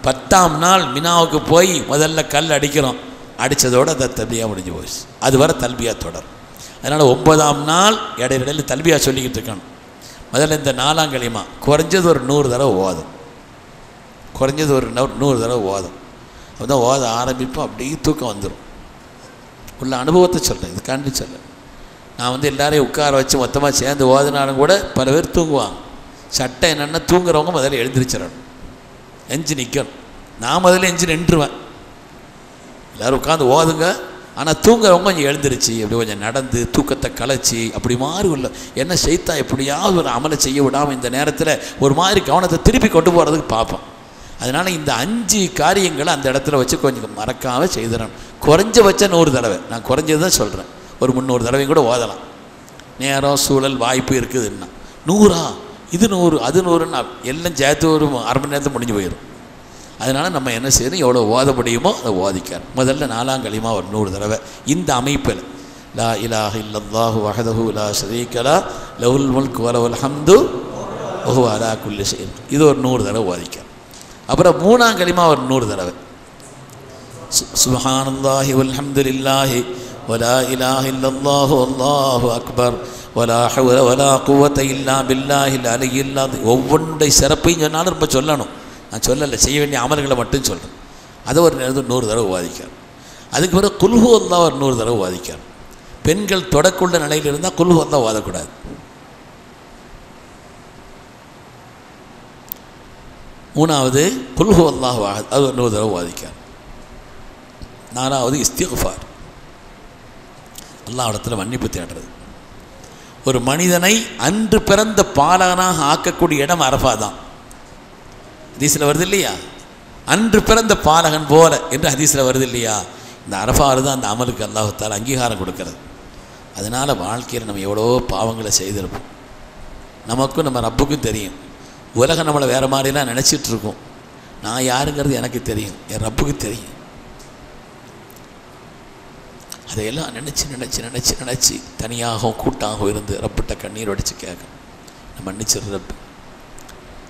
10ஆம் நாள் மினாவுக்கு போய் முதல்ல கல் அடிக்கிறோம், அடித்ததோடு அந்த தல்பியா முடிஞ்சு போச்சு. அது வரை தல்பியா தொடரும். அதனால் 9ஆம் நாள் இடையில தல்பியா சொல்லிக்கிட்டு இருக்கணும். முதல்ல இந்த 4ஆம் கலிமா குறைஞ்சது ஒரு 100 தடவை ஓதும், குறைஞ்சது ஒரு 100 தடவை ஓதும். அப்போ தான் ஓத ஆரம்பிப்போம், அப்படியே தூக்கம் வந்துடும். உள்ள அனுபவத்தை சொல்கிறேன், இது காண்டி சொல்ல. நான் வந்து எல்லாரையும் உட்கார வச்சு மொத்தமாக சேர்ந்து ஓதினாலும் கூட பல பேர் தூங்குவாங்க. சட்டம் என்னென்னா தூங்குறவங்க முதல்ல எழுந்திரிச்சிடணும், எஞ்சி நிற்கணும். நான் முதல்ல எஞ்சி நின்றுவேன். எல்லோரும் உட்காந்து ஓதுங்க, ஆனால் தூங்குறவங்க கொஞ்சம் எழுந்திருச்சு அப்படி கொஞ்சம் நடந்து தூக்கத்தை கலைச்சி அப்படி மாதிரி உள்ள என்ன செய்தா எப்படியாவது ஒரு அமலை செய்ய விடாமல் இந்த நேரத்தில் ஒரு மாதிரி கவனத்தை திருப்பி கொண்டு போகிறதுக்கு பார்ப்போம். அதனால் இந்த 5 காரியங்களை அந்த இடத்துல வச்சு கொஞ்சம் மறக்காமல் செய்திடணும். குறைஞ்சபட்சம் 100 தடவை, நான் குறைஞ்சது தான் சொல்கிறேன். ஒரு 300 தடவையும் கூட ஓதலாம். நேரம் சூழல் வாய்ப்பு இருக்குதுன்னா 100 இது 100 அது 100ன்னா எல்லாம் சேர்த்து ஒரு அரை மணி நேரத்தில் முடிஞ்சு போயிடும். அதனால் நம்ம என்ன செய்யணும், எவ்வளோ ஓத முடியுமோ அதை ஓதிக்கார். முதல்ல 4ஆம் கலிமா ஒரு 100 தடவை இந்த அமைப்பில். லா இலாஹ இல்லல்லாஹு வஹதஹு லா ஷரீக லஹு லஹுல் முல்கு வ லஹுல் ஹம்து வ ஹுவ அலா குல்லி ஷைஇன். இது ஒரு 100 தடவை ஓதிக்கார். அப்புறம் 3ஆம் கலிமா ஒரு 100 தடவை. சுப்ஹானல்லாஹி வல்ஹம்துலில்லாஹி வலா இலாஹ இல்லல்லாஹு வல்லாஹு அக்பர் வலா ஹவ்ல வலா குவத இல்லா பில்லாஹில் அலியில் அஸீம். ஒவ்வொன்றை சிறப்பையும் சொன்னாலும் ரொம்ப சொல்லணும். நான் சொல்லலை, செய்ய வேண்டிய அமல்களை மட்டும் சொல்கிறேன். அதை ஒரு நேரத்தில் 100 தடவை வாதிக்கார். அதுக்கு பிறகு குல்ஹு அல்லாஹ் ஒரு 100 தடவை வாதிக்கார். பெண்கள் தொடக்குள்ள நிலையில் இருந்தால் குல்ஹு அல்லாஹ் வாதக்கூடாது. மூணாவது குல் ஹுவல்லாஹு அஹத், அது இன்னொரு தடவை ஓதிக்கார். நாலாவது இஸ்திக்ஃபார், அல்லாஹ்விடத்தில் மன்னிப்பு தேடுறது. ஒரு மனிதனை அன்று பிறந்த பாலகனாக ஆக்கக்கூடிய இடம் அரஃபா தான். ஹதீஸில் வருது இல்லையா, அன்று பிறந்த பாலகன் போல என்று ஹதீஸில் வருது இல்லையா. இந்த அரஃபாவில் தான் அந்த அமலுக்கு அல்லாஹ் தஆலா அங்கீகாரம் கொடுக்கிறது. அதனால் வாழ்க்கையில் நம்ம எவ்வளோ பாவங்களை செய்திருப்போம். நமக்கும் நம்ம ரப்புக்கும் தெரியும். உலகம் நம்மளை வேறு மாதிரிலாம் நினச்சிட்ருக்கோம். நான் யாருங்கிறது எனக்கு தெரியும், என் ரப்புக்கு தெரியும். அதையெல்லாம் நினச்சி நினச்சி நினச்சி நினச்சி தனியாகவும் கூட்டாகவும் இருந்து ரப்பிட்ட கண்ணீர் வடித்து கேட்கும், நான் மன்னிச்சிரு ரப்பு.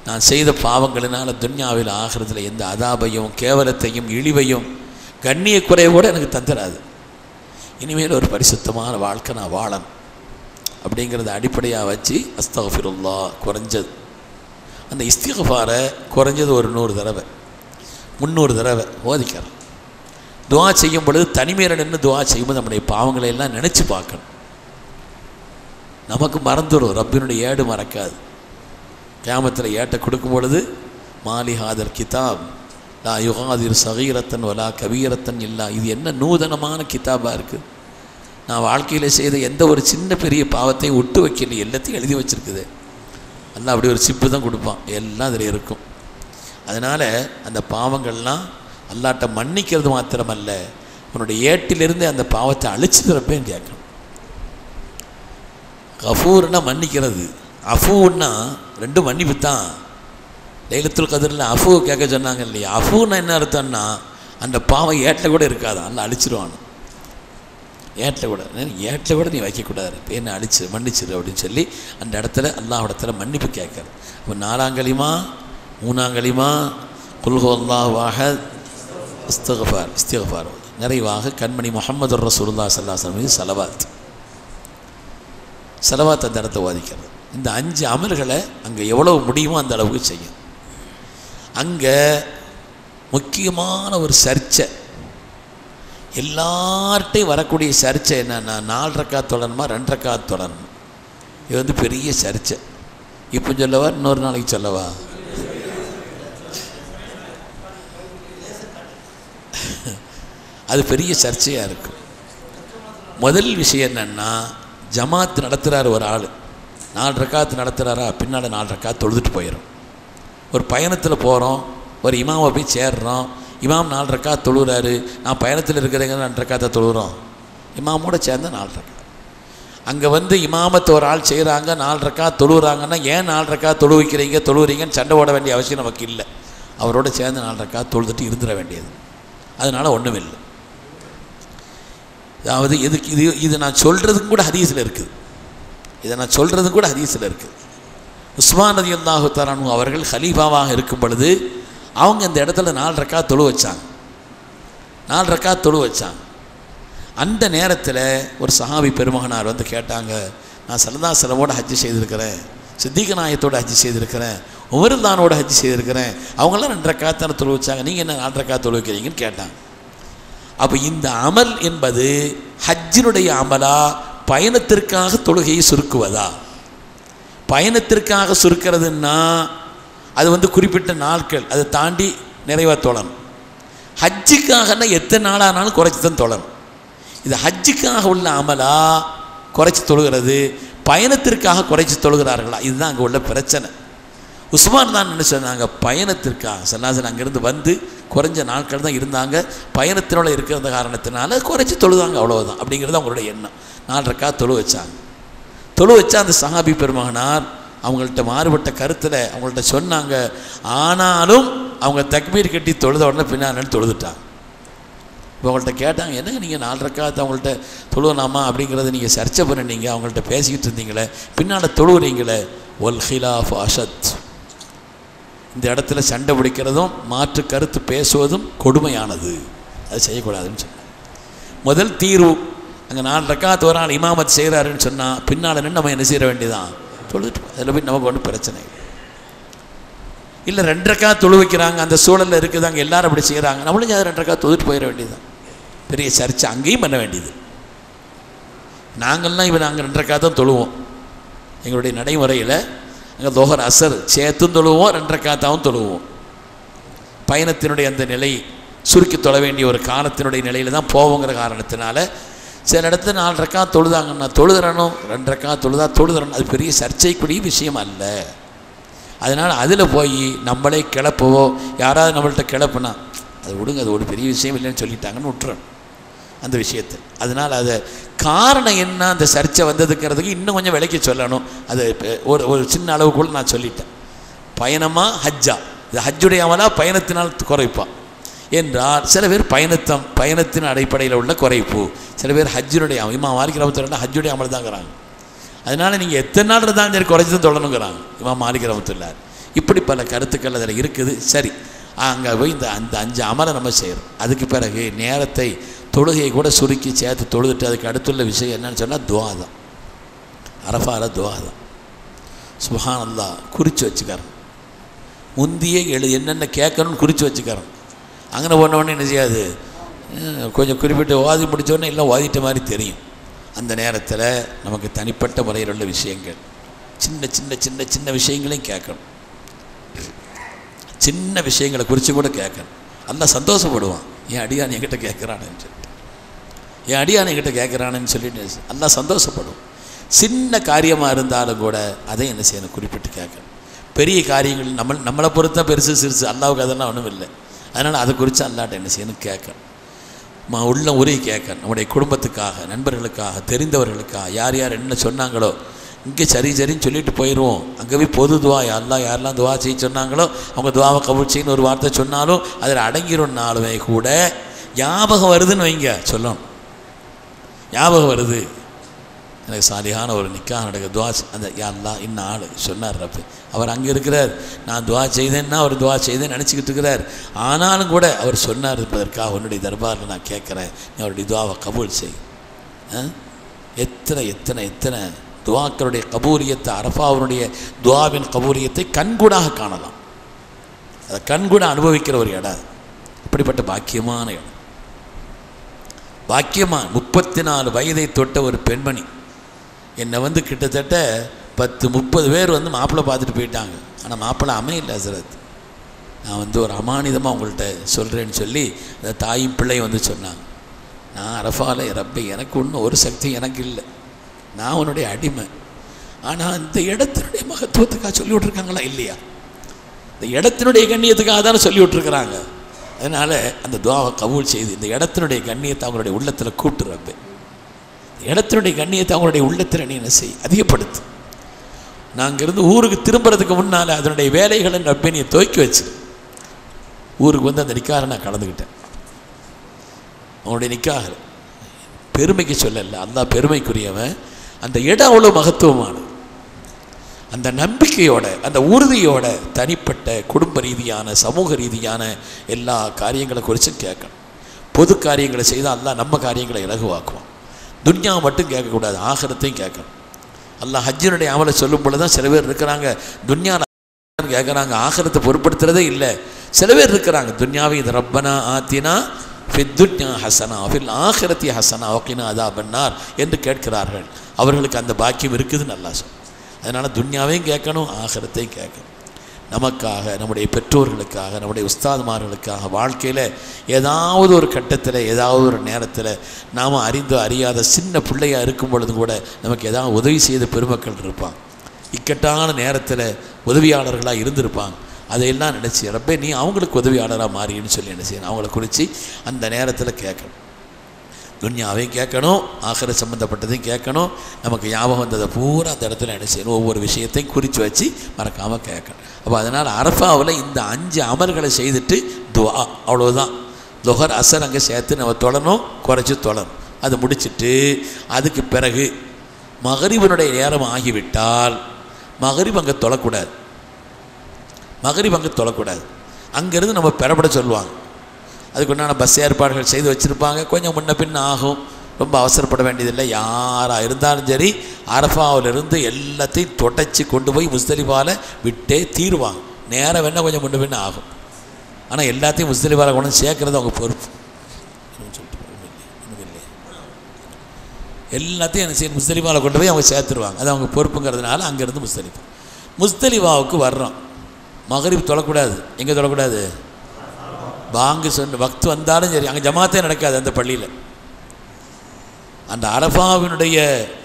நான் செய்த பாவங்களினால் துன்யாவில் ஆகிறதுல எந்த அதாபையும் கேவலத்தையும் இழிவையும் கண்ணிய குறைவோடு எனக்கு தந்துடாது. இனிமேல் ஒரு பரிசுத்தமான வாழ்க்கை நான் வாழணும் அப்படிங்கிறத அடிப்படையாக வச்சு அஸ்தக்ஃபிருல்லாஹ் குறைஞ்சது அந்த இஸ்திக்ஃபாரை குறைஞ்சது ஒரு 100 தடவை 300 தடவை ஓதிக்கிறோம். துவா செய்யும் பொழுது தனிமையில் நின்று துவா செய்யும்போது நம்முடைய பாவங்களை எல்லாம் நினச்சி பார்க்கணும். நமக்கு மறந்துடும், ரப்பினுடைய ஏடு மறக்காது. கியாமத்தில் ஏட்டை கொடுக்கும் பொழுது மாலி ஹாதர் கிதாப் லா யுகாதிர் சகீரத்தன் வலா கபீரத்தன் இல்லா, இது என்ன நூதனமான கிதாபாக இருக்குது. நான் வாழ்க்கையில் செய்த எந்த ஒரு சின்ன பெரிய பாவத்தையும் விட்டு வைக்கல, எல்லாத்தையும் எழுதி வச்சுருக்குது. எல்லாம் அப்படி ஒரு சிப்பு தான் கொடுப்பான், எல்லாம் அதில் இருக்கும். அதனால் அந்த பாவங்கள்லாம் அல்லாட்ட மன்னிக்கிறது மாத்திரமல்ல, உன்னுடைய ஏட்டிலிருந்து அந்த பாவத்தை அழிச்சுக்கிறப்பேன்னு கேட்கணும். கஃபூர்னா மன்னிக்கிறது, அஃபூன்னா ரெண்டும் மன்னிப்பு தான். லைலத்துல் கத்ரில் அஃபூ கேட்க சொன்னாங்க இல்லையா. அஃபூன்னா என்ன அர்த்தம்னா அந்த பாவம் ஏட்டில் கூட இருக்காது, அல்ல அழிச்சிருவானு. ஏட்டில் கூட நீ வைக்கக்கூடாது, என்ன அழிச்சு மன்னிச்சிரு அப்படின்னு சொல்லி அந்த இடத்துல அல்லாஹ்விடத்துல மன்னிப்பு கேட்கறது. இப்போ 4ஆம் கலிமா 3ஆம் கலிமா குல் ஹுவல்லாஹு அஹத் இஸ்திக்ஃபார் நிறைவாக கண்மணி முஹம்மது ரசூலுல்லாஹி ஸல்லல்லாஹு அலைஹி வஸல்லம் மீது சலவாத் அந்த இடத்தை ஓதிக்கிறது. இந்த 5 அமல்களை அங்கே எவ்வளவு முடியுமோ அந்த அளவுக்கு செய்யும். அங்கே முக்கியமான ஒரு சர்ச்சை, எல்லார்ட்டையும் வரக்கூடிய சர்ச்சை என்னன்னா 4 ரக்காத் தொடரணுமா 2 ரக்காத் தொடரணும். இது வந்து பெரிய சர்ச்சை. இப்போ சொல்லவா இன்னொரு நாளைக்கு சொல்லவா? அது பெரிய சர்ச்சையாக இருக்கும். முதல் விஷயம் என்னென்னா, ஜமாத் நடத்துகிறார் ஒரு ஆள், 4 ரக்காத்து நடத்துகிறாரா, பின்னால் 4 ரக்காத் தொழுதுட்டு போயிடும். ஒரு பயணத்தில் போகிறோம், ஒரு இமாமை போய் சேர்றோம், இமாம் 4 ரக்காத் தொழுகிறாரு, நான் பயணத்தில் இருக்கிறேங்க 2 ரக்காத்தை தொழுகிறோம், இமாமோடு சேர்ந்து 4 ரக்காத். அங்கே வந்து இமாமத்தை ஒரு ஆள் செய்கிறாங்க, 4 ரக்காத் தொழுகிறாங்கன்னா ஏன் 4 ரக்காத் தொழுகிறீங்கன்னு சண்டை போட வேண்டிய அவசியம் நமக்கு இல்லை. அவரோட சேர்ந்து 4 ரக்காத் தொழுதுட்டு இருந்துட வேண்டியது. அதனால் ஒன்றும் இல்லை. அதாவது இது நான் சொல்கிறதுக்கும் கூட ஹதீஸில் இருக்குது. உஸ்மான் ரலியல்லாஹு தஆலா அன்ஹு அவர்கள் ஹலீஃபாவாக இருக்கும் பொழுது அவங்க இந்த இடத்துல 4 ரக்காத் தொழு வச்சாங்க. அந்த நேரத்தில் ஒரு சஹாபி பெருமகனார் வந்து கேட்டாங்க, நான் ஸல்லல்லாஹு அலைஹி வஸல்லமோட ஹஜ்ஜு செய்திருக்கிறேன், சித்திக நாயத்தோட ஹஜ்ஜு செய்திருக்கிறேன், உமர்தானோட ஹஜ்ஜு செய்திருக்கிறேன், அவங்களாம் 2 ரக்காத் தானே தொழு வச்சாங்க, நீங்கள் என்ன 4 ரக்காத் தொழு வைக்கிறீங்கன்னு கேட்டாங்க. அப்போ இந்த அமல் என்பது ஹஜ்ஜினுடைய அமலா, பயணத்திற்காக தொழுகையை சுருக்குவதா? பயணத்திற்காக சுருக்கிறதுன்னா அது வந்து குறிப்பிட்ட நாட்கள், அதை தாண்டி நிறைவாக தொழணும். ஹஜ்ஜுக்காகனா எத்தனை நாளானாலும் குறைச்சி தான் தொழணும். இது ஹஜ்ஜுக்காக உள்ள அமலா, குறைச்சி தொழுகிறது, பயணத்திற்காக குறைச்சி தொழுகிறார்களா? இதுதான் அங்கே உள்ள பிரச்சனை. உஸ்மான் தான் என்ன சொன்னாங்க, பயணத்திற்காக சல்லாசன் அங்கேருந்து வந்து குறைஞ்ச நாட்கள் தான் இருந்தாங்க, பயணத்தினோட இருக்கிற காரணத்தினால குறைச்சி தொழுதாங்க, அவ்வளோதான் அப்படிங்கிறது அவங்களுடைய எண்ணம். 4 ரக்காத் தொழு வச்சா அந்த சஹாபி பெருமகனார் அவங்கள்ட்ட மாறுபட்ட கருத்தில் அவங்கள்ட்ட சொன்னாங்க. ஆனாலும் அவங்க தக்பீர் கட்டி தொழுத உடனே பின்னால் தொழுதுட்டாங்க. இப்போ அவங்கள்ட்ட கேட்டாங்க, என்னங்க நீங்கள் 4 ரக்காத் அவங்கள்ட்ட தொழுவலாமா அப்படிங்கிறத நீங்கள் சர்ச்சை பண்ணினீங்க, அவங்கள்ட்ட பேசிக்கிட்டு இருந்தீங்களே, பின்னால் தொழுவுறீங்களே. ஒல் ஹிலாஃப் அஷத், இந்த இடத்துல சண்டை பிடிக்கிறதும் மாற்று கருத்து பேசுவதும் கொடுமையானது, அது செய்யக்கூடாதுன்னு சொன்னாங்க. முதல் தீர்வு, அங்கே 4 ரக்காத் ஒரு ஆள் இமாமத் செய்கிறாருன்னு சொன்னால் பின்னால் நின்று நம்ம என்ன செய்ய வேண்டியதான், தொழுதுட்டு. அதில் போய் நமக்கு ஒன்றும் பிரச்சனை இல்லை. 2 ரக்காத் தொழு வைக்கிறாங்க, அந்த சூழலில் இருக்குது, அங்கே எல்லாரும் அப்படி செய்கிறாங்க, நம்மளும் அது 2 ரக்காத் தொழுதுட்டு போயிட வேண்டியதுதான். பெரிய சர்ச்சை அங்கேயும் பண்ண வேண்டியது. நாங்கள்லாம் இப்போ நாங்கள் 2 ரக்காத் தான் தொழுவோம். எங்களுடைய நடைமுறையில் அங்கே லோஹர் அசர் சேர்த்தும் தொழுவோம், 2 ரக்காத்தாவும் தொழுவோம். பயணத்தினுடைய அந்த நிலை சுருக்கி தொழ வேண்டிய ஒரு காலத்தினுடைய நிலையில் தான் போவோங்கிற காரணத்தினால சில இடத்துல 4 ரக்காத் தொழுதாங்கன்னா தொழுதுறணும், 2 ரக்காத் தொழுதுறணும். அது பெரிய சர்ச்சைக்குரிய விஷயம் அல்ல. அதனால் அதில் போய் நம்மளே கிளப்பவோ யாராவது நம்மள்கிட்ட கிளப்புனா அது விடுங்க, அது ஒரு பெரிய விஷயம் இல்லைன்னு சொல்லிட்டாங்கன்னு விட்டுறணும் அந்த விஷயத்தை. அதனால் அதை காரணம் என்ன அந்த சர்ச்சை வந்ததுங்கிறதுக்கு இன்னும் கொஞ்சம் விலைக்கு சொல்லணும். அது ஒரு சின்ன அளவுக்குள்ள நான் சொல்லிட்டேன். பயணமா ஹஜ்ஜா, இது ஹஜ்ஜுடைய அமலா பயணத்தினால் குறைப்பா என்றால் சில பேர் பயணத்தின் அடிப்படையில் உள்ள குறைப்பு, சில பேர் ஹஜ்ஜுடைய இமாம் மாலிக் ரஹ்மத்துல்லாஹி ஹஜ்ஜுடைய அமல் தாங்கிறாங்க. அதனால் நீங்கள் எத்தனை நாள் இருந்தாலும் சரி குறைச்சி தான் தொழணுங்கிறாங்க இமாம் மாலிக் ரஹ்மத்துல்லாஹி. இப்படி பல கருத்துக்கள் அதில் இருக்குது. சரி, அங்கே போய் அந்த 5 அமலை நம்ம செய்கிறோம். அதுக்கு பிறகு நேரத்தை தொழுகையை கூட சுருக்கி சேர்த்து தொழுதுட்டு அதுக்கு அடுத்துள்ள விஷயம் என்னன்னு சொன்னால் துவா தான். அரஃபால துவா தான். சுப்ஹானல்லாஹ் குறித்து வச்சுக்கிறோம். முந்தியே என்னென்ன கேட்கணும்னு குறித்து வச்சுக்கிறோம். அங்கே போனவொடனே என்ன செய்யாது, கொஞ்சம் குறிப்பிட்டு ஓதி முடித்தோடனே எல்லாம் ஓதிட்ட மாதிரி தெரியும். அந்த நேரத்தில் நமக்கு தனிப்பட்ட முறையில் உள்ள விஷயங்கள் சின்ன சின்ன சின்ன சின்ன விஷயங்களையும் கேட்கணும். சின்ன விஷயங்களை குறித்து கூட கேட்கணும். அல்லாஹ் சந்தோஷப்படுவான், என் அடியான் என்கிட்ட கேட்குறானேன்னு சொல்லிட்டு, என் அடியான் என்கிட்ட கேட்குறானேன்னு சொல்லிட்டு அல்லாஹ் சந்தோஷப்படுவோம். சின்ன காரியமாக இருந்தாலும் கூட அதை என்ன செய்யணும், குறிப்பிட்டு கேட்கணும். பெரிய காரியங்கள் நம்மளை பொறுத்தா பெருசு சிறுசு, அல்லாவுக்கு அதெல்லாம் ஒன்றும் இல்லை. அதனால் அதை குறித்து அல்லாட்ட என்ன செய்யணும், கேட்கணும். உள்ள உரையை கேட்கணும். நம்முடைய குடும்பத்துக்காக, நண்பர்களுக்காக, தெரிந்தவர்களுக்காக யார் யார் என்ன சொன்னாங்களோ இங்கே சரின்னு சொல்லிட்டு போயிடுவோம். அங்கே போய் பொது துவா யாரெல்லாம் துவா செய்ய சொன்னாங்களோ அவங்க துவாவை கபூல் செய்யணும் ஒரு வார்த்தை சொன்னாலும் அதில் அடங்கிடும்னாலுமே கூட ஞாபகம் வருதுன்னு வைங்க, சொல்லணும். ஞாபகம் வருது, எனக்கு சாலியான ஒரு நிக்காஹ் நடக்க துவா, அந்த யா அல்லாஹ் இன்னும் ஆள் சொன்னார் ரப்பு, அவர் அங்கே இருக்கிறார், நான் துவா செய்தேன்னா அவர் துவா செய்தேன்னு நினச்சிக்கிட்டு இருக்கிறார். ஆனாலும் கூட அவர் சொன்னார் இருப்பதற்காக உன்னுடைய தர்பாரில் நான் கேட்குறேன், நீ அவருடைய துவாவை கபூல் செய். எத்தனை எத்தனை எத்தனை துவாக்களுடைய கபூலியத்தை, அரஃபாவுடைய துவாவின் கபூலியத்தை கண்கூடாக காணலாம். அதை கண்கூட அனுபவிக்கிற ஒரு இடம். இப்படிப்பட்ட பாக்கியமான இடம். பாக்கியமாக 34 வயதை தொட்ட ஒரு பெண்மணி என்னை கிட்டத்தட்ட 10-30 பேர் மாப்பிள்ளை பார்த்துட்டு போயிட்டாங்க. ஆனால் மாப்பிள்ளை அமையல ஹசரத். நான் ஒரு அமானிதமாக உங்கள்கிட்ட சொல்கிறேன்னு சொல்லி அந்த தாயும் பிள்ளையும் சொன்னாங்க, நான் அரஃபால ரப்பை எனக்கு ஒன்றும் ஒரு சக்தி எனக்கு இல்லை, நான் உன்னுடைய அடிமை. ஆனால் இந்த இடத்தினுடைய மகத்துவத்துக்காக சொல்லி விட்ருக்காங்களா இல்லையா? இந்த இடத்தினுடைய கண்ணியத்துக்காக தானே சொல்லி விட்ருக்குறாங்க. அதனால் அந்த துவாவை கபூல் செய்து இந்த இடத்தினுடைய கண்ணியத்தை அவங்களுடைய உள்ளத்தில் கூட்டுறப்ப, இடத்தினுடைய கண்ணியத்தை அவங்களுடைய உள்ளத்தில் நீ என்ன செய், அதிகப்படுத்து. நாங்கள் இருந்து ஊருக்கு திரும்புறதுக்கு முன்னால் அதனுடைய வேலைகளை ரப்பை நீ துவக்கி வச்சு ஊருக்கு அந்த நிக்காக நான் கலந்துக்கிட்டேன். அவனுடைய நிக்காக பெருமைக்கு சொல்லலை, அல்லாஹ் பெருமைக்குரியவன். அந்த இடம் அவ்வளோ மகத்துவமானது. அந்த நம்பிக்கையோட, அந்த உறுதியோட தனிப்பட்ட குடும்ப ரீதியான, சமூக ரீதியான எல்லா காரியங்களை குறித்தும் கேட்கணும். பொது காரியங்களை செய்தால் அல்லாஹ் நம்ம காரியங்களை இலகுவாக்குவோம். துன்யாவை மட்டும் கேட்கக்கூடாது, ஆகிரத்தையும் கேட்கணும். அல்லாஹ் ஹஜ்ஜினுடைய அமலை சொல்லும் பொழுது தான் சில பேர் இருக்கிறாங்க துன்யாவில் கேட்குறாங்க, ஆகிரத்தை பொருட்படுத்துறதே இல்லை. சில பேர் இருக்கிறாங்க துன்யாவை இது ரப்பனா ஆத்தினா ஃபித்துன்யா ஹசனா ஃபில் ஆகிரத்தி ஹசனா ஓகேனா அதாபன்னார் என்று கேட்கிறார்கள். அவர்களுக்கு அந்த பாக்கியம் இருக்குதுன்னு நல்லா சொல். அதனால் துன்யாவையும் கேட்கணும், ஆகிரத்தையும் கேட்கணும். நமக்காக, நம்முடைய பெற்றோர்களுக்காக, நம்முடைய உஸ்தாதுமார்களுக்காக வாழ்க்கையில் ஏதாவது ஒரு கட்டத்தில், ஏதாவது ஒரு நேரத்தில் நாம் அறிந்தோ அறியாத சின்ன பிள்ளையாக இருக்கும் பொழுது கூட நமக்கு ஏதாவது உதவி செய்த பெருமக்கள் இருப்பாங்க. இக்கட்டான நேரத்தில் உதவியாளர்களாக இருந்திருப்பாங்க. அதையெல்லாம் நினச்சி ரப்பே நீ அவங்களுக்கு உதவியாளராக மாறின்னு சொல்லி என்ன செய்யணும், அவங்கள குறித்து அந்த நேரத்தில் கேட்கணும். துன்யாவையும் கேட்கணும், ஆகிற சம்மந்தப்பட்டதையும் கேட்கணும். நமக்கு ஞாபகம் வந்ததை பூரா அந்த இடத்துல என்ன செய்யணும், ஒவ்வொரு விஷயத்தையும் குறித்து வச்சு மறக்காமல் கேட்கணும். அப்போ அதனால் அரஃபாவில் இந்த 5 அமல்களை செய்துட்டு துவா, அவ்வளோதான். லுஹர் அசர் அங்கே சேர்த்து நம்ம தொழணும், குறைச்சி தொழணும். அதை முடிச்சுட்டு அதுக்கு பிறகு மகரிபனுடைய நேரம் ஆகிவிட்டால் மகரிப் அங்கே தொழக்கூடாது. மகரிப் அங்கே தொழக்கூடாது. அங்கேருந்து நம்ம பெறப்பட சொல்லுவாங்க. அதுக்கு உண்டான பஸ் ஏற்பாடுகள் செய்து வச்சுருப்பாங்க. கொஞ்சம் முன்ன பின்ன ஆகும், ரொம்ப அவசரப்பட வேண்டியதில்லை. யாராக இருந்தாலும் சரி அரஃபாவிலிருந்து எல்லாத்தையும் தொடச்சி கொண்டு போய் முஸ்தலிஃபாவில் விட்டே தீருவாங்க. நேரம் வேணால் கொஞ்சம் முன்ன பின்ன ஆகும், ஆனால் எல்லாத்தையும் முஸ்தலிஃபாவில் கொண்டு சேர்க்கறது அவங்க பொறுப்பு. எல்லாத்தையும் என்ன செய்யணும், முஸ்தலிஃபாவில் கொண்டு போய் அவங்க சேர்த்துருவாங்க. அது அவங்க பொறுப்புங்கிறதுனால அங்கேருந்து முஸ்தலிஃபாவுக்கு வர்றோம். மகரிப் தொழக்கூடாது. எங்கே தொழக்கூடாது? பாங்கு சொன்ன வக்து வந்தாலும் சரி, அங்கே ஜமாத்தே நடக்காது அந்த பள்ளியில். அந்த அரஃபாவினுடைய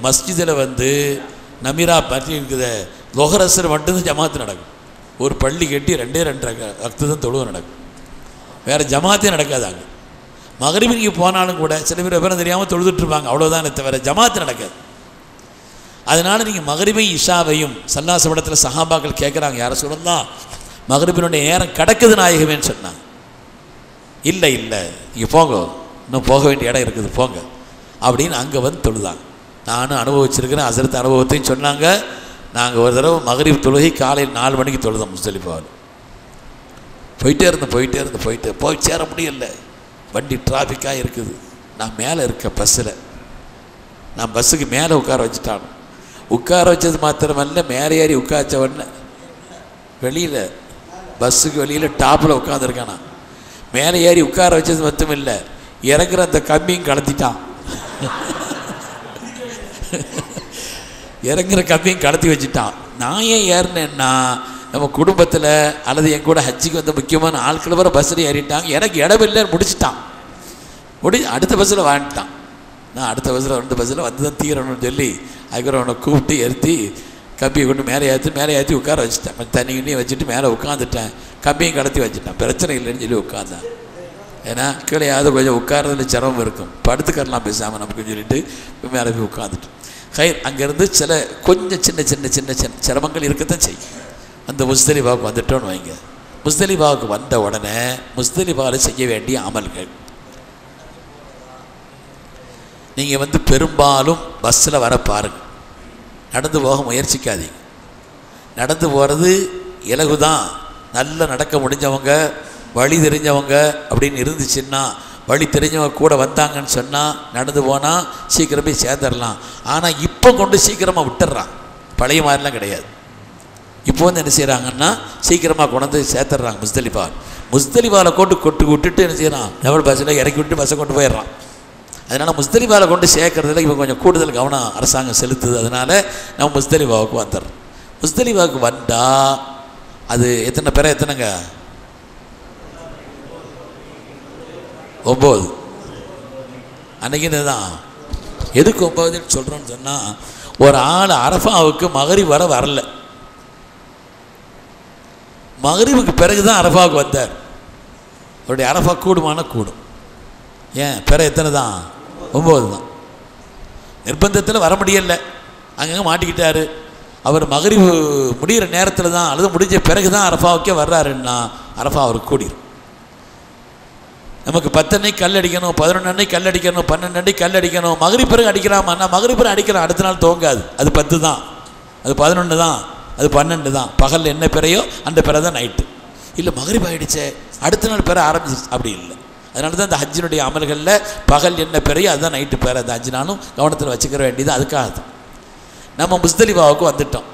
மஸ்ஜிதில் வந்து நமீரா பற்றி இருக்குது லொஹரசர் மட்டும்தான் ஜமாத்து நடக்கும். ஒரு பள்ளி கட்டி 2 வக்து தான் தொழுவு நடக்கும், வேறு ஜமாத்தே நடக்காது. அங்கே மகரிபிக்கு போனாலும் கூட சில பேர் விவரம் தெரியாமல் தொழுதுட்டுருப்பாங்க, அவ்வளோதான் தவிர ஜமாத்து நடக்காது. அதனால் நீங்கள் மகரிபை இஷாவையும் சல்லாசபடத்தில் சஹாபாக்கள் கேட்குறாங்க, யாரை சொல்லலாம் மகரிபினுடைய நேரம் கிடக்குது நாயகமேன்னு சொன்னாங்க. இல்லை நீங்கள் போங்க, இன்னும் போக வேண்டிய இடம் இருக்குது போங்க அப்படின்னு அங்கே வந்து தொழுதாங்க. நானும் அனுபவிச்சிருக்கிறேன், ஹஸரத் அனுபவத்தையும் சொன்னாங்க. நாங்கள் ஒரு தடவை மகரிப் தொழுகை காலையில் 4 மணிக்கு தொழுதோம் முஸ்தலிஃபாவில். போயிட்டே போய் சேர முடியல, வண்டி டிராஃபிக்காக இருக்குது. நான் மேலே இருக்க பஸ்ஸில், நான் பஸ்ஸுக்கு மேலே உட்கார வச்சுட்டான். உட்கார வச்சது மாத்திரமல்ல, மேலே ஏறி உட்கார உடனே வெளியில் பஸ்ஸுக்கு வெளியில் டாப்பில் உட்காந்துருக்கான். நான் மேலே ஏறி உட்கார வச்சது மட்டும் இல்லை, இறங்குற அந்த கம்பியும் கலத்திட்டான். இறங்குற கம்பியும் கடத்தி வச்சுட்டான். நான் ஏன் ஏறினேன்னா, நம்ம குடும்பத்தில் அல்லது என் கூட ஹஜ்ஜிக்கு வந்த முக்கியமான ஆட்கள் வர பஸ்ஸில் ஏறிட்டாங்க, எனக்கு இடம் இல்லைன்னு முடிச்சிட்டான். அடுத்த பஸ்ஸில் வாங்கிட்டான். நான் அடுத்த பஸ்ஸில் 2 பஸ்ஸில் வந்து தான் தீரணும்னு சொல்லி அதுக்கப்புறம் அவனை கூப்பிட்டு ஏற்றி கம்பியை கொண்டு மேலே ஏற்றி உட்கார வச்சுட்டேன். தண்ணியும் வச்சுட்டு மேலே உட்காந்துட்டேன், கம்பியும் கடத்தி வச்சுட்டேன். பிரச்சனை இல்லைன்னு சொல்லி உட்காந்தேன். ஏன்னா கீழையாவது கொஞ்சம் உட்காரதுல சிரமம் இருக்கும், படுத்துக்கரலாம் பேசாமல் நமக்கு சொல்லிட்டு மேலே போய் உட்காந்துட்டேன். அங்கேருந்து சில கொஞ்சம் சின்ன சிரமங்கள் இருக்கத்தான் செய்யும். அந்த முஸ்தலிஃபாவுக்கு வந்துட்டோன்னு வைங்க. முஸ்தலிஃபாவுக்கு வந்த உடனே முஸ்தலிஃபாவில் செய்ய வேண்டிய அமல்கள், நீங்கள் வந்து பெரும்பாலும் பஸ்ஸில் வர பாருங்கள், நடந்து போக முயற்சிக்காதீங்க. நடந்து போகிறது இலகுதான். நல்லா நடக்க முடிஞ்சவங்க, வழி தெரிஞ்சவங்க அப்படின்னு இருந்துச்சுன்னா, வழி தெரிஞ்சவங்க கூட வந்தாங்கன்னு சொன்னால் நடந்து போனால் சீக்கிரம் போய் சேர்ந்துடலாம். ஆனால் இப்போ கொண்டு சீக்கிரமாக விட்டுடுறான், பழைய மாதிரிலாம் கிடையாது. இப்போ வந்து என்ன செய்கிறாங்கன்னா சீக்கிரமாக கொண்டு சேர்த்துட்றாங்க. முஸ்தலிஃபாவில் கொண்டு விட்டுட்டு என்ன செய்யறான், லெவல் பஸ்ஸில் இறக்கி விட்டு பஸ்ஸை கொண்டு போயிடுறான். அதனால் முஸ்தலிஃபாவில் கொண்டு சேர்க்கறதுல இப்போ கொஞ்சம் கூடுதல் கவனம் அரசாங்கம் செலுத்துது. அதனால் நம்ம முஸ்தலிஃபாவுக்கு வந்துடுறோம். முஸ்தலிஃபாவுக்கு வந்தால் அது எத்தனைங்க 9. அன்றைக்கி இதுதான். எதுக்கு 9ன்னு சொல்கிறோன்னு சொன்னால், ஒரு ஆள் அரஃபாவுக்கு மகரிப் வரல, மகரிபுக்கு பிறகு தான் அரஃபாவுக்கு வந்தார். அவருடைய அரஃபா கூடும். ஏன் பிற எத்தனை தான் 9 தான். நிர்பந்தத்தில் வர முடியலை, அங்கங்கே மாட்டிக்கிட்டார். அவர் மகரிபு முடிகிற நேரத்தில் தான் அல்லது முடிஞ்ச பிறகு தான் அரஃபாவுக்கே வர்றாருன்னா அரஃபா அவருக்கு கூடிடும். நமக்கு 10 அன்னைக்கு கல் அடிக்கணும், 11 அன்னைக்கு கல் அடிக்கணும், 12 அன்னைக்கு கல் அடிக்கணும். மகரிப் பிறகு அடிக்கலாமா? நான் மகரிப் பிறகு அடிக்கலாம், அடுத்த நாள் துவங்காது. அது 10 தான், அது 11 தான், அது 12 தான். பகலில் என்ன பிறையோ அந்த பிறை தான் நைட்டு. இல்லை மகரிப் ஆகிடுச்சே அடுத்த நாள் பிற ஆரம்பிச்சிச்சு, அப்படி இல்லை. அதனால தான் அந்த ஹஜ்ஜினுடைய அமல்களில் பகல் என்ன பிறையோ அதுதான் நைட்டு பிற. அந்த 5 நாளும் கவனத்தில் வச்சுக்கிற வேண்டியது. அதுக்காக நம்ம முஸ்தலிஃபாவுக்கு வந்துட்டோம்.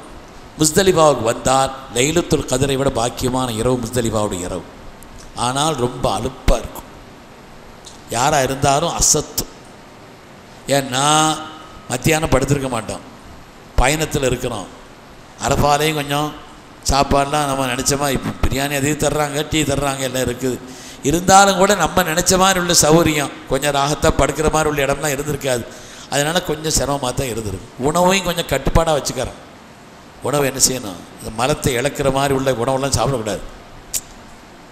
முஸ்தலிஃபாவுக்கு வந்தால் லைலத்துல் கதரை விட பாக்கியமான இரவு முஸ்தலிஃபாவுடைய இரவு. ஆனால் ரொம்ப அலுப்பாக இருக்கும். யாராக இருந்தாலும் அசத்து. ஏன்னா மத்தியானம் படுத்திருக்க மாட்டோம், பயணத்தில் இருக்கிறோம். அரஃபாலையும் கொஞ்சம் சாப்பாடெலாம் நம்ம நினச்சோமா, இப்போ பிரியாணி அதிகம் தர்றாங்க, டீ தர்றாங்க, எல்லாம் இருக்குது. இருந்தாலும் கூட நம்ம நினச்ச மாதிரி உள்ள சௌகரியம், கொஞ்சம் ராகத்தாக படுக்கிற மாதிரி உள்ள இடம்லாம் இருந்திருக்காது. அதனால் கொஞ்சம் சிரமமாக தான் இருந்திருக்கு. உணவையும் கொஞ்சம் கட்டுப்பாடாக வச்சுக்கிறோம். உணவு என்ன செய்யணும், இந்த மரத்தை இழக்கிற மாதிரி உள்ள உணவெல்லாம் சாப்பிடக்கூடாது.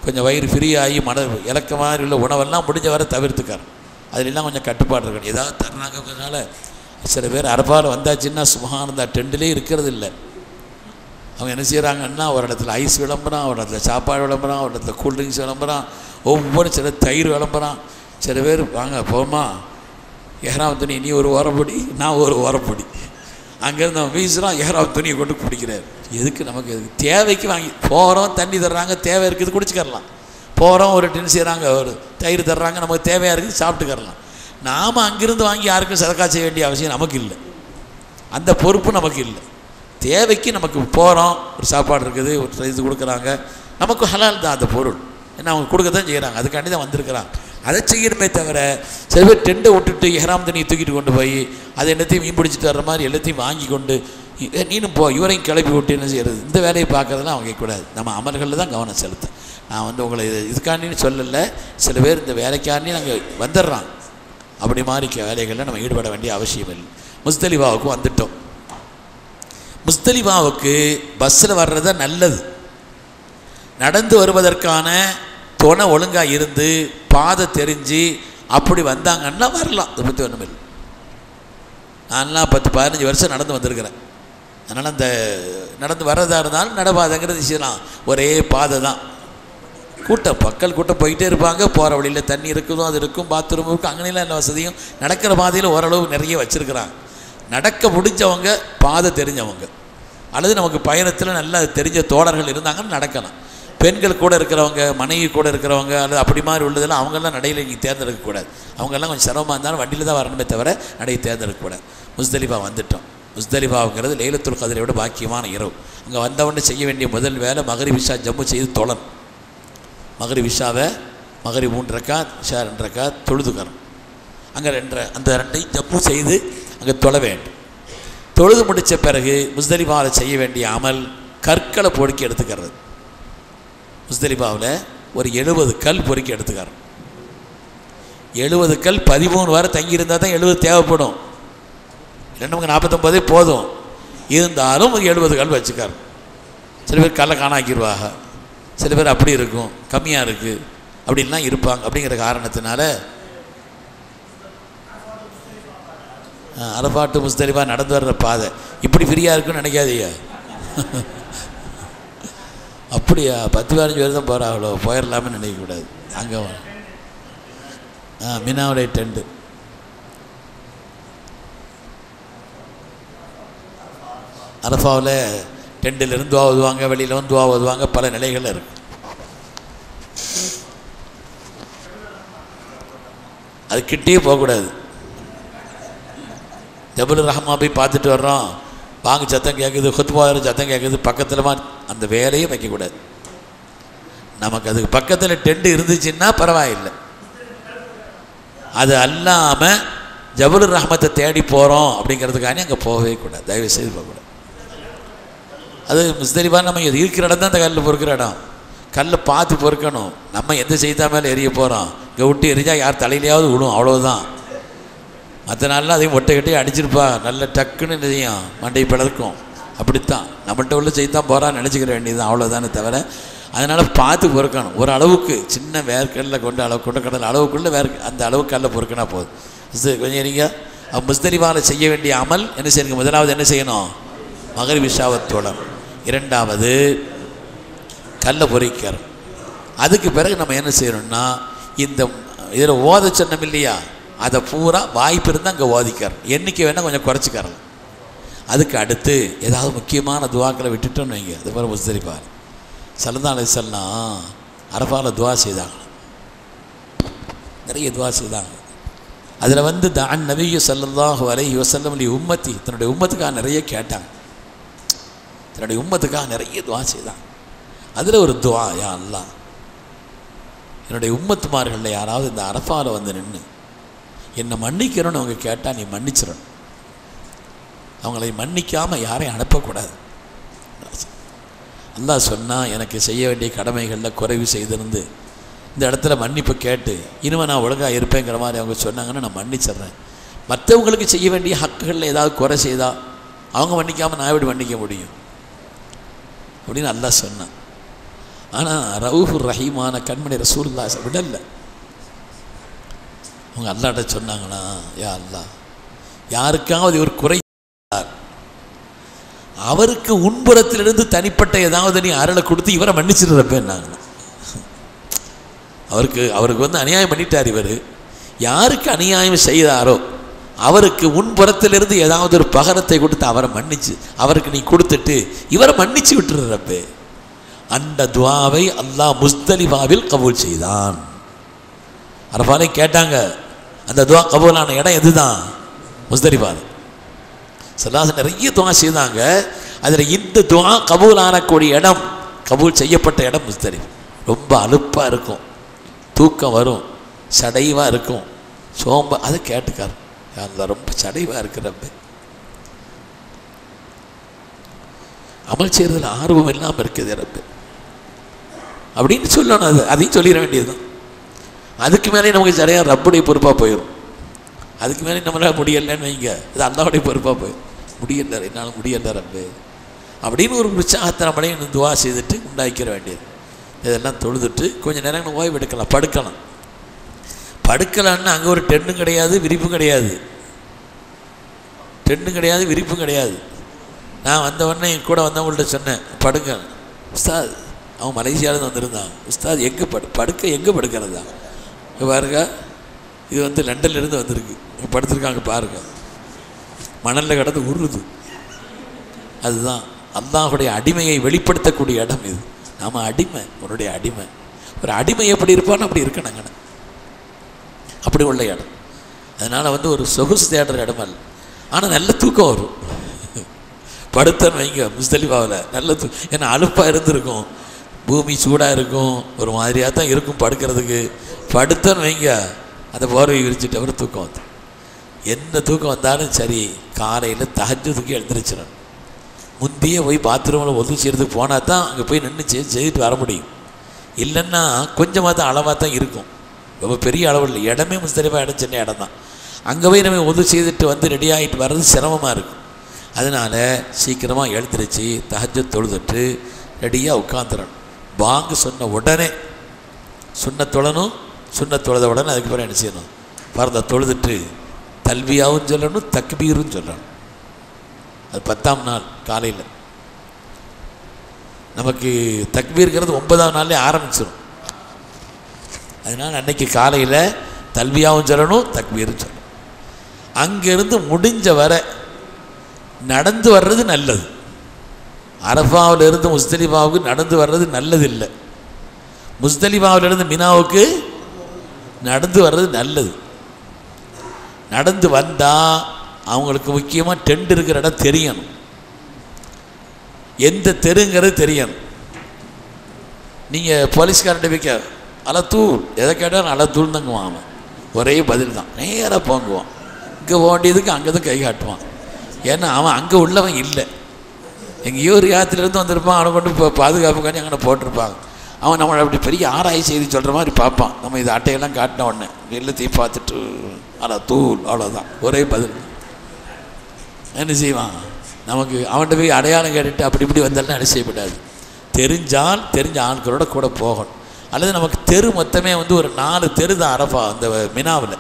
கொஞ்சம் வயிறு ஃப்ரீ ஆகி இழக்க மாதிரி உள்ள உணவெல்லாம் முடிஞ்ச வரை தவிர்த்துக்காரன். அதிலெல்லாம் கொஞ்சம் கட்டுப்பாடு இருக்கணும். ஏதாவது தர்றாங்கிறதுனால சில பேர் அரஃபாவில் வந்தாச்சுன்னா சுபஹானல்லாஹ் டெண்டிலே இருக்கிறது இல்லை. அவங்க என்ன செய்கிறாங்கன்னா, ஒரு இடத்துல ஐஸ் விளம்புறான், ஒரு இடத்துல சாப்பாடு விளம்புறான், ஒரு இடத்துல கூல்ட்ரிங்க்ஸ் விளம்புறான், ஒவ்வொரு சில தயிர் விளம்புறான். சில பேர் வாங்க போமா எஹ்ராம் துணி, நீ ஒரு ஓரப்பொடி நான் ஒரு ஓரப்பொடி, அங்கேருந்து அவன் வீசுகிறான், எஹ்ராம் துணியை கொண்டு குடிக்கிறார். எதுக்கு நமக்கு எதுக்கு தேவைக்கு வாங்கி போகிறோம், தண்ணி தர்றாங்க, தேவை இருக்குது குடிச்சுக்கரலாம். போகிறோம், ஒரு டின் செய்கிறாங்க, ஒரு தயிர் தர்றாங்க, நமக்கு தேவையாக இருக்குது சாப்பிட்டுக்கரலாம். நாம் அங்கிருந்து வாங்கி யாருக்கும் சதக்கா செய்ய வேண்டிய அவசியம் நமக்கு இல்லை, அந்த பொறுப்பு நமக்கு இல்லை. தேவைக்கு நமக்கு போகிறோம், ஒரு சாப்பாடு இருக்குது, ஒரு இது கொடுக்குறாங்க, நமக்கு ஹலால் தான் அந்த பொருள். ஏன்னா அவங்க கொடுக்க தான் செய்கிறாங்க, அதுக்காண்டி தான் வந்திருக்கிறாங்க. அதை செய்யணுமே தவிர சில பேர் டெண்டை விட்டுட்டு எஹ்ராம் தண்ணியை தூக்கிட்டு கொண்டு போய் அதை எல்லாத்தையும் மீன் பிடிச்சிட்டு வர்ற மாதிரி எல்லாத்தையும் வாங்கி கொண்டு நீனும் போ, இவரையும் கிளப்பி விட்டு என்ன செய்கிறது, இந்த வேலையை பார்க்கறதுலாம் அவங்க கேட்கக்கூடாது. நம்ம அமல்களில் தான் கவனம் செலுத்த. நான் வந்து உங்களை இதுக்காண்டின்னு சொல்லலை, சில பேர் இந்த வேலைக்காண்டி நாங்கள் வந்துடுறான். அப்படி மாதிரி வேலைகளில் நம்ம ஈடுபட வேண்டிய அவசியம் இல்லை. முஸ்தலிஃபாவுக்கு வந்துட்டோம். முஸ்தலிஃபாவுக்கு பஸ்ஸில் வர்றது நல்லது. நடந்து வருவதற்கான துணை ஒழுங்காக இருந்து பாதை தெரிஞ்சு அப்படி வந்தாங்கன்னா வரலாம். அதை பற்றி ஒன்றும் இல்லை. நான்லாம் 10-15 வருஷம் நடந்து வந்திருக்கிறேன். அதனால் அந்த நடந்து வர்றதா இருந்தாலும் நடப்பாதைங்கிறது செய்யலாம். ஒரே பாதை தான். கூட்டம் மக்கள் கூட்டம் போயிட்டே இருப்பாங்க. போகிற வழியில் தண்ணி இருக்குதோ அது இருக்கும், பாத்ரூம் இருக்கும், அங்கனையெல்லாம் எல்லா வசதியும். நடக்கிற பாதையில் ஓரளவு நிறைய வச்சுருக்கிறாங்க. நடக்க முடிஞ்சவங்க, பாதை தெரிஞ்சவங்க, அல்லது நமக்கு பயணத்தில் நல்லா தெரிஞ்ச தோழர்கள் இருந்தாங்கன்னு நடக்கலாம். பெண்கள் கூட இருக்கிறவங்க, மனைவி கூட இருக்கிறவங்க, அல்லது அப்படி மாதிரி உள்ளதெல்லாம் அவங்கெல்லாம் நடையில் நீங்கள் தேர்ந்தெடுக்கக்கூடாது. அவங்கெல்லாம் கொஞ்சம் சிரமமாக இருந்தாலும் வண்டியில் தான் வரணுமே தவிர நடையை தேர்ந்தெடுக்கக்கூடாது. முஸ்தலிஃபா வந்துட்டோம். முஸ்தலிஃபாவுங்கிறது லைலத்துல் கத்ரை விட பாக்கியமான இரவு. அங்கே வந்தவொடனே செய்ய வேண்டிய முதல் வேலை மகரிப் இஷா ஜம்மு செய்து தொழணும். மகரிப் இஷாவை மகரிப் 3 ரக்காத், இஷா 2 ரக்காத் தொழுதுக்கணும். அங்கே அந்த ரெண்டையும் ஜம்மு செய்து அங்கே தொழ வேண்டும். தொழுது முடித்த பிறகு முஸ்தலிஃபாவில் செய்ய வேண்டிய அமல் கற்களை பொறுக்கி எடுத்துக்கிறது. முஸ்தலிஃபாவில் ஒரு 70 கல் பொறுக்கி எடுத்துக்கிறோம். 70 கல் 13 வாரம் தங்கியிருந்தால் தான் 70 தேவைப்படும். இல்லைன்னா நமக்கு 49 போதும். இருந்தாலும் ஒரு 70 கல் வச்சுக்கார். சில பேர் கல்லை காணாக்கிடுவாங்க, சில பேர் அப்படி இருக்கும், கம்மியாக இருக்குது அப்படின்லாம் இருப்பாங்க. அப்படிங்கிற காரணத்தினால அரபாட்டு முஸ்தலிஃபா நடந்து வர்ற பாதை இப்படி ஃப்ரீயாக இருக்குன்னு நினைக்காதீங்க. அப்படியா 10-15 பேர் தான் போகிறாங்களோ, போயிடலாமே நினைக்கக்கூடாது. அங்கே மினாவுடைய டெண்டு அரஃபாவில் டெண்டிலிருந்து துவா ஓதுவாங்க, வெளியில் வந்து துவா ஓதுவாங்க. பல நிலைகள் இருக்கு. அது கிட்டே போகக்கூடாது. ஜபல் ரஹ்மா போய் பார்த்துட்டு வர்றோம், வாங்க சத்தம் கேட்குது, குத்பாரு சத்தம் கேட்குது, பக்கத்தில் அந்த வேலையும் வைக்கக்கூடாது. நமக்கு அதுக்கு பக்கத்தில் டெண்டு இருந்துச்சுன்னா பரவாயில்லை. அது அல்லாமல் ஜபல் ரஹ்மத்தை தேடி போகிறோம் அப்படிங்கிறதுக்காண்டி அங்கே போகவே கூடாது. தயவு செய்து போகக்கூடாது. அது முஸ்தலிஃபா நம்ம இருக்கிற இடம் தான் அந்த கல்லில் பொறுக்கிற இடம். கல்லை பார்த்து பொறுக்கணும். நம்ம எந்த செய்தா மேலே எரிய போகிறோம், இங்கே விட்டு எரிஞ்சால் யார் தலையிலையாவது விடும், அவ்வளோதான். மற்ற நாளில் அதையும் ஒட்டை கட்டி அடிச்சிருப்பா, நல்ல டக்குன்னு செய்யும், மண்டை பிளக்கும். அப்படித்தான் நம்மள்கிட்ட உள்ள செய்தான் போகிறான்னு நினச்சிக்கிற வேண்டியதுதான், அவ்வளோதானே தவிர. அதனால் பார்த்து பொறுக்கணும். ஒரு அளவுக்கு சின்ன வேர்க்கடலில் கொண்ட கடல் அளவுக்குள்ளே அந்த அளவுக்கு கல்லை பொறுக்கினா போதும். கொஞ்சம் இருங்க. முஸ்தலிஃபாவில் செய்ய வேண்டிய அமல் என்ன செய்யணுங்க? முதலாவது என்ன செய்யணும்? மகரிப் இஷாவை தொழணும். இரண்டாவது கல்லை பொறிக்கிறோம். அதுக்கு பிறகு நம்ம என்ன செய்யணும்னா, இந்த இதில் ஓத சொன்னோம் இல்லையா, அதை பூரா வாய்ப்பு இருந்தால் அங்கே ஓதிக்கிறோம். எண்ணிக்கை வேணால் கொஞ்சம் குறைச்சிக்கிறோம். அதுக்கு அடுத்து ஏதாவது முக்கியமான துவாக்களை விட்டுட்டோன்னு வைங்க. அது பிறகு முஸ்தலிஃபா ஸல்லல்லாஹு அலைஹி வஸல்லம் அரஃபாவில் துவா செய்தாங்க, நிறைய துவா செய்தாங்க. அதில் வந்து தான் நபி ஸல்லல்லாஹு அலைஹி வஸல்லம் உம்மத்தி, தன்னுடைய உம்மத்துக்காக நிறைய கேட்டாங்க, தன்னுடைய உம்மத்துக்காக நிறைய துவா செய்தாங்க. அதில் ஒரு துவா, யா அல்லாஹ், என்னுடைய உம்மத்துமார்களில் யாராவது இந்த அரஃபாவில் வந்து நின்று என்னை மன்னிக்கிறோன்னு அவங்க கேட்டால் நீ மன்னிச்சிடணும். அவங்களை மன்னிக்காமல் யாரையும் அனுப்பக்கூடாது. அல்லாஹ் சொன்னால், எனக்கு செய்ய வேண்டிய கடமைகளில் குறைவு செய்திருந்து இந்த இடத்துல மன்னிப்பு கேட்டு இனிமேல் நான் ஒழுங்காக இருப்பேங்கிற மாதிரி அவங்க சொன்னாங்கன்னா நான் மன்னிச்சிட்றேன். மற்றவங்களுக்கு செய்ய வேண்டிய ஹக்குகளில் ஏதாவது குறை செய்தால் அவங்க மன்னிக்காமல் நான் எப்படி மன்னிக்க முடியும் அப்படின்னு அல்லாஹ் சொன்னான். ஆனால் ரவுஃபுர் ரஹீமான கண்மணி ரசூலுல்லாஹ் விடலை. அவங்க அல்லாட்ட சொன்னாங்களா, யா அல்லாஹ், யாருக்காவது ஒரு குறை அவருக்கு உன்புறத்திலிருந்து தனிப்பட்ட ஏதாவது நீ அருளை கொடுத்து இவரை மன்னிச்சிடுறப்பேன்னாங்க. அவருக்கு வந்து அநியாயம் பண்ணிட்டார். இவர் யாருக்கு அநியாயம் செய்தாரோ அவருக்கு உன்புறத்திலிருந்து ஏதாவது ஒரு பகரத்தை கொடுத்து அவரை மன்னிச்சு அவருக்கு நீ கொடுத்துட்டு இவரை மன்னிச்சு விட்டுறப்பே. அந்த துவாவை அல்லாஹ் முஸ்தலிஃபாவில் கபூல் செய்தான். அரஃபாலே கேட்டாங்க, அந்த துவா கபூலான இடம் எதுதான்? முஸ்தலிஃபா. ஸல்லல்லாஹு நிறைய துவா செய்தாங்க. அதில் இந்த துவா கபூல் ஆனக்கூடிய இடம், கபூல் செய்யப்பட்ட இடம் முஸ்தலிஃபா. ரொம்ப அலுப்பாக இருக்கும், தூக்கம் வரும், சடைவாக இருக்கும், சோம்ப. அதை கேட்டுக்கார், அதில் ரொம்ப சடைவாக இருக்கிறப்ப அமல் செய்கிறதுல ஆர்வம் இல்லாமல் இருக்குது. இறப்பு அப்படின்னு சொல்லணும். அதையும் சொல்லிட வேண்டியது தான். அதுக்கு மேலே நமக்கு சரியாக ரப்புடைய பொறுப்பாக போயிடும். அதுக்கு மேலே நம்மளால் முடியலைன்னு வைங்க, அது அல்லாவுடைய பொறுப்பாக போயிடும். முடியல, என்னால் முடியல ரப்பு அப்படின்னு ஒரு உற்சாகத்தை நம்மளே துவா செய்துட்டு உண்டாக்கிற வேண்டியது. இதெல்லாம் தொழுதுட்டு கொஞ்சம் நேரம் ஓய்வு எடுக்கலாம், படுக்கலாம். படுக்கலான்னு அங்கே ஒரு டென்னும் கிடையாது, விரிப்பும் கிடையாது. டென்னும் கிடையாது, விரிப்பும் கிடையாது. நான் வந்தவொடனே என் கூட வந்தவங்கள்ட்ட சொன்னேன், படுங்க உஸ்தாத். அவன் மலேசியாவிலேருந்து வந்திருந்தான். உஸ்தாத் எங்கே படுக்க எங்கே படுக்கிறதா? இங்கே பாருங்க, இது வந்து லண்டன்லேருந்து வந்திருக்கு, இங்கே படுத்துருக்காங்க பாருங்க, மணலில் கிடந்து உருது. அதுதான் அல்லாஹுடைய அடிமையை வெளிப்படுத்தக்கூடிய இடம் இது. நாம் அடிமை, உன்னுடைய அடிமை. ஒரு அடிமை எப்படி இருப்பான்னு அப்படி இருக்கணுங்க, அப்படி உள்ள இடம். அதனால் வந்து ஒரு சொகுசு தேடுற இடம் அல்ல. ஆனால் நல்ல தூக்கம் வரும். படுத்தன்னு வைங்க முஸ்தலிஃபாவில் நல்ல ஏன்னா அலுப்பாக இருந்திருக்கும், பூமி சூடாக இருக்கும், ஒரு மாதிரியாக தான் இருக்கும் படுக்கிறதுக்கு. படுத்தன்னு வைங்க அந்த போர்வை விரிச்சிட்டு அவர் தூக்கம் வந்து எந்த தூக்கம் வந்தாலும் சரி, காலையில் தஹஜ்ஜுதுக்கு எழுந்திரிச்சிடணும். முந்தையே போய் பாத்ரூமில் ஒதுக்கி செய்கிறதுக்கு போனால் தான் அங்கே போய் நின்று செய்துட்டு வர முடியும். இல்லைன்னா கொஞ்சமாக தான் அளவாக தான் இருக்கும், ரொம்ப பெரிய அளவு இல்லை. இடமே முஸ்தலிஃபா இடம் சின்ன இடம் தான். அங்கே போய் நம்ம ஒது செய்துட்டு வந்து ரெடி ஆகிட்டு வர்றது சிரமமாக இருக்கும். அதனால் சீக்கிரமாக எழுந்திரிச்சு தஹஜ்ஜுத் தொழுதுட்டு ரெடியாக உட்காந்துடணும். பாங்கு சொன்ன உடனே சுன்னத் தொழுத உடனே அதுக்கு பிறகு என்ன செய்யணும், பரத தொழுதுட்டு தல்வியாவும் சொல்லணும், தக்பீரும் சொல்லணும். அது 10ஆம் நாள் காலையில். நமக்கு தக்பீருங்கிறது 9ஆம் நாள்லேயே ஆரம்பிச்சிடும். அதனால் அன்னைக்கு காலையில் தல்வியாவும் சொல்லணும், தக்பீரும் சொல்லணும். அங்கேருந்து முடிஞ்ச வரை நடந்து வர்றது நல்லது. அரஃபாவிலிருந்து முஸ்தலிஃபாவுக்கு நடந்து வர்றது நல்லது இல்லை. முஸ்தலிஃபாவிலிருந்து மினாவுக்கு நடந்து வர்றது நல்லது. நடந்து வந்தால் அவங்களுக்கு முக்கியமாக டென்ட் இருக்கிற இடம் தெரியணும், எந்த தெருங்கிறது தெரியணும். நீங்கள் போலீஸ்காரன்ட்ட வைக்க அலத்தூள் எதை கேட்டாலும் அலத்தூள் தங்குவான். ஒரே பதில் தான், நேராக போங்குவான். இங்கே போக வேண்டியதுக்கு அங்கே தான் கை காட்டுவான். ஏன்னா அவன் அங்கே உள்ளவன் இல்லை, எங்கேயோ ஒரு யாத்திரையிலேருந்து வந்திருப்பான். அவனை கொண்டு இப்போ பாதுகாப்புக்காண்டி அங்கே போட்டிருப்பாங்க. அவன் நம்மளை அப்படி பெரிய ஆராய்ச்சி செய்தி சொல்கிற மாதிரி பார்ப்பான். நம்ம இது அட்டையெல்லாம் காட்டின உடனே எல்லாத்தையும் பார்த்துட்டு அலத்தூள், அவ்வளோதான், ஒரே பதில். என்ன செய்வான், நமக்கு அவன்கிட்ட போய் அடையாளம் கேட்டுட்டு அப்படி இப்படி வந்தாலும் என்ன செய்யப்படாது. தெரிஞ்ச ஆட்களோட கூட போகணும். அல்லது நமக்கு தெரு மொத்தமே வந்து ஒரு 4 தெரு தான் அரஃபா அந்த மினாவில்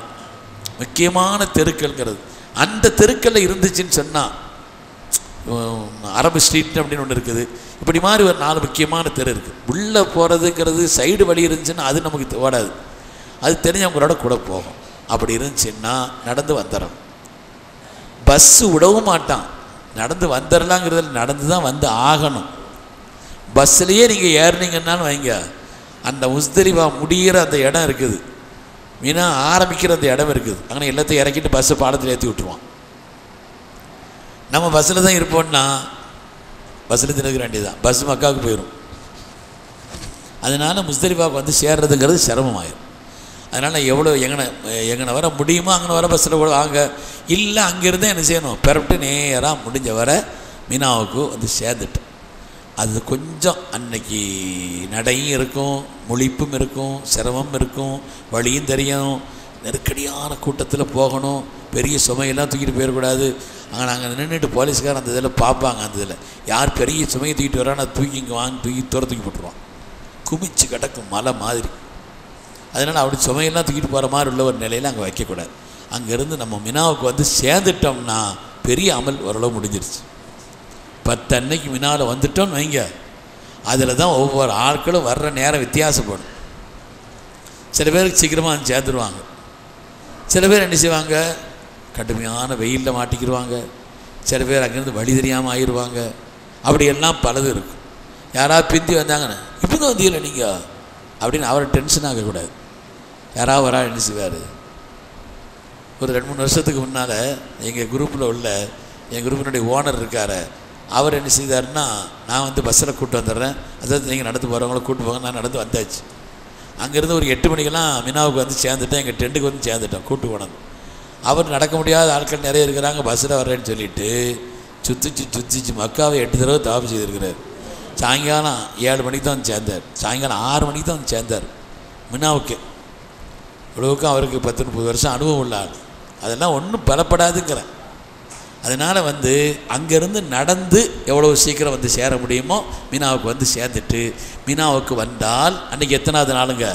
முக்கியமான தெருக்கள்ங்கிறது. அந்த தெருக்களில் இருந்துச்சுன்னு சொன்னால் அரபு ஸ்ட்ரீட் அப்படின்னு ஒன்று இருக்குது. இப்படி மாதிரி ஒரு 4 முக்கியமான தெரு இருக்குது. உள்ளே போகிறதுங்கிறது சைடு வழி இருந்துச்சுன்னா அது நமக்கு ஓடாது. அது தெரிஞ்சவங்களோட கூட போகும். அப்படி இருந்துச்சுன்னா நடந்து வந்துடணும். பஸ்ஸு விடவும் மாட்டான். நடந்து வந்துடலாங்கிறதில் நடந்து தான் வந்து ஆகணும். பஸ்ஸுலேயே நீங்கள் ஏறினீங்கன்னாலும் வைங்க, அந்த முஸ்தலிஃபா முடிகிற அந்த இடம் இருக்குது, மினா ஆரம்பிக்கிற அந்த இடம் இருக்குது, அங்கே எல்லாத்தையும் இறக்கிட்டு பஸ்ஸை பாலத்தில் ஏற்றி விட்டுருவான். நம்ம பஸ்ஸில் தான் இருப்போம்னா பஸ்ஸில் திறக்க வேண்டியதுதான், பஸ் மக்காவுக்கு போயிடும். அதனால் முஸ்தலிஃபாவுக்கு வந்து சேர்றதுங்கிறது சிரமமாயிடும். அதனால் எவ்வளோ எங்கனை வர முடியுமோ அங்கே வர பஸ்ஸில் கூட வாங்க. இல்லை அங்கேருந்தே என்ன செய்யணும், பெறப்பட்டு நேராக முடிஞ்ச வர மினாவுக்கு வந்து சேர்ந்துட்டேன். அது கொஞ்சம் அன்னைக்கு நடையும் இருக்கும், முழிப்பும் இருக்கும், சிரமம் இருக்கும், வழியும் தெரியணும், நெருக்கடியான கூட்டத்தில் போகணும், பெரிய சுமையெல்லாம் தூக்கிட்டு போயிடக்கூடாது. அங்கே நாங்கள் நின்றுட்டு போலீஸ்காரன் அந்த இதில் பார்ப்பாங்க. அந்த இதில் யார் பெரிய சுமையை தூக்கிட்டு வரான்னு தூக்கி இங்கே வாங்கி தூக்கி தூக்கி போட்டுருவான். குமிச்சு கிடக்கும் மலை மாதிரி. அதனால் அப்படி சுமையெல்லாம் தூக்கிட்டு போகிற மாதிரி உள்ள ஒரு நிலையில் அங்கே வைக்கக்கூடாது. அங்கேருந்து நம்ம மினாவுக்கு வந்து சேர்ந்துட்டோம்னா பெரிய அமல் ஓரளவு முடிஞ்சிருச்சு. 10 அன்னைக்கு மினாவில் வந்துட்டோம்னு வைங்க, அதில் தான் ஒவ்வொரு ஆட்களும் வர்ற நேரம் வித்தியாசப்படும். சில பேருக்கு சீக்கிரமாக வந்து சேர்ந்துருவாங்க, சில பேர் என்ன செய்வாங்க, கடுமையான வெயிலில் மாட்டிக்கிடுவாங்க, சில பேர் அங்கேருந்து வழி தெரியாமல் ஆயிடுவாங்க. அப்படியெல்லாம் பலது இருக்கும். யாராவது பிந்தி வந்தாங்கன்னு இப்போ தான் வந்தீங்கள நீங்கள் அப்படின்னு அவரை டென்ஷன் ஆகக்கூடாது. யாராவது வரா என்ன செய்வார், ஒரு 2-3 வருஷத்துக்கு முன்னால் எங்கள் குரூப்பில் உள்ள எங்கள் குரூப்பினுடைய ஓனர் இருக்கார். அவர் என்ன செய்தார்னா, நான் வந்து பஸ்ஸில் கூப்பிட்டு வந்துடுறேன், அதாவது நீங்கள் நடந்து போகிறவங்கள கூப்பிட்டு போங்க. நான் நடந்து வந்தாச்சு. அங்கேருந்து ஒரு 8 மணிக்கெல்லாம் மினாவுக்கு வந்து சேர்ந்துட்டேன், எங்கள் டென்ட்டுக்கு வந்து சேர்ந்துட்டோம் கூப்பிட்டு போனது. அவர் நடக்க முடியாத ஆட்கள் நிறைய இருக்கிறாங்க, பஸ்ஸில் வர்றேன்னு சொல்லிவிட்டு சுற்றிச்சு மக்காவை 8 தடவை தாப்பு செய்திருக்கிறார். சாயங்காலம் 7 மணிக்கு தான் வந்து சேர்ந்தார். சாயங்காலம் 6 மணிக்கு தான் வந்து சேர்ந்தார் மினாவுக்கு. இவ்வளவுக்கும் அவருக்கு 10-30 வருஷம் அனுபவம் உள்ள ஆள். அதெல்லாம் ஒன்றும் பலப்படாதுங்கிறேன். அதனால் வந்து அங்கேருந்து நடந்து எவ்வளோ சீக்கிரம் வந்து சேர முடியுமோ மினாவுக்கு வந்து சேர்ந்துட்டு மினாவுக்கு வந்தால் அன்றைக்கி எத்தனாவது நாளுங்க?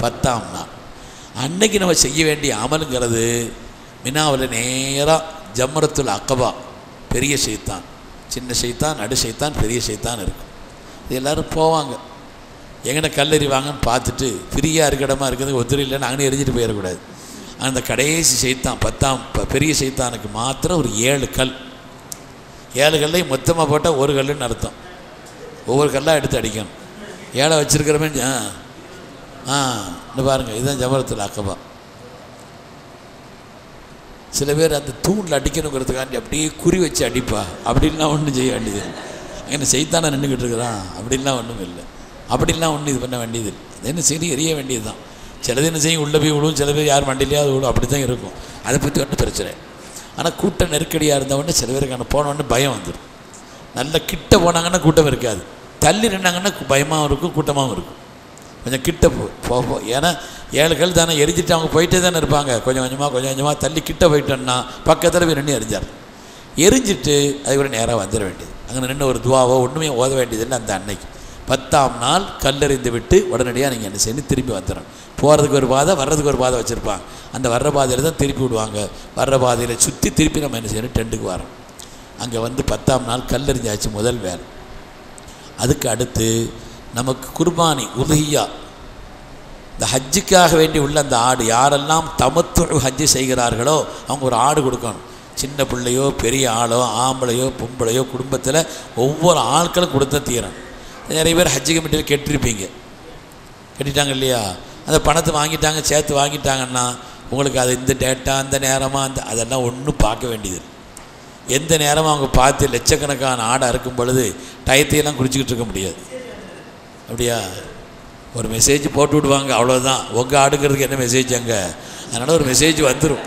10ஆம் நாள். அன்னைக்கு நம்ம செய்ய வேண்டிய அமலுங்கிறது மினாவில் நேராக ஜம்ரத்துல் அக்கபா, பெரிய ஷைத்தான், சின்ன ஷைத்தான், நடு ஷைத்தான், பெரிய ஷைத்தான் இருக்கும். இது எல்லோரும் போவாங்க. எங்கட கல்லறி வாங்கன்னு பார்த்துட்டு ஃப்ரீயாக இருக்க இடமா இருக்கிறதுக்கு ஒத்துரு இல்லைன்னு அங்கே எரிஞ்சிட்டு போயிடக்கூடாது. அந்த கடைசி ஷைத்தான் 10ஆம் பெரிய ஷைத்தானுக்கு மாத்திரம் ஒரு 7 கல், 7 கல்லையும் மொத்தமாக போட்டால் ஒரு கல்லுன்னு அர்த்தம். ஒவ்வொரு கல்லாக எடுத்து அடிக்கணும். 7 வச்சுருக்கிறமே. இன்னும் பாருங்கள், இதுதான் ஜமரத்துல் அக்கபா. சில பேர் அந்த தூணில் அடிக்கணுங்கிறதுக்காண்டி அப்படியே குறி வச்சு அடிப்பா, அப்படின்லாம் ஒன்றும் செய்ய வேண்டியது. என்ன செய்தானே நின்றுக்கிட்டு இருக்கிறான், அப்படின்லாம் ஒன்றும் இல்லை. அப்படின்லாம் ஒன்றும் இது பண்ண வேண்டியது இல்லை. அது என்ன சரி எரிய வேண்டியது தான். சிலது என்ன செய்யும், உள்ளே போய் விழுவும், சில பேர் யார் மண்டிலையா அது விழுவும், அப்படி தான் இருக்கும். அதை பற்றி ஒன்றும் பிரச்சனை. ஆனால் கூட்டம் நெருக்கடியாக இருந்தவொடனே சில பேருக்கு போனோடனே பயம் வந்துடும். நல்ல கிட்ட போனாங்கன்னா கூட்டம் இருக்காது, தள்ளி நின்னாங்கன்னா பயமாகவும் இருக்கும், கூட்டமாகவும் இருக்கும். கொஞ்சம் கிட்ட போ. ஏன்னா 7 கல் தானே எரிஞ்சிட்டு அவங்க போயிட்டே தானே இருப்பாங்க. கொஞ்சம் கொஞ்சமாக தள்ளி கிட்ட போயிட்டோன்னா பக்கத்தில் போய் நின்று எரிஞ்சார். எரிஞ்சிட்டு அதுக்கு நேராக வந்துட வேண்டியது. அங்கே நின்று ஒரு துவாவோ ஒன்றுமே ஓத வேண்டியதில்லை. அந்த அன்னைக்கு 10ஆம் நாள் கல்லறிந்து விட்டு உடனடியாக நீங்கள் என்ன செய்யணும், திரும்பி வந்துடணும். போகிறதுக்கு ஒரு பாதை, வர்றதுக்கு ஒரு பாதை வச்சுருப்பாங்க. அந்த வர்ற பாதையில் தான் திருப்பி விடுவாங்க. வர்ற பாதையில் சுற்றி திருப்பி நம்ம என்ன செய்யணும், டெண்டுக்கு வரோம். அங்கே வந்து 10ஆம் நாள் கல்லறிஞ்சாச்சு முதல் வேலை. அதுக்கு அடுத்து நமக்கு குர்பானி உதுஹியா, இந்த ஹஜ்ஜுக்காக வேண்டி உள்ள அந்த ஆடு, யாரெல்லாம் தமத்து ஹஜ்ஜு செய்கிறார்களோ அவங்க ஒரு ஆடு கொடுக்கணும். சின்ன பிள்ளையோ பெரிய ஆளோ ஆம்பளையோ பொம்பளையோ குடும்பத்தில் ஒவ்வொரு ஆட்களும் கொடுத்த தீரன். நிறைய பேர் ஹஜ்ஜு கமிட்டியில் கெட்டிருப்பீங்க, கட்டிட்டாங்க இல்லையா? அந்த பணத்தை வாங்கிட்டாங்க, சேர்த்து வாங்கிட்டாங்கன்னா உங்களுக்கு அது இந்த டேட்டா அந்த நேரமாக அதெல்லாம் ஒன்றும் பார்க்க வேண்டியது. எந்த நேரமும் அவங்க பார்த்து லட்சக்கணக்கான ஆடை அறுக்கும் பொழுது டயத்தையெல்லாம் குடிச்சிக்கிட்டு இருக்க முடியாது. அப்படியா? ஒரு மெசேஜ் போட்டு விடுவாங்க, அவ்வளோதான். உங்கள் ஆடுங்கிறதுக்கு என்ன மெசேஜ் அங்கே? அதனால் ஒரு மெசேஜ் வந்துடும்.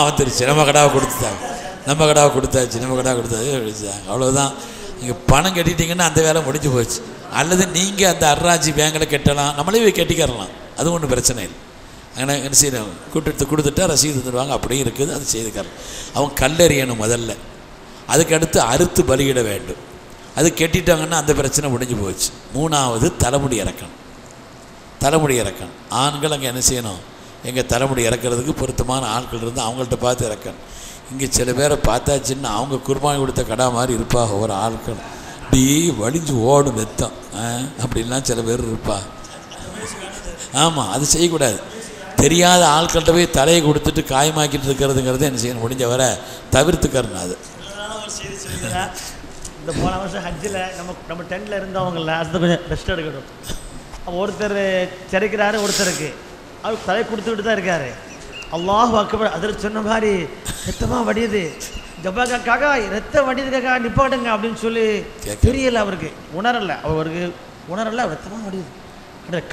வந்துருச்சு. நம்ம கடாவை கொடுத்துட்டாங்க, நம்ம கடாவை கொடுத்தாச்சு, அவ்வளோதான். நீங்கள் பணம் கட்டிட்டீங்கன்னா அந்த வேலை முடிஞ்சு போச்சு. அல்லது நீங்கள் அந்த அர்ராஜி பேங்கில் கட்டலாம், நம்மளே போய் கட்டிக்கிறலாம், அது ஒன்றும் பிரச்சனை இல்லை. ஆனால் என்ன செய்யணும், கொடுத்துட்டா ரசீது தருவாங்க, அப்படியும் இருக்குது, அது செய்துக்கலாம். அவங்க கல்லறியணும் முதல்ல, அதுக்கு அடுத்து அறுத்து பலியிட வேண்டும். அது கெட்டிட்டாங்கன்னா அந்த பிரச்சனை முடிஞ்சு போச்சு. 3வது தலைமுடி இறக்கணும். ஆண்கள் அங்கே என்ன செய்யணும், எங்கள் தலைமுடி இறக்கிறதுக்கு பொருத்தமான ஆட்கள் இருந்து அவங்கள்ட்ட பார்த்து இறக்கணும். இங்கே சில பேரை பார்த்தாச்சுன்னா அவங்க குர்பானி கொடுத்த கடா மாதிரி இருப்பாங்க. ஒரு ஆட்கள் இப்படி வலிஞ்சு ஓடும் நெத்தம், அப்படின்லாம் சில பேர் இருப்பா. ஆமாம், அது செய்யக்கூடாது. தெரியாத ஆட்கள்கிட்ட போய் தலையை கொடுத்துட்டு காயமாக்கிட்டு இருக்கிறதுங்கிறது என்ன செய்யணும், முடிஞ்ச வரை தவிர்த்துக்கறணும். அது இந்த போன வருஷம் ஹஜ்ஜில் நம்ம டென்ட்டில் இருந்தவங்கள அது கொஞ்சம் ரெஸ்ட் எடுக்கணும். ஒருத்தர் சிறைக்கிறாரு, ஒருத்தருக்கு அவர் தலை கொடுத்துக்கிட்டு தான் இருக்காரு. அல்லாஹ் அக்பர், அதில் சொன்ன மாதிரி ரத்தமாக வடியுது, ஜப்பாக்கா காக்கா ரத்தம் வடியுது காக்கா நிப்பாட்டுங்க அப்படின்னு சொல்லி தெரியலை, அவருக்கு உணரலை ரத்தமாக வடியுது.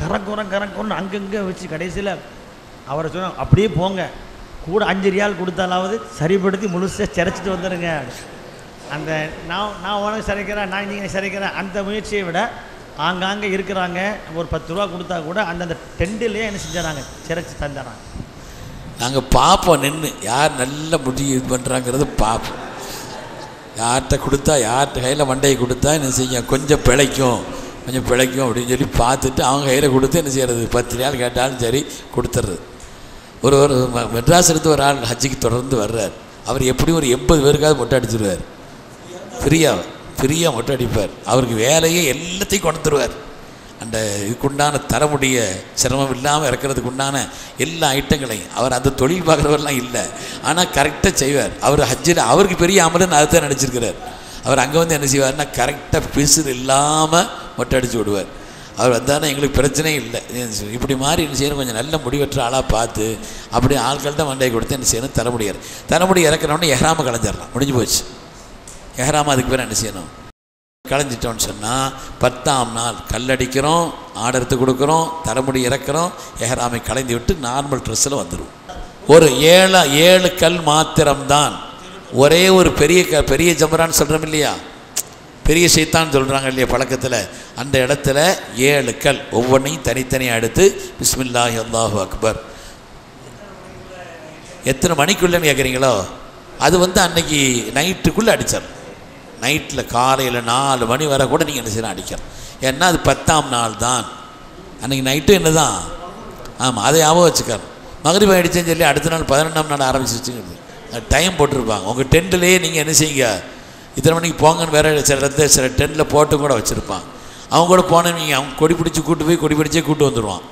கரக்குறன்னு அங்கங்கே வச்சு கடைசியில் அவரை சொன்ன அப்படியே போங்க, கூட 5 ரியால் கொடுத்தாலாவது சரிப்படுத்தி முழுசாக சிரைச்சிட்டு வந்துடுங்க. அந்த நான் உனக்கு சிரைக்கிறேன், நான் நீங்கள் சிரைக்கிறேன் அந்த முயற்சியை விட ஆங்காங்கே இருக்கிறாங்க, ஒரு 10 ரூபா கொடுத்தா கூட அந்தந்த டெண்டிலே என்ன செஞ்சாங்க, சிரைச்சி தந்துடுறாங்க. நாங்கள் பார்ப்போம், நின்று யார் நல்ல முடிவு இது பண்ணுறாங்கிறது பார்ப்போம். யார்கிட்ட கொடுத்தா, யார்கிட்ட கையில் மண்டையை கொடுத்தா என்ன செய்யும், கொஞ்சம் பிழைக்கும் அப்படின்னு சொல்லி பார்த்துட்டு அவங்க கையில் கொடுத்து என்ன செய்கிறது, 10 ரியால் கேட்டாலும் சரி கொடுத்துட்றது. ஒரு மெட்ராஸ் எடுத்து ஒரு ஆள் ஹஜ்ஜிக்கு தொடர்ந்து வர்றார். அவர் எப்படியும் ஒரு 80 பேருக்காவது மொட்டை அடிச்சிடுவார். ஃப்ரீயாக மொட்டை அடிப்பார். அவருக்கு வேலையே எல்லாத்தையும் கொண்டுருவார். அந்த இதுக்குண்டான தலைமுடிய சிரமம் இல்லாமல் இறக்கிறதுக்கு உண்டான எல்லா ஐட்டங்களையும் அவர் அந்த தொழில் பார்க்குறவரெலாம் இல்லை, ஆனால் கரெக்டாக செய்வார். அவர் ஹஜ்ஜில் அவருக்கு பெரிய அமலுன்னு அதை தான் நினச்சிருக்கிறார். அவர் அங்கே வந்து என்ன செய்வார்னா கரெக்டாக பிசுறு இல்லாமல் மொட்டை அடித்து விடுவார். அவர் வந்தாலும் எங்களுக்கு பிரச்சனையும் இல்லை. இப்படி மாதிரி என்ன செய்யணும், கொஞ்சம் நல்ல முடிவற்ற ஆளாக பார்த்து அப்படி ஆட்கள்கிட்ட மண்டையை கொடுத்து என்ன செய்யணும், தலைமுடி இறக்கிறோன்னு எஹ்ராம கலைஞ்சிடலாம், முடிஞ்சு போச்சு. எஹ்ராம அதுக்கு பேர் என்ன செய்யணும், களைஞ்சிட்டோன்னு சொன்னால் 10ஆம் நாள் கல்லடிக்கிறோம், ஆடை எடுத்து கொடுக்குறோம், தலைமுடி இறக்குறோம், எஹ்ராமை கலைந்து விட்டு நார்மல் ட்ரெஸ்ஸில் வந்துடும். ஒரு 7 கல் மாத்திரம்தான். ஒரே ஒரு பெரிய ஜம்பரான்னு சொல்கிறோம் இல்லையா, பெரிய சைத்தான் சொல்கிறாங்க இல்லையா பழக்கத்தில், அந்த இடத்துல 7 கல் ஒவ்வொன்றையும் தனித்தனியாக எடுத்து பிஸ்மில்லாஹி அல்லாஹு அக்பர். எத்தனை மணிக்குள்ளேன்னு கேட்குறீங்களோ, அது அன்னைக்கு நைட்டுக்குள்ளே அடித்தார். நைட்டில் காலையில் 4 மணி வரை கூட நீங்கள் என்ன செய்யலாம் அடிக்கலாம். ஏன்னா அது 10ஆம் நாள் தான், அன்றைக்கி நைட்டு என்ன தான். ஆமாம், அதை ஞாபகம் வச்சுக்கார். மகரிப் ஆகிடுச்சேன்னு சொல்லி அடுத்த நாள் 11ஆம் நாள் ஆரம்பிச்சிருச்சுங்கிறது டைம் போட்டிருப்பாங்க. உங்கள் டென்ட்லேயே நீங்கள் என்ன செய்யுங்க, இத்தனை மணிக்கு போங்கன்னு வேறு சில டென்ட்டில் போட்டு கூட வச்சுருப்பாங்க. அவங்க கூட போனவங்க அவங்க கொடி பிடிச்சி கூட்டு போய் கொடி பிடிச்சே கூட்டு வந்துடுவான்.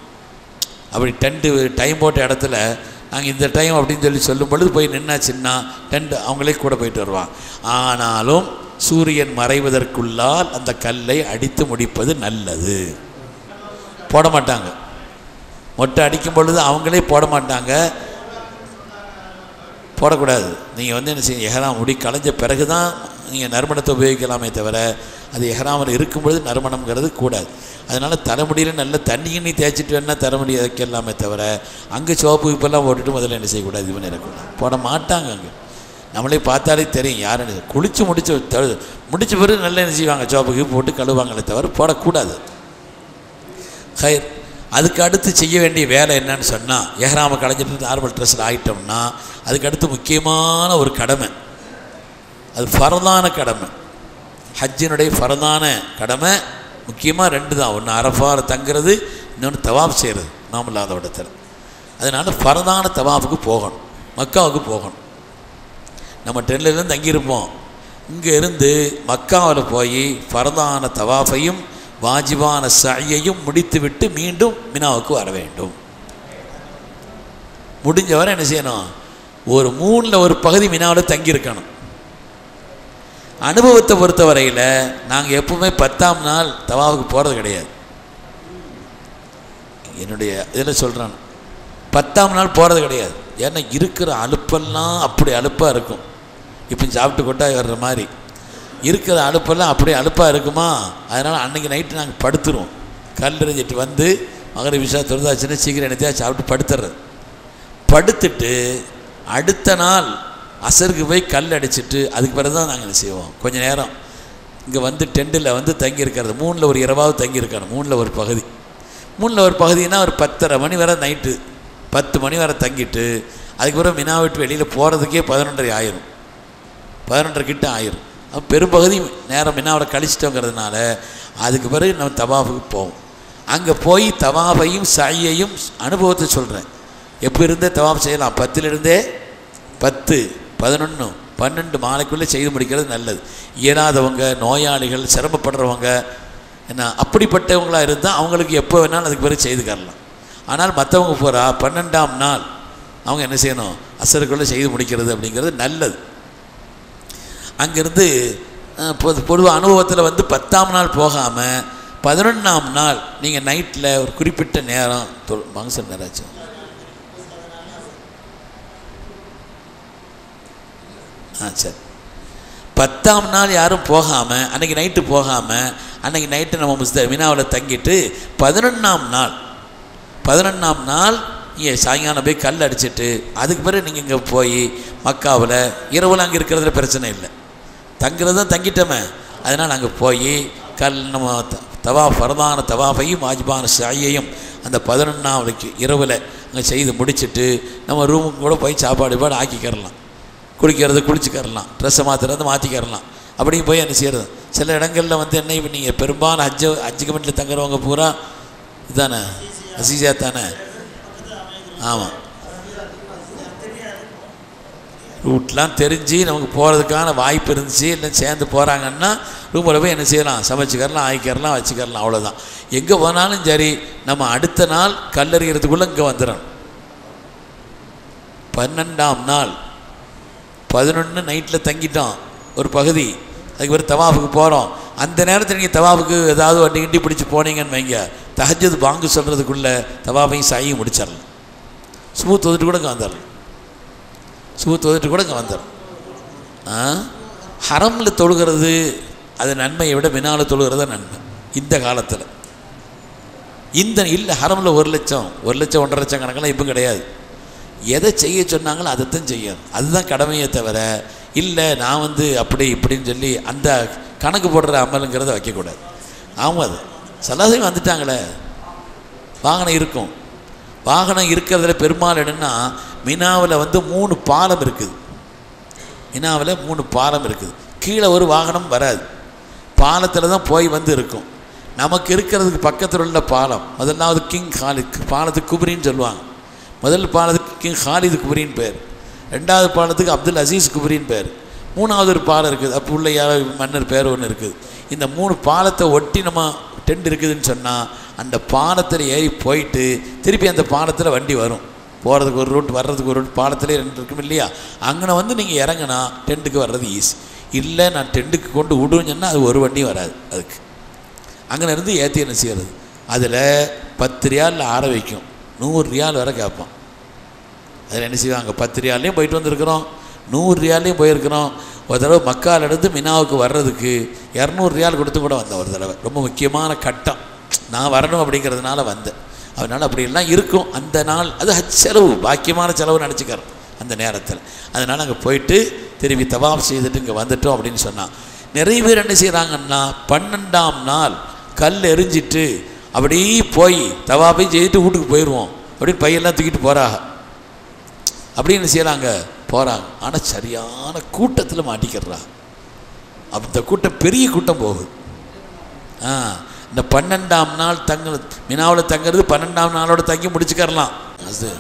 அப்படி டென்ட்டு டைம் போட்ட இடத்துல நாங்கள் இந்த டைம் அப்படின்னு சொல்லும் பொழுது போய் நின்னாச்சுன்னா டென்ட் அவங்களே கூட போயிட்டு வருவாங்க. ஆனாலும் சூரியன் மறைவதற்குள்ளால் அந்த கல்லை அடித்து முடிப்பது நல்லது. போட மாட்டாங்க, மொட்டை அடிக்கும் பொழுது அவங்களே போட மாட்டாங்க, போடக்கூடாது. நீங்கள் என்ன செய்ய, எஹராம் முடி களைஞ்ச பிறகு தான் நீங்கள் நறுமணத்தை உபயோகிக்கலாமே தவிர அது எஹராமில் இருக்கும் பொழுது நறுமணம்ங்கிறது கூடாது. அதனால் தலைமுடியில் நல்ல தண்ணி தேய்ச்சிட்டு வேணால் தலைமுடி வைக்கலாமே தவிர அங்கே சோப்பு இப்பெல்லாம் போட்டுட்டு முதல்ல என்ன செய்யக்கூடாது, இது பண்ணிடக்கூடாது. போட மாட்டாங்க. அங்கே நம்மளே பார்த்தாலே தெரியும் யாருன்னு. குளித்து முடிச்ச பிறகு நல்லா என்ன செய்வாங்க, சோப்புக்கு போட்டு கழுவாங்களே தவிர போடக்கூடாது. ஹைர். அதுக்கு அடுத்து செய்ய வேண்டிய வேலை என்னன்னு சொன்னால், எஹ்ராமை களைஞ்சிட்டு நார்மல் ட்ரெஸ்ஸில் ஆகிட்டோம்னா அதுக்கு அடுத்து முக்கியமான ஒரு கடமை, அது ஃபரதான கடமை, ஹஜ்ஜினுடைய ஃபரதான கடமை. முக்கியமாக 2 தான். ஒன்று அரஃபாவில் தங்குறது, இன்னொன்று தவாஃப் செய்கிறது நாம் இல்லாத இடத்துல. அதனால் ஃபரதான தவாஃபுக்கு போகணும், மக்காவுக்கு போகணும். நம்ம டென்லேருந்து தங்கியிருப்போம், இங்கே இருந்து மக்காவில் போய் ஃபரதான தவாஃபையும் வாஜிபான சஅயையும் முடித்துவிட்டு மீண்டும் மினாவுக்கு வர வேண்டும். முடிஞ்சவரை என்ன செய்யணும், ஒரு 3ல் ஒரு பகுதி மினாவில் தங்கியிருக்கணும். அனுபவத்தை பொறுத்த வரையில் நாங்கள் எப்பவுமே 10ஆம் நாள் தவாவுக்கு போகிறது கிடையாது. என்னுடைய இதில் சொல்கிறேன், 10ஆம் நாள் போகிறது கிடையாது. ஏன்னா இருக்கிற அலுப்பெல்லாம் அப்படி அலுப்பாக இருக்கும். இப்போ சாப்பிட்டு கொட்டாய் வர்ற மாதிரி இருக்கிற அலுப்பெல்லாம் அப்படியே அலுப்பாக இருக்குமா, அதனால் அன்றைக்கி நைட்டு நாங்கள் படுத்துருவோம். கல் எறிஞ்சிட்டு வந்து மகரிப் இஷா தொழுதாச்சுன்னா சீக்கிரம் என்னத்தையா சாப்பிட்டு படுத்துறது. படுத்துட்டு அடுத்த நாள் அசருக்கு போய் கல் அடிச்சுட்டு அதுக்கு பிறகு தான் நாங்கள் என்ன செய்வோம், கொஞ்சம் நேரம் இங்கே டெண்டில் தங்கியிருக்கிறது. 3ல் ஒரு இரவாவது தங்கியிருக்கணும். 3ல் ஒரு பகுதி, 3ல் ஒரு பகுதினா ஒரு 10:30 மணி வரை, நைட்டு 10 மணி வரை தங்கிட்டு அதுக்கு பிறகு மினா விட்டு வெளியில் போகிறதுக்கே 11:30 ஆயிரும், 11:30 கிட்ட ஆயிரும். பெரும்பகுதி நேரம் மினாவில் கழிச்சிட்டோங்கிறதுனால அதுக்கு பிறகு நம்ம தவாஃபுக்கு போவோம். அங்கே போய் தவாஃபையும் சஅயையும் அனுபவத்தை சொல்கிறேன். எப்போ இருந்தே தவாஃப் செய்யலாம், 10லிருந்தே 10, 11, 12 மாலைக்குள்ளே செய்து முடிக்கிறது நல்லது. இயலாதவங்க, நோயாளிகள், சிரமப்படுறவங்க என்ன அப்படிப்பட்டவங்களாக இருந்தால் அவங்களுக்கு எப்போ வேணாலும் அதுக்கு பிறகு செய்துக்கரலாம். ஆனால் மற்றவங்க போகிறா 12ஆம் நாள் அவங்க என்ன செய்யணும், அசருக்குள்ளே செய்து முடிக்கிறது அப்படிங்கிறது நல்லது. அங்கேருந்து பொதுவாக அனுபவத்தில் 10ஆம் நாள் போகாமல் 11ஆம் நாள் நீங்கள் நைட்டில் ஒரு குறிப்பிட்ட நேரம் ஃபங்க்ஷன் நேராச்சும் சரி, 10ஆம் நாள் யாரும் போகாமல் அன்றைக்கி நைட்டு போகாமல் அன்றைக்கி நைட்டு நம்ம மினாவில் தங்கிட்டு 11ஆம் நாள் நீங்கள் சாயங்காலம் போய் கல் அடிச்சுட்டு அதுக்கு பிறகு நீங்கள் இங்கே போய் மக்காவில் இரவில் அங்கே இருக்கிறதுல பிரச்சனை இல்லை, தங்குறது தான் தங்கிட்டோமே. அதனால் அங்கே போய் கல் நம்ம ஃபரதான தவாஃபையும் வாஜிபான சஅயையும் அந்த 11ஆம் இரவில் அங்கே செய்து முடிச்சுட்டு நம்ம ரூமுக்கு கூட போய் சாப்பாடு ஆக்கிக்கிறலாம், குளிச்சுக்கரலாம், ட்ரெஸ்ஸை மாற்றிக்கிறலாம். அப்படியும் போய் என்ன செய்கிறது. சில இடங்களில் என்ன இப்போ நீங்கள் பெரும்பாலும் ஹஜ் கமிட்டியில் தங்குறவங்க பூரா இதுதானே அசீஸா தானே. ஆமாம், ரூட்லாம் தெரிஞ்சு நமக்கு போகிறதுக்கான வாய்ப்பு இருந்துச்சு, இல்லை சேர்ந்து போகிறாங்கன்னா ரூமில் போய் என்ன செய்யலாம், சமைச்சிக்கிறலாம், ஆக்கிக்கிறலாம், வச்சுக்கிறலாம், அவ்வளோதான். எங்கே போனாலும் சரி நம்ம அடுத்த நாள் கல்லறிகிறதுக்குள்ளே இங்கே வந்துடணும். 12ஆம் நாள் 11 நைட்டில் தங்கிட்டோம் ஒரு பகுதி, அதுக்கு பிறகு தவாஃபுக்கு போகிறோம். அந்த நேரத்தில் நீங்கள் தவாஃபுக்கு ஏதாவது வண்டி கிண்டி பிடிச்சி போனீங்கன்னு வைங்க, தஹஜ்ஜுத் பாங்கு சொல்கிறதுக்குள்ளே தவாஃபையும் சஅயையும் முடிச்சிடலாம். சுபு தொழுதுட்டு கூட இங்கே வந்துடும். ஹரமில் தொழுகிறது அது நன்மையை விட மினாவில் தொழுகிறது நன்மை இந்த காலத்தில். இல்லை ஹரமில் 1 லட்சம் 1.5 லட்சம் கணக்கெல்லாம் இப்போ கிடையாது. எதை செய்ய சொன்னாங்களோ அதைத்தான் செய்யணும். அதுதான் கடமையை தவிர இல்லை நான் வந்து அப்படி இப்படின்னு சொல்லி அந்த கணக்கு போடுற அமலுங்கிறத வைக்கக்கூடாது. ஆமாம், அது சலாசையும் வந்துட்டாங்களே. வாகனம் இருக்கும். வாகனம் இருக்கிறதுல பெரும்பாலும் என்னென்னா மினாவில் வந்து 3 பாலம் இருக்குது. மினாவில் 3 பாலம் இருக்குது. கீழே ஒரு வாகனம் வராது. பாலத்தில் தான் போய் வந்து இருக்கும். நமக்கு இருக்கிறதுக்கு பக்கத்தில் உள்ள பாலம் முதலாவது கிங் ஹாலித் பாலத்துக்கு குபரின்னு சொல்லுவாங்க. முதல் பாலத்துக்கு கிங் ஹாலிது குபரின்னு பேர், 2வது பாலத்துக்கு அப்துல் அசீஸ் குபரின்னு பேர், 3வது ஒரு பாலம் இருக்குது, அப்போ உள்ள மன்னர் பேர் ஒன்று இருக்குது. இந்த 3 பாலத்தை ஒட்டி நம்ம டென்ட் இருக்குதுன்னு சொன்னால் அந்த பாலத்தில் ஏறி போயிட்டு திருப்பி அந்த பாலத்தில் வண்டி வரும். போகிறதுக்கு ஒரு ரூட், வர்றதுக்கு ஒரு ரூட், பாலத்திலே 2 இருக்கும் இல்லையா? அங்கே வந்து நீங்கள் இறங்கினா டென்ட்டுக்கு வர்றது ஈஸி. இல்லை நான் டென்ட்டுக்கு கொண்டு விடுவேன்னு சொன்னால் அது ஒரு வண்டியும் வராது. அதுக்கு அங்கே இருந்து ஏற்றி என்ன செய்கிறது, அதில் 10 ரியாலில் ஆற வைக்கும், 100 ரியால் வரை கேட்பான். அதில் என்ன செய்வாங்க, 10 ரியால்லையும் போயிட்டு வந்திருக்கிறோம், 100 ரியால்லையும் போயிருக்கிறோம். ஒரு தடவை மக்காலிருந்து மினாவுக்கு வர்றதுக்கு 200 ரியால் கொடுத்து கூட வந்தேன் ஒரு தடவை. ரொம்ப முக்கியமான கட்டம், நான் வரணும் அப்படிங்கிறதுனால வந்தேன். அதனால் அப்படியெல்லாம் இருக்கும் அந்த நாள். அது ஹஜ் செலவு, பாக்கியமான செலவு நினச்சிக்கிறோம் அந்த நேரத்தில். அதனால் அங்கே போயிட்டு திரும்பி தவாப் செய்துட்டு இங்கே வந்துட்டோம் அப்படின்னு சொன்னால் நிறைய பேர் என்ன செய்கிறாங்கன்னா 12ஆம் நாள் கல் எரிஞ்சிட்டு அப்படியே போய் தவாப்பையும் செய்துட்டு வீட்டுக்கு போயிடுவோம் அப்படின்னு பையெல்லாம் தூக்கிட்டு போகிறாங்க. அப்படின்னு செய்கிறாங்க, போகிறாங்க. ஆனால் சரியான கூட்டத்தில் மாட்டிக்கிறாங்க. அந்த கூட்டம் பெரிய கூட்டம் போகுது. இந்த 12ஆம் நாள் மினாவில் தங்கிறது 12ஆம் நாளோட தங்கி முடிச்சுக்கரலாம். அது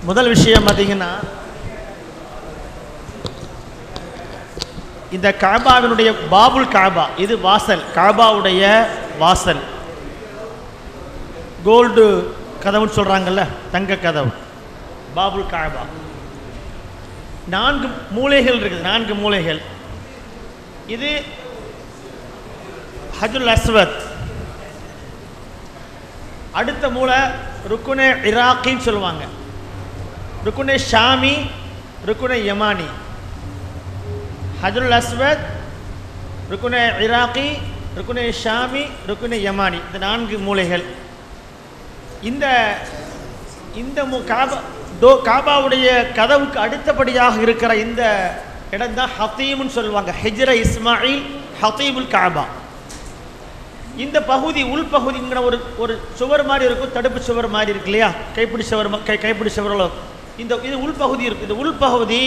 முதல் விஷயம் பார்த்தீங்கன்னா, இந்த காபாவினுடைய பாபுல் காபா, இது வாசல், காபாவுடைய வாசல். கோல்டு கதவுன்னு சொல்கிறாங்கல்ல, தங்க கதவு, பாபுல் காபா. 4 மூலைகள் இருக்குது, 4 மூலைகள். இது ஹஜ்ருல் அஸ்வத். அடுத்த மூலை ருக்குனே இராக்கின்னு சொல்லுவாங்க, ருக்குனே ஷாமி, ருக்குனே யமானி. ஹஜ்ருல் அஸ்வத், ருக்குனே இராக்கி, ருக்குனே ஷாமி, ருக்குனே யமானி, இந்த 4 மூலைகள். இந்த இந்த காபாவுடைய கதவுக்கு அடுத்தபடியாக இருக்கிற இந்த இடம் தான் ஹத்தீம்னு சொல்லுவாங்க. ஹிஜ்ர இஸ்மாயில் ஹத்தீபுல் காபா. இந்த பகுதி உள்பகுதிங்கிற ஒரு சுவர் மாதிரி இருக்கும், தடுப்பு சுவர் மாதிரி இருக்கு இல்லையா, கைப்பிடி சுவர்களோ. இது உள்பகுதி இருக்குது. இந்த உள்பகுதி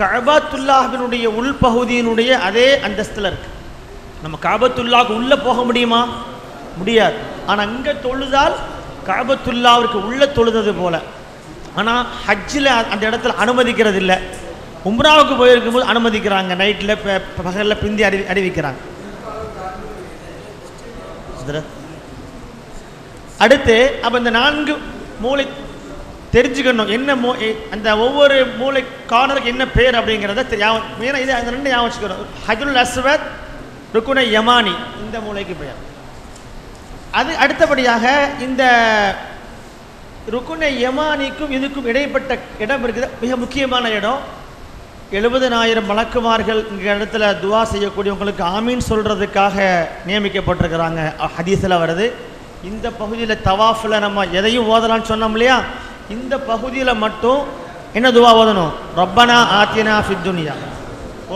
காபத்துல்லாஹ்வினுடைய உள்பகுதியினுடைய அதே அந்தஸ்தில் இருக்கு. நம்ம காபத்துல்லாஹ்வுக்கு உள்ளே போக முடியுமா? முடியாது. ஆனால் அங்கே தொழுதால் காபத்துல்லாவிற்கு உள்ளே தொழுது போல. ஆனால் ஹஜ்ஜில் அந்த இடத்துல அனுமதிக்கிறது இல்லை. உம்ராவுக்கு போயிருக்கும்போது அனுமதிக்கிறாங்க, நைட்டில் பகலில் பிந்தி அறிவிக்கிறாங்க. அடுத்து அப்போ இந்த 4 மூளை தெரிஞ்சுக்கணும், என்ன அந்த ஒவ்வொரு மூளை கார்னருக்கு என்ன பேர் அப்படிங்கிறத மெயினாக இது அந்த 2 ஞாபகம் வச்சுக்கணும். ஹஜ்ருல் அஸ்வத், ருக்குனே யமானி, இந்த மூளைக்கு பெயர். அது அடுத்தபடியாக இந்த ருக்குனே யமானிக்கும் இதுக்கும் இடைப்பட்ட இடம் இருக்குது, மிக முக்கியமான இடம். 70,000 மலக்குமார்கள் இங்கே இடத்துல துவா செய்யக்கூடியவங்களுக்கு ஆமீன் சொல்கிறதுக்காக நியமிக்கப்பட்டிருக்கிறாங்க. ஹதீஸில் வருது. இந்த பகுதியில் தவாஃபில் நம்ம எதையும் ஓதலான்னு சொன்னோம் இல்லையா, இந்த பகுதியில் மட்டும் என்ன துவா ஓதணும்? ரப்பனா ஆத்தினா ஃபித் துனியா.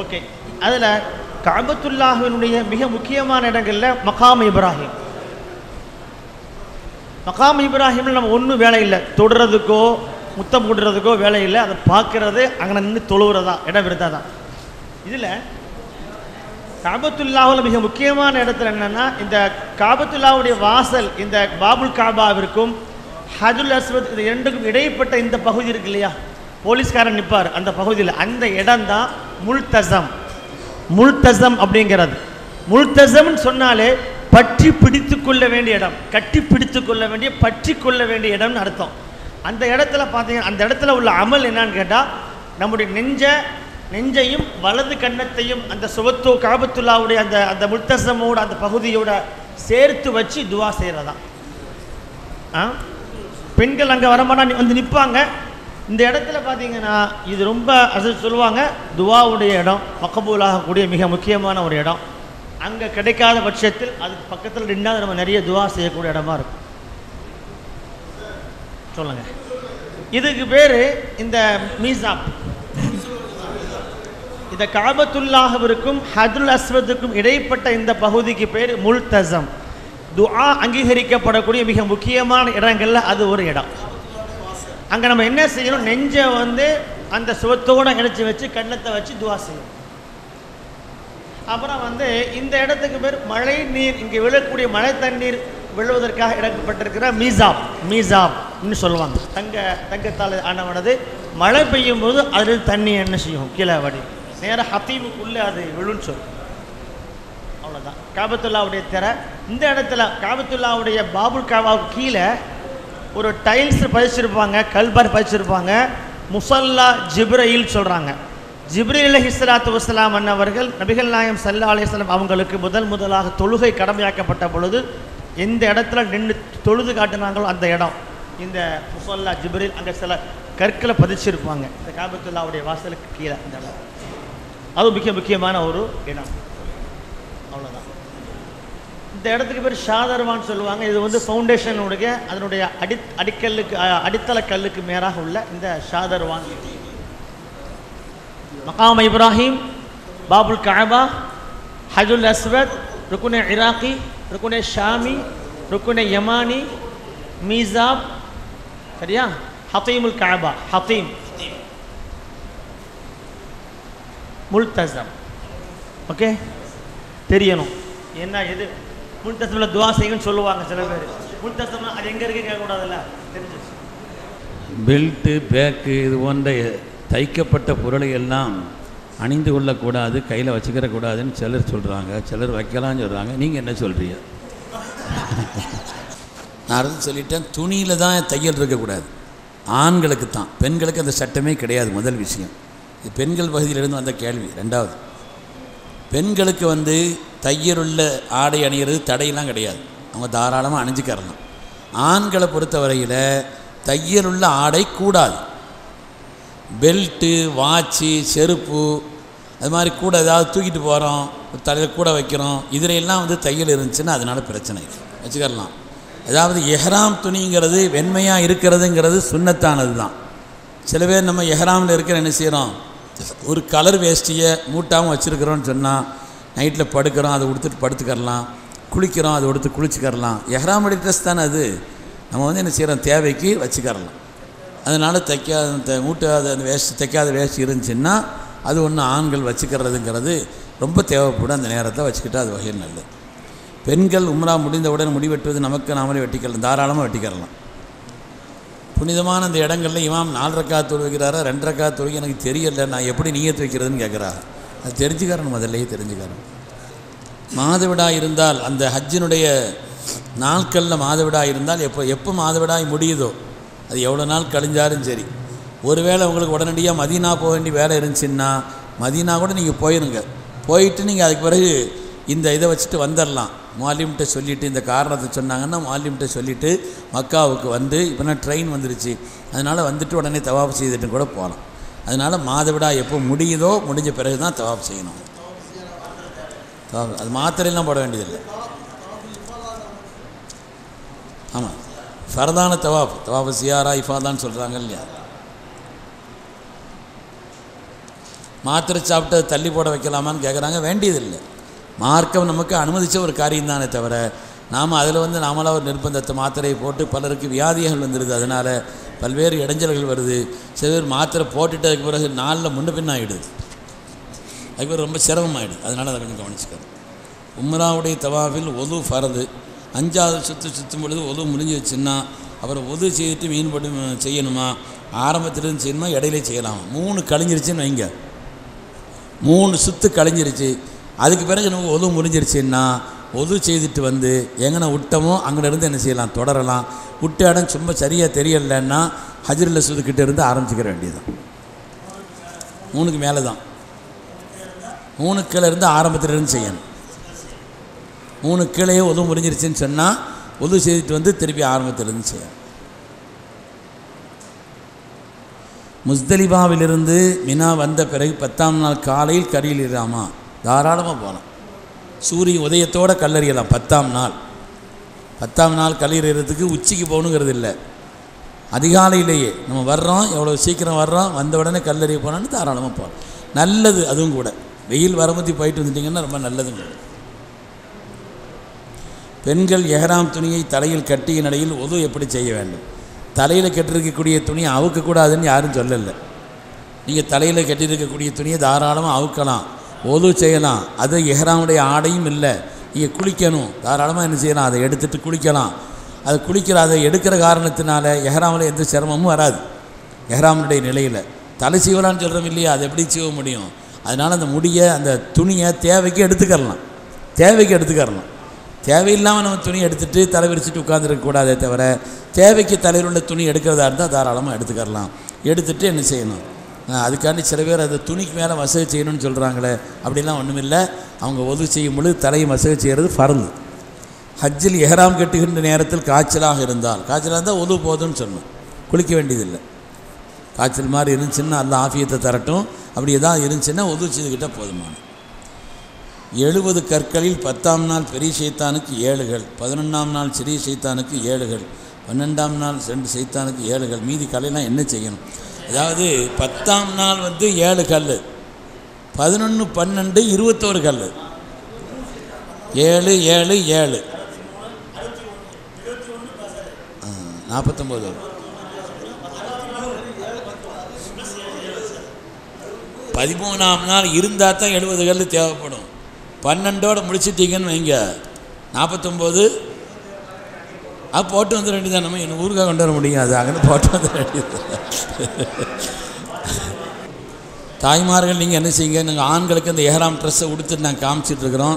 ஓகே, அதில் காபத்துல்லாஹ்வினுடைய மிக முக்கியமான இடங்களில் மகாம் இப்ராஹிம். மகாம் இப்ராஹிமில் நம்ம ஒன்றும் வேலை இல்லை, தொடுறதுக்கோ முத்தம் போடுறதுக்கோ வேலை இல்லை, அதை பார்க்கறது, அங்கே நின்று தொழுகிறதா இடம் இருந்தால் தான். இதில் காபத்துல்லாஹ்வில் மிக முக்கியமான இடத்துல என்னென்னா, இந்த காபத்துல்லாவுடைய வாசல் இந்த பாபுல் காபாவிற்கும் ஹஜ்ருல் அஸ்வத் இது 2க்கும் இடைப்பட்ட இந்த பகுதி இருக்கு இல்லையா, போலீஸ்காரன் நிற்பார் அந்த பகுதியில், அந்த இடம் தான் முல்தசம். முல்தசம் அப்படிங்கிறது, முல்தசம்னு சொன்னாலே பற்றி பிடித்து கொள்ள வேண்டிய இடம், கட்டி பிடித்து கொள்ள வேண்டிய, பற்றி கொள்ள வேண்டிய இடம்னு அர்த்தம். அந்த இடத்துல பார்த்தீங்கன்னா, அந்த இடத்துல உள்ள அமல் என்னன்னு கேட்டால், நம்முடைய நெஞ்சையும் வலது கன்னத்தையும் அந்த சுவத்தோ காபத்துல்லாவுடைய அந்த அந்த முல்தசமோட அந்த பகுதியோட சேர்த்து வச்சு துவா செய்கிறதா. பெண்கள் அங்கே வரமாட்டா வந்து நிற்பாங்க. இந்த இடத்துல பார்த்தீங்கன்னா இது ரொம்ப அது சொல்லுவாங்க துவாவுடைய இடம், மக்பூலாகக்கூடிய மிக முக்கியமான ஒரு இடம். அங்கே கிடைக்காத பட்சத்தில் அதுக்கு பக்கத்தில் நின்னா நம்ம நிறைய துவா செய்யக்கூடிய இடமா இருக்கும். சொல்லுங்க, இதுக்கு பேர் இந்த மீசாப். இந்த காபத்துல்லாஹ்விற்கும் ஹஜ்ருல் அஸ்வதுக்கும் இடைப்பட்ட இந்த பகுதிக்கு பேர் முல்தஸம். துஆ அங்கீகரிக்கப்படக்கூடிய மிக முக்கியமான இடங்கள்ல அது ஒரு இடம். அங்கே நம்ம என்ன செய்யணும், நெஞ்சை வந்து அந்த சுவத்தோடு இணைச்சி வச்சு கண்ணத்தை வச்சு துவா செய்யணும். அப்புறம் வந்து இந்த இடத்துக்கு பேர் மழை நீர், இங்கே விழக்கூடிய மழை தண்ணீர் விழுவதற்காக இறக்கப்பட்டிருக்கிற மீசாப். மீசாப்னு சொல்லுவாங்க. தங்கத்தால் ஆனவனது மழை பெய்யும் போது அதில் தண்ணி என்ன செய்யும், கீழே வடி நேராக ஹத்தீமுக்குள்ளே அது விழுன்னு சொல்லும். அவ்வளோதான் காபத்துல்லாவுடைய திரை. இந்த இடத்துல காபத்துல்லாவுடைய பாபுல் காபாவுக்கு கீழே ஒரு டைல்ஸ் பதிச்சிருப்பாங்க, கல்பார் பதிச்சிருப்பாங்க. முசல்லா ஜிப்ரீல் சொல்கிறாங்க. ஜிப்ரீல் அலைஹிஸ்ஸலாத்து வஸ்ஸலாம் அன்னவர்கள் நபிகள் நாயகம் ஸல்லல்லாஹு அலைஹி வஸல்லம் அவங்களுக்கு முதலாக தொழுகை கடமையாக்கப்பட்ட பொழுது எந்த இடத்துல நின்று தொழுது காட்டினாங்களோ அந்த இடம் இந்த முசல்லா ஜிப்ரீல். அங்கே சில கற்களை பதிச்சிருப்பாங்க இந்த காபத்துல்லாவுடைய வாசலுக்கு கீழே. அந்த இடம் அது மிக முக்கியமான ஒரு இடம். அவ்வளோதான். இந்த இடத்துக்கு பேர் ஷாதர்வான் சொல்லுவாங்க. இது வந்து ஃபவுண்டேஷனுடைய அதனுடைய அடிக்கல்லுக்கு அடித்தள கல்லுக்கு மேலாக உள்ள இந்த ஷாதர்வான். மகாம் இப்ராஹிம், பாபுல் கஅபா, ஹஜ்ருல் அஸ்வத், ருக்குனே இராக்கி, ருக்குனே ஷாமி, ருக்குனே யமானி, மீசாப், சரியா, ஹத்தீமுல் கஅபா, ஹத்தீம், முல்தஸம். ஓகே, தெரியணும் என்ன எது முல்தஸமில் துவா செய்யுன்னு சொல்லுவாங்க சில பேர். முல்தஸம் அது எங்கே இருக்கு கேட்கக்கூடாதுல்ல, தெரிஞ்சிச்சு. பெல்ட்டு, பேக்கு இது போன்ற தைக்கப்பட்ட பொருளை எல்லாம் அணிந்து கொள்ளக்கூடாது, கையில் வச்சுக்கிற கூடாதுன்னு சிலர் சொல்கிறாங்க, சிலர் வைக்கலாம்னு சொல்கிறாங்க. நீங்கள் என்ன சொல்கிறீங்க? நான் சொல்லிட்டேன், துணியில் தான் தையல் இருக்கக்கூடாது, ஆண்களுக்கு தான். பெண்களுக்கு அந்த சட்டமே கிடையாது. முதல் விஷயம் இது பெண்கள் பகுதியிலிருந்து வந்த கேள்வி. ரெண்டாவது, பெண்களுக்கு வந்து தையலுள்ள ஆடை அணிகிறது தடையெல்லாம் கிடையாது, அவங்க தாராளமாக அணிஞ்சிக்கிறலாம். ஆண்களை பொறுத்தவரையில் தையலுள்ள ஆடை கூடாது. பெல்ட்டு, வாட்சு, செருப்பு, அது மாதிரி கூட ஏதாவது தூக்கிட்டு போகிறோம், தலையில் கூட வைக்கிறோம், இதிலெல்லாம் வந்து தையல் இருந்துச்சுன்னா அதனால் பிரச்சனை வச்சுக்கலாம். அதாவது எஹ்ராம் துணிங்கிறது வெண்மையாக இருக்கிறதுங்கிறது சுன்னத்தானது தான். சில பேர் நம்ம எஹ்ராமில் இருக்கிற என்ன செய்கிறோம், ஒரு கலர் வேஷ்டியை மூட்டாமல் வச்சுருக்கிறோன்னு சொன்னால் நைட்டில் படுக்கிறோம், அதை உடுத்துட்டு படுத்துக்கரலாம், குளிக்கிறோம், அதை உடுத்து குளிச்சுக்கரலாம். எஹ்ராமுடைய ட்ரெஸ் தானே அது. நம்ம வந்து என்ன செய்கிறோம், தேவைக்கு வச்சுக்கரலாம். அதனால் மூட்டாத அந்த வேஷ்டி, தைக்காத வேஷ்டி இருந்துச்சுன்னா அது ஒன்று ஆண்கள் வச்சுக்கிறதுங்கிறது ரொம்ப தேவைப்படும். அந்த நேரத்தை வச்சுக்கிட்டால் அது வகையில் நல்லது. பெண்கள் உம்ரா முடிந்தவுடன் முடி வெட்டுவது நமக்கு நாமளே வெட்டிக்கலாம், தாராளமாக வெட்டிக்கிறலாம். புனிதமான அந்த இடங்களில் இமாம் 4 ரக்காத் தொழுகிறாரா 2 ரக்காத் தொழுகி எனக்கு தெரியலை, நான் எப்படி நியத்து வைக்கிறதுன்னு கேட்குறா. அது தெரிஞ்சுக்கிறணும், முதல்லையே தெரிஞ்சுக்கிறணும். மாதவிடாய் இருந்தால் அந்த ஹஜ்ஜினுடைய நாட்களில் மாதவிடாய் இருந்தால் எப்போ மாதவிடாய் முடியுதோ அது எவ்வளோ நாள் கழிஞ்சாலும் சரி. ஒருவேளை உங்களுக்கு உடனடியாக மதீனா போக வேண்டிய வேலை இருந்துச்சுன்னா மதீனா கூட நீங்கள் போயிடுங்க. போயிட்டு நீங்கள் அதுக்கு பிறகு இந்த இதை வச்சுட்டு வந்துடலாம். மாலிம்கிட்ட சொல்லிவிட்டு இந்த காரணத்தை சொன்னாங்கன்னா மாலிம்கிட்ட சொல்லிவிட்டு மக்காவுக்கு வந்து இப்போனா ட்ரெயின் வந்துருச்சு, அதனால் வந்துட்டு உடனே தவாப் செய்துட்டு கூட போகலாம். அதனால் மாதவிடாய் எப்போ முடியுதோ முடிஞ்ச பிறகு தான் தவாப் செய்யணும். அது மாத்திரையெல்லாம் போட வேண்டியதில்லை. ஆமாம், ஃபர்தான தவாப் சியாரா இஃபாதான்னு சொல்கிறாங்க இல்லையா. மாத்திரை சாப்பிட்டு தள்ளி போட வைக்கலாமான்னு கேட்குறாங்க. வேண்டியதில்லை. மார்க்கம் நமக்கு அனுமதித்த ஒரு காரியம் தானே தவிர நாம் அதில் வந்து நாமளாக ஒரு நிர்பந்தத்தை மாத்திரையை போட்டு பலருக்கு வியாதிகள் வந்துடுது, அதனால் பல்வேறு இடைஞ்சல்கள் வருது. சில பேர் மாத்திரை போட்டுட்டு அதுக்கு பிறகு நாளில் முன்ன பின்ன ஆகிடுது, அதுக்கு பிறகு ரொம்ப சிரமமாகிடுது. அதனால் அதை கொஞ்சம் கவனிச்சுக்கணும். உம்ராவுடைய தவாஃபில் ஒது ஃபரது. 5வது சுற்றும் பொழுது ஒது முடிஞ்சு வச்சுன்னா அப்புறம் ஒது செய்துட்டு மீன் போட்டு செய்யணுமா, ஆரம்பத்திலேருந்து செய்யணுமா, இடையிலே செய்யலாமா. 3 கழிஞ்சிருச்சுன்னு வைங்க, 3 சுற்று கழிஞ்சிருச்சு, அதுக்கு பிறகு நமக்கு ஒது முடிஞ்சிருச்சுன்னா ஒது செய்துட்டு வந்து எங்கன விட்டமோ அங்கேருந்து என்ன செய்யலாம், தொடரலாம். விட்ட இடம் சும்மா சரியாக தெரியலைன்னா ஹஜ்ருல் அஸ்வதுக்கிட்ட இருந்து ஆரம்பிச்சுக்கிற வேண்டியதுதான். 3க்கு மேலே தான், 3 கீழே இருந்து ஆரம்பத்திலிருந்து செய்யணும். 3 கீழேயே ஒது முடிஞ்சிருச்சுன்னு சொன்னால் ஒது செய்துட்டு வந்து திருப்பி ஆரம்பத்திலிருந்து செய்யணும். முஸ்தலிஃபாவிலிருந்து மினா வந்த பிறகு 10ஆம் நாள் காலையில் கரியில் இராமா தாராளமாக போகலாம். சூரிய உதயத்தோடு கல்லறியலாம். 10ஆம் நாள் கல்லறியறதுக்கு உச்சிக்கு போகணுங்கிறது இல்லை, அதிகாலையிலேயே நம்ம வர்றோம், எவ்வளோ சீக்கிரம் வர்றோம், வந்த உடனே கல்லறிய போனான்னு தாராளமாக போகலாம். நல்லது, அதுவும் கூட வெயில் வரமுத்தி போயிட்டு வந்துட்டிங்கன்னா ரொம்ப நல்லதுங்க. பெண்கள் எஹ்ராம் துணியை தலையில் கட்டிய நிலையில் ஒது எப்படி செய்ய வேண்டும்? தலையில் கட்டிருக்கக்கூடிய துணியை அவுக்கக்கூடாதுன்னு யாரும் சொல்லலை. நீங்கள் தலையில் கட்டியிருக்கக்கூடிய துணியை தாராளமாக அவுக்கலாம், ஒது செய்யலாம். அது எஹ்ராமுடைய ஆடையும் இல்லை. நீங்கள் குளிக்கணும், தாராளமாக என்ன செய்யலாம், அதை எடுத்துகிட்டு குளிக்கலாம். அது அதை எடுக்கிற காரணத்தினால எஹ்ராமில் எந்த சிரமமும் வராது. எஹ்ராமுடைய நிலையில் தலை சீவலான்னு சொல்கிறோம் இல்லையா, அது எப்படி சீவ முடியும்? அதனால் அந்த முடியை அந்த துணியை தேவைக்கு எடுத்துக்கரலாம். தேவையில்லாமல் நம்ம துணி எடுத்துகிட்டு தலை விரிச்சிட்டு உட்காந்துருக்கக்கூடாதே தவிர, தேவைக்கு தலையில் உள்ள துணி எடுக்கிறதா இருந்தால் தாராளமாக எடுத்துக்கரலாம். எடுத்துகிட்டு என்ன செய்யணும், அதுக்காண்டி சில பேர் அந்த துணிக்கு மேலே மசகு செய்யணும்னு சொல்கிறாங்களே, அப்படிலாம் ஒன்றுமில்லை. அவங்க ஒது செய்யும் பொழுது தலையை மசகு செய்கிறது ஃபர்து. ஹஜ்ஜில் எஹ்ராம் கட்டுகின்ற நேரத்தில் காய்ச்சலாக இருந்தால் ஒது போதும்னு சொன்னோம், குளிக்க வேண்டியதில்லை. காய்ச்சல் மாதிரி இருந்துச்சுன்னா அல்லாஹ் ஆஃபியத்தை தரட்டும். அப்படி எதாவது இருந்துச்சுன்னா ஒது செய்துக்கிட்டால் போதுமான. 70 கற்களில் 10ஆம் நாள் பெரிய சைத்தானுக்கு 7கள், 11ஆம் நாள் சிறிய சைத்தானுக்கு 7கள், 12ஆம் நாள் 2 சைத்தானுக்கு 7கள். மீதி கல்லையெல்லாம் என்ன செய்யணும்? அதாவது 10ஆம் நாள் 7 கல், 11, 12, 21 கல், 7, 7, 7, 49. 13ஆம் நாள் இருந்தால் தான் 70 கல் தேவைப்படும். 12ஓட முடிச்சிட்டிங்கன்னு வைங்க, 49 போட்டு வந்துட வேண்டியதான். நம்ம எங்கள் ஊருக்காக கொண்டு வர முடியாது, அங்கே போட்டு வந்துட வேண்டியது. தாய்மார்கள் நீங்கள் என்ன செய்யுங்க, நாங்கள் ஆண்களுக்கு அந்த எஹ்ராம் ட்ரெஸ்ஸை உடுத்துட்டு நாங்கள் காமிச்சிட்ருக்குறோம்.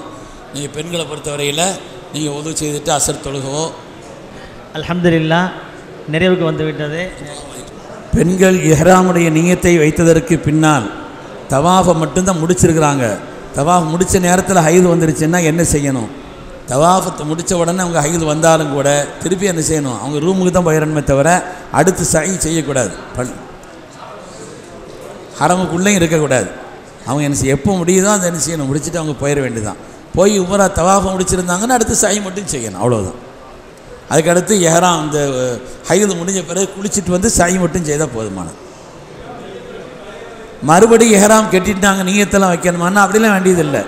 நீங்கள் பெண்களை பொறுத்தவரையில் நீங்கள் உதவி செய்துட்டு அசர் தொழுகவோ. அல்ஹம்துலில்லாஹ், நிறைவுக்கு வந்து விட்டது. பெண்கள் எஹ்ராமுடைய நியத்தை வைத்ததற்கு பின்னால் தவாஃபை மட்டும்தான் முடிச்சிருக்கிறாங்க. தவாஃப் முடித்த நேரத்தில் ஹைது வந்துருச்சுன்னா என்ன செய்யணும்? தவாஃபத்தை முடித்த உடனே அவங்க ஹைது வந்தாலும் கூட திருப்பி என்ன செய்யணும்? அவங்க ரூமுக்கு தான் போயிடணுமே தவிர அடுத்து சை செய்யக்கூடாது. ஹரமுக்குள்ளேயும் இருக்கக்கூடாது. அவங்க என்ன செய்ய எப்போ முடியுதோ அதை என்ன செய்யணும், முடிச்சுட்டு அவங்க போயிட வேண்டியதான். போய் உமரா தவாஃபை முடிச்சிருந்தாங்கன்னா அடுத்து சை மட்டும் செய்யணும், அவ்வளோதான். அதுக்கடுத்து எஹ்ராம் அந்த ஹைது முடிஞ்ச பிறகு குளிச்சுட்டு வந்து சை மட்டும் செய்தால் போதுமானது. மறுபடியும் எஹ்ராம் கட்டிட்டாங்க நீயத்தெல்லாம் வைக்கணுமான்னா அப்படிலாம் வேண்டியதில்லை.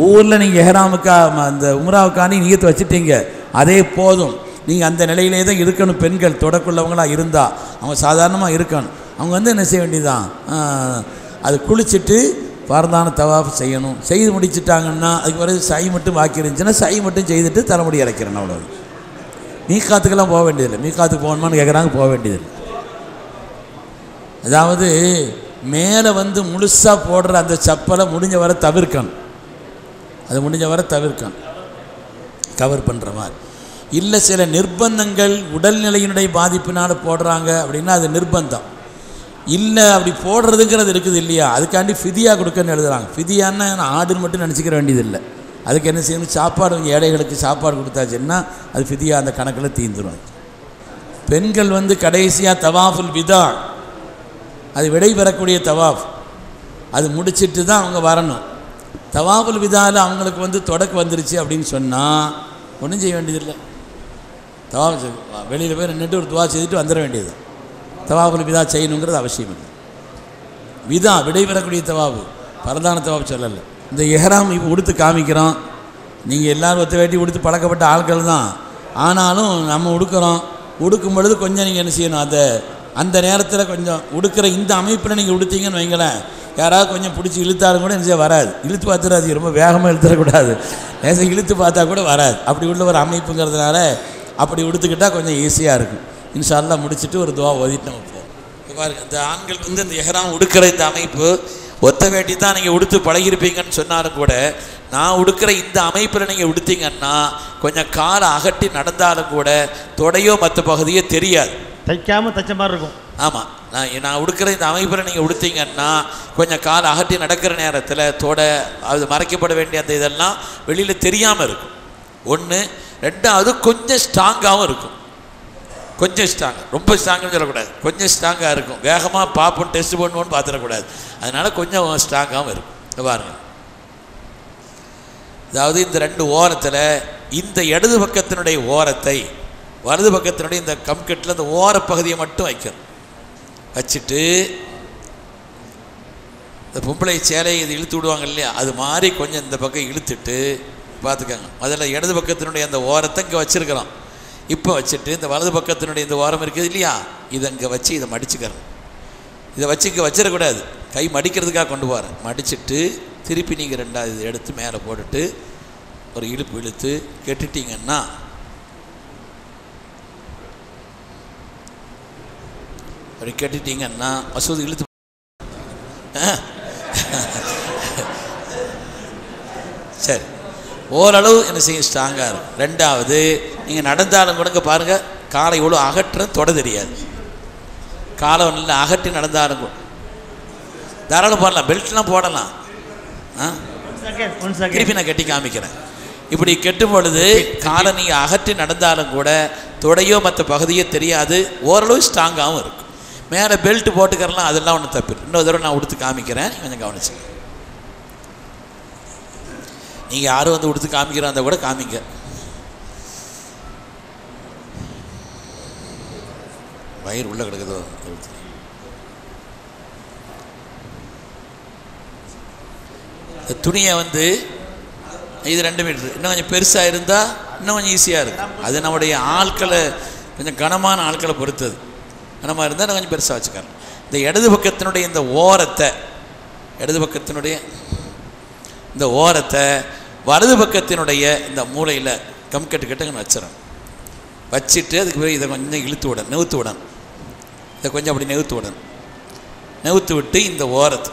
ஊரில் நீங்கள் எஹ்ராமுக்கா அந்த உம்ராவுக்காண்டி நீயத்தை வச்சுட்டீங்க, அதே போதும். நீங்கள் அந்த நிலையிலே தான் இருக்கணும். பெண்கள் தொடக்குள்ளவங்களாக இருந்தால் அவங்க சாதாரணமாக இருக்கணும். அவங்க என்ன செய்ய வேண்டியதான், அது குளிச்சுட்டு பரதான தவாஃப் செய்யணும். செய்து முடிச்சுட்டாங்கன்னா அதுக்கு பிறகு சை மட்டும் பாக்கி இருந்துச்சுன்னா சை மட்டும் செய்துட்டு தலைமுடி இறக்கிறேன், அவ்வளோ. மீகாத்துக்கெல்லாம் போக வேண்டியதில்லை. மீகாத்துக்கு போகணுமான்னு கேட்குறாங்க, போக வேண்டியதில்லை. அதாவது மேலே முழுசாக போடுற அந்த சப்பலை முடிஞ்ச வரை தவிர்க்கணும். அது முடிஞ்ச வரை தவிர்க்கணும், கவர் பண்ணுற மாதிரி. இல்லை சில நிர்பந்தங்கள் உடல்நிலையினுடைய பாதிப்பினால் போடுறாங்க அப்படின்னா அது நிர்பந்தம். இல்லை அப்படி போடுறதுங்கிறது இருக்குது இல்லையா, அதுக்காண்டி ஃபிதியா கொடுக்கன்னு எழுதுகிறாங்க. ஃபிதியான்னா ஆடுன்னு மட்டும் நினச்சிக்கிற வேண்டியதில்லை. அதுக்கு என்ன செய்யணும், சாப்பாடு ஏழைகளுக்கு சாப்பாடு கொடுத்தாச்சுன்னா அது ஃபிதியா அந்த கணக்கில் தீந்துடும். பெண்கள் கடைசியாக தவாஃபுல் விதா, அது விடை பெறக்கூடிய தவாஃப், அது முடிச்சுட்டு தான் அவங்க வரணும். தவாஃபுல் விதாவில் அவங்களுக்கு தொடக்க வந்துருச்சு அப்படின்னு சொன்னால் ஒன்றும் செய்ய வேண்டியதில்லை. தவாஃப் வெளியில் போய் நின்றுட்டு ஒரு துவா செய்துட்டு வந்துட வேண்டியது. தவாஃபுல் விதா செய்யணுங்கிறது அவசியம் இல்லை. விதா விடை பெறக்கூடிய தவாஃபு, பரதான தவாஃப் சொல்லலை. இந்த எஹ்ராம் இப்போ உடுத்து காமிக்கிறோம். நீங்கள் எல்லோரும் ஒத்த வேட்டி உடுத்து பழக்கப்பட்ட ஆட்கள் தான். ஆனாலும் நம்ம உடுக்கும் பொழுது கொஞ்சம் நீங்கள் என்ன செய்யணும், அந்த நேரத்தில் கொஞ்சம் உடுக்கிற இந்த அமைப்பில் நீங்கள் உடுத்தீங்கன்னு வைங்களேன், யாராவது கொஞ்சம் பிடிச்சி இழுத்தாலும் கூட என்ன வராது. இழுத்து பார்த்துடாது, ரொம்ப வேகமாக இழுத்துடக்கூடாது. லேசாக இழுத்து பார்த்தா கூட வராது. அப்படி உள்ள ஒரு அமைப்புங்கிறதுனால அப்படி உடுத்துக்கிட்டால் கொஞ்சம் ஈஸியாக இருக்கும். இன்ஷா அல்லாஹ் முடிச்சுட்டு ஒரு துவா ஓதிட்டு நம்ம போவோம். பாருங்கள், இந்த ஆண்கள் இந்த எஹ்ராம் உடுக்கிற இந்த அமைப்பு ஒத்த வேட்டி தான் நீங்கள் உடுத்து பழகிருப்பீங்கன்னு சொன்னாலும் கூட, நான் உடுக்கிற இந்த அமைப்பில் நீங்கள் உடுத்தீங்கன்னா கொஞ்சம் காலை அகட்டி நடந்தாலும் கூட தொடையோ மற்ற பகுதியோ தெரியாது, தைக்காமல் தைச்ச மாதிரி இருக்கும். ஆமாம், நான் உடுக்கிற இந்த அமைப்பில் நீங்கள் உடுத்தீங்கன்னா கொஞ்சம் காலை அகட்டி நடக்கிற நேரத்தில் தொடை அது மறைக்கப்பட வேண்டிய அந்த இதெல்லாம் வெளியில் தெரியாமல் இருக்கும். ஒன்று. ரெண்டாவது கொஞ்சம் ஸ்ட்ராங்காகவும் இருக்கும். கொஞ்சம் ஸ்ட்ராங், ரொம்ப ஸ்ட்ராங்குன்னு சொல்லக்கூடாது, கொஞ்சம் ஸ்ட்ராங்காக இருக்கும். வேகமாக பார்ப்போம் டெஸ்ட் பண்ணுவோன்னு பார்த்துடக்கூடாது. அதனால் கொஞ்சம் ஸ்ட்ராங்காகவும் இருக்கும். பாருங்கள், அதாவது இந்த ரெண்டு ஓரத்தில் இந்த இடது பக்கத்தினுடைய ஓரத்தை வலது பக்கத்தினுடைய இந்த கம்கட்டில் அந்த ஓரப்பகுதியை மட்டும் வைக்கணும். வச்சுட்டு இந்த பொம்பளை சேலையை இது இழுத்து விடுவாங்க இல்லையா, அது மாதிரி கொஞ்சம் இந்த பக்கம் இழுத்துட்டு பார்த்துக்கோங்க. முதல்ல இடது பக்கத்தினுடைய அந்த ஓரத்தை இங்கே வச்சுருக்கிறோம். இப்போ வச்சுட்டு இந்த வலது பக்கத்தினுடைய இந்த ஓரம் இருக்குது இல்லையா, இதை இங்கே வச்சு இதை மடிச்சுக்கிறோம். இதை வச்சு இங்கே வச்சிடக்கூடாது, கை மடிக்கிறதுக்காக கொண்டு போகிறேன். மடிச்சுட்டு திருப்பி நீங்கள் ரெண்டாவது இது எடுத்து மேலே போட்டுட்டு ஒரு இழுப்பு இழுத்து கெட்டுட்டிங்கன்னா அப்படி கெட்டுட்டிங்கன்னா மசூது இழுத்து சரி ஓரளவு என்ன செய்யும், ஸ்ட்ராங்காக இருக்கும். ரெண்டாவது நீங்கள் நடந்தாலும் கூட பாருங்கள், காலை இவ்வளோ அகற்ற தொட தெரியாது. காலை ஒன்றில் அகற்றி நடந்தாலும் கூட தாராளம் போடலாம், பெல்ட்லாம் போடலாம். திருப்பி நான் கட்டி காமிக்கிறேன். இப்படி கெட்டும் பொழுது காலை நீங்கள் அகற்றி நடந்தாலும் கூட தொடையோ மற்ற பகுதியோ தெரியாது, ஓரளவு ஸ்ட்ராங்காகவும் இருக்கும். மேலே பெல்ட் போட்டுக்கிறலாம், அதெல்லாம் ஒன்றும் தப்பு. இன்னொரு தடவை நான் உடுத்து காமிக்கிறேன், கொஞ்சம் கவனிச்சுங்க. நீங்கள் யாரும் வந்து உடுத்து காமிக்கிறாந்த கூட காமிங்க. வயிறு உள்ளே கிடக்குதோ. துணியை வந்து இது 2 மீட்டர், இன்னும் கொஞ்சம் பெருசாக இருந்தால் இன்னும் கொஞ்சம் ஈஸியாக இருக்கும். அது நம்முடைய ஆட்களை கொஞ்சம் கனமான ஆட்களை பொறுத்தது. கனமாக இருந்தால் கொஞ்சம் பெருசாக வச்சுக்கலாம். இந்த இடது பக்கத்தினுடைய இந்த ஓரத்தை, இடது பக்கத்தினுடைய இந்த ஓரத்தை வலது பக்கத்தினுடைய இந்த மூலையில் கம்கட்டு வச்சிடணும். வச்சுட்டு அதுக்கு பிறகு இதை கொஞ்சம் இழுத்து விடணும், நெவுத்து விடணும். இதை கொஞ்சம் அப்படி நெவுத்து விடணும். நெவுத்து விட்டு இந்த ஓரத்து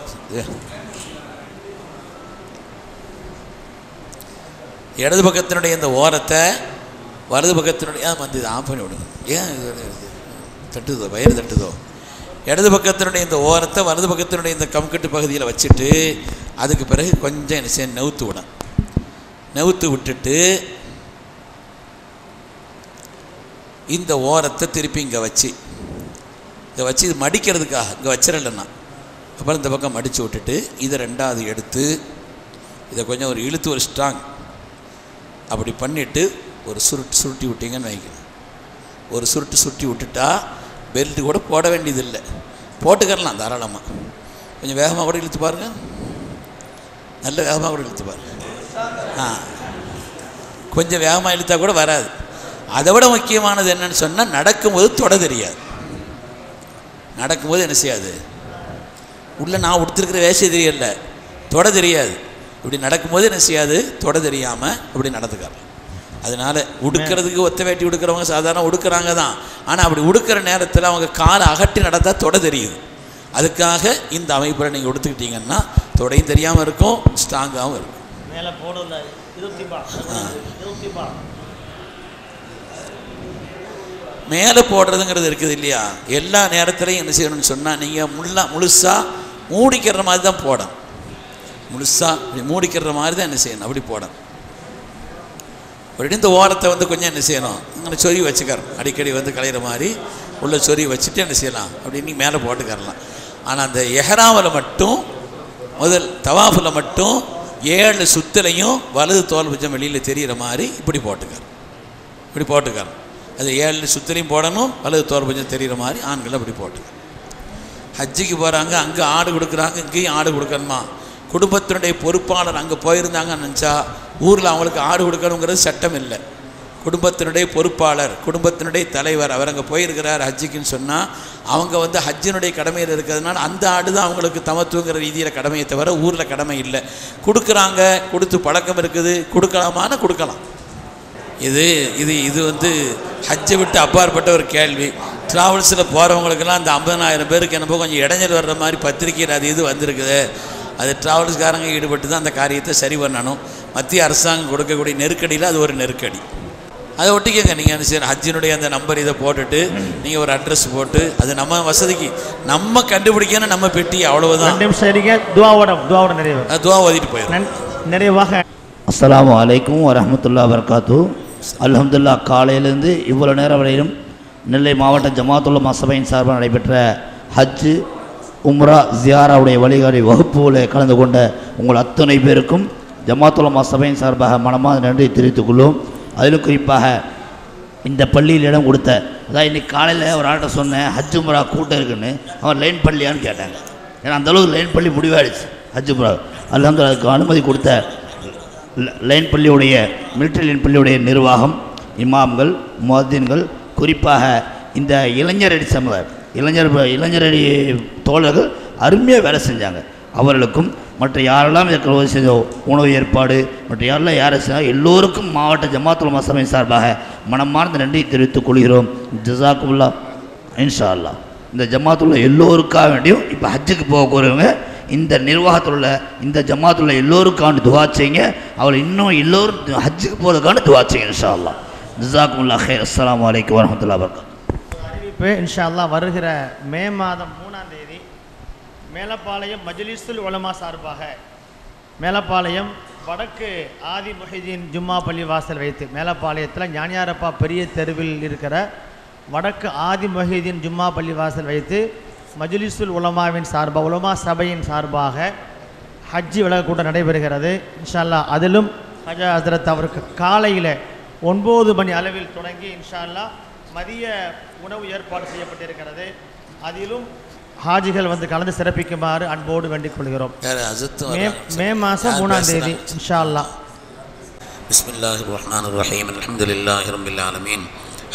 இடது பக்கத்தினுடைய இந்த ஓரத்தை வலது பக்கத்தினுடைய வந்து இதை ஆஃப் பண்ணி விடணும். ஏன் தட்டுதோ, வயிறு தட்டுதோ. இடது பக்கத்தினுடைய இந்த ஓரத்தை வலது பக்கத்தினுடைய இந்த கம்கட்டு பகுதியில் வச்சுட்டு அதுக்கு பிறகு கொஞ்சம் என்ன செய்ய, நெவுத்து விடணும். நெவுத்து விட்டுட்டு இந்த ஓரத்தை திருப்பி இங்கே வச்சு இது மடிக்கிறதுக்காக இங்கே வச்சிடலன்னா அப்புறம் இந்த பக்கம் மடித்து விட்டுட்டு இதை ரெண்டாவது எடுத்து இதை கொஞ்சம் ஒரு இழுத்து ஒரு ஸ்ட்ராங் அப்படி பண்ணிவிட்டு ஒரு சுருட்டி விட்டீங்கன்னு வைக்கணும். ஒரு சுருட்டி விட்டுட்டா பெல்ட்டு கூட போட வேண்டியதில்லை, போட்டுக்கரலாம் தாராளமாக. கொஞ்சம் வேகமாக கூட இழுத்து பாருங்கள், நல்ல வேகமாக கூட இழுத்து பாருங்கள். கொஞ்சம் வேகமாக இழுத்தா கூட வராது. அதை விட முக்கியமானது என்னன்னு சொன்னால், நடக்கும்போது தொட தெரியாது. நடக்கும்போது என்ன செய்யாது, உள்ளே நான் உடுத்திருக்கிற வேஷம் தெரியல, தொட தெரியாது. இப்படி நடக்கும்போது என்ன செய்யாது, தொட தெரியாமல் இப்படி நடந்துக்காரு. அதனால் உடுக்கிறதுக்கு ஒத்த வேட்டி உடுக்கிறவங்க சாதாரண உடுக்கிறாங்க தான். ஆனால் அப்படி உடுக்கிற நேரத்தில் அவங்க காலை அகட்டி நடந்தால் தொட தெரியுது. அதுக்காக இந்த அமைப்பில் நீங்கள் உடுத்துக்கிட்டீங்கன்னா தொடையும் தெரியாமல் இருக்கும், ஸ்ட்ராங்காகவும் இருக்கும். மேலே போடல மேலே போடுறதுங்கிறது இருக்குது இல்லையா, எல்லா நேரத்துலையும் என்ன செய்யணும்னு சொன்னால் நீங்கள் முழுசாக மூடிக்கிற மாதிரி தான் போடணும். முழுசாக இப்படி மூடிக்கிற மாதிரி தான் என்ன செய்யணும், அப்படி போடணும். அப்படி இந்த ஓரத்தை வந்து கொஞ்சம் என்ன செய்யணும், இங்கே சொறி வச்சுக்கிறோம். அடிக்கடி வந்து கலையிற மாதிரி உள்ள சொறி வச்சுட்டு என்ன செய்யலாம், அப்படி நீங்கள் மேலே போட்டுக்கரலாம். ஆனால் அந்த எஹ்ராமில் மட்டும் முதல் தவாஃபில் மட்டும் 7 சுத்தலையும் வலது தோல் பஞ்சம் வெளியில் தெரிகிற மாதிரி இப்படி போட்டுக்கிறோம். அது 7 சுத்தலையும் போடணும், வலது தோல் பஞ்சம் தெரிகிற மாதிரி ஆண்கள் அப்படி போட்டுக்கிறோம். ஹஜ்ஜிக்கு போகிறாங்க, அங்கே ஆடு கொடுக்குறாங்க, இங்கேயும் ஆடு கொடுக்கணுமா. குடும்பத்தினுடைய பொறுப்பாளர் அங்கே போயிருந்தாங்கன்னு நினச்சா ஊரில் அவங்களுக்கு ஆடு கொடுக்கணுங்கிறது சட்டம் இல்லை. குடும்பத்தினுடைய பொறுப்பாளர், குடும்பத்தினுடைய தலைவர் அவர் அங்கே போயிருக்கிறார் ஹஜ்ஜிக்குன்னு சொன்னால் அவங்க வந்து ஹஜ்ஜினுடைய கடமையில் இருக்கிறதுனால அந்த ஆடு தான் அவங்களுக்கு தமத்துவங்கிற ரீதியில் கடமையை தவிர ஊரில் கடமை இல்லை. கொடுக்குறாங்க, கொடுத்து பழக்கம் இருக்குது, கொடுக்கலாமான்னு கொடுக்கலாம். இது இது இது வந்து ஹஜ்ஜை விட்டு அப்பாற்பட்ட ஒரு கேள்வி. ட்ராவல்ஸில் போகிறவங்களுக்கெல்லாம் அந்த 50,000 பேருக்கு என்னப்போ கொஞ்சம் இடைஞ்சல் வர்ற மாதிரி பத்திரிக்கையில் அது இது வந்திருக்குது. அது ட்ராவல்ஸ்காரங்க ஈடுபட்டு தான் அந்த காரியத்தை சரி பண்ணணும். மத்திய அரசாங்கம் கொடுக்கக்கூடிய நெருக்கடியில் அது ஒரு நெருக்கடி. அதை ஒட்டிக்கங்க. நீங்கள் என்ன செய்யணும், ஹஜ்ஜினுடைய அந்த நம்பர் இதை போட்டுட்டு நீங்கள் ஒரு அட்ரஸ் போட்டு அது நம்ம வசதிக்கு நம்ம கண்டுபிடிக்கணும். நம்ம பெட்டி அவ்வளவுதான். துவா ஓதிட்டு போயிடும். நிறைவாக அஸ்ஸலாமு அலைக்கும் வரஹ்மத்துல்லாஹி வபரகாத்து. அல்ஹம்துலில்லாஹ், காலையிலேருந்து இவ்வளோ நேரம் வரையிலும் நெல்லை மாவட்ட ஜமாத்துல் உலமா சபையின் சார்பாக நடைபெற்ற ஹஜ்ஜு உம்ரா ஜியாராவுடைய வழிகாட்டி வகுப்புகளை கலந்து கொண்ட உங்கள் அத்தனை பேருக்கும் ஜமாத்துலமா சபையின் சார்பாக மனமார்ந்த நன்றி தெரிவித்துக் கொள்வோம். அதிலும் குறிப்பாக இந்த பள்ளியில் இடம் கொடுத்த, அதான் இன்றைக்கி காலையில் ஒரு ஆள்கிட்ட சொன்னேன் ஹஜ் உம்ரா கூட்டம் இருக்குன்னு, அவன் லைன் பள்ளியான்னு கேட்டாங்க. ஏன்னா அந்தளவுக்கு லைன் பள்ளி முடிவாயிடுச்சு ஹஜ் உம்ரா. அல்ஹம்துலில்லாஹ் அதுக்கு அனுமதி கொடுத்த லைன் பள்ளியுடைய மிலிட்டரி லைன் பள்ளியுடைய நிர்வாகம், இமாம்கள், முஅத்தின்கள், குறிப்பாக இந்த இளைஞரடி சமுதாயம், இளைஞரடி தோழர்கள் அருமையாக வேலை செஞ்சாங்க. அவர்களுக்கும் மற்ற யாரெல்லாம் இதற்கு உதவி செஞ்ச உணவு ஏற்பாடு மற்ற யாரெல்லாம் யாரை செஞ்சால் எல்லோருக்கும் மாவட்ட ஜமாத்துல் சபை சார்பாக மனமார்ந்த நன்றி தெரிவித்துக் கொள்கிறோம். ஜஸாக்குமுல்லாஹ். இன்ஷா அல்லாஹ் இந்த ஜமாத்துள்ள எல்லோருக்காக வேண்டியும் இப்போ ஹஜ்ஜுக்கு போகக்கூடியவங்க இந்த நிர்வாகத்தில் உள்ள இந்த ஜமாத்துள்ள எல்லோருக்கான துவா செய்யுங்க. அவள் இன்னும் எல்லோரும் ஹஜ்ஜுக்கு போகிறதுக்கான துவா செய்யுங்க இன்ஷா அல்லாஹ். ஜஸாக்குமுல்லாஹ் ஹைர். அஸ்ஸலாமு அலைக்கும் வரஹ்மத்துல்லாஹி வபரகாத்துஹு. அறிவிப்பு இன்ஷா அல்லாஹ் வருகிற மே மாதம் 3ஆம் தேதி மேலப்பாளையம் மஜ்லிஸுல் உலமா சார்பாக மேலப்பாளையம் வடக்கு ஆதி முஹிதீன் ஜும்மா பள்ளி வாசல் வைத்து, மேலப்பாளையத்தில் ஞானியாரப்பா பெரிய தெருவில் இருக்கிற வடக்கு ஆதி முஹிதீன் ஜும்மா பள்ளி வாசல் வைத்து மஜ்லிஸுல் உலமாவின் சார்பாக, உலமா சபையின் சார்பாக ஹஜ்ஜி விலக கூட்டம் நடைபெறுகிறது இன்ஷா அல்லாஹ். அதிலும் ஹஜா ஹஸ்ரத் அவருக்கு காலையில் 9 மணி அளவில் தொடங்கி இன்ஷா அல்லாஹ் மதிய உணவு ஏற்பாடு செய்யப்பட்டிருக்கிறது. அதிலும் ஹாஜிகள் வந்து கலந்து சிறப்பிக்குமாறு அன்போடு வேண்டிக் கொள்கிறோம். மே மாதம் 3ஆம் தேதி இன்ஷா அல்லாஹ். பிஸ்மில்லாஹிர் ரஹ்மானிர் ரஹீம். அல்ஹம்துலில்லாஹி ரப்பில் ஆலமீன்.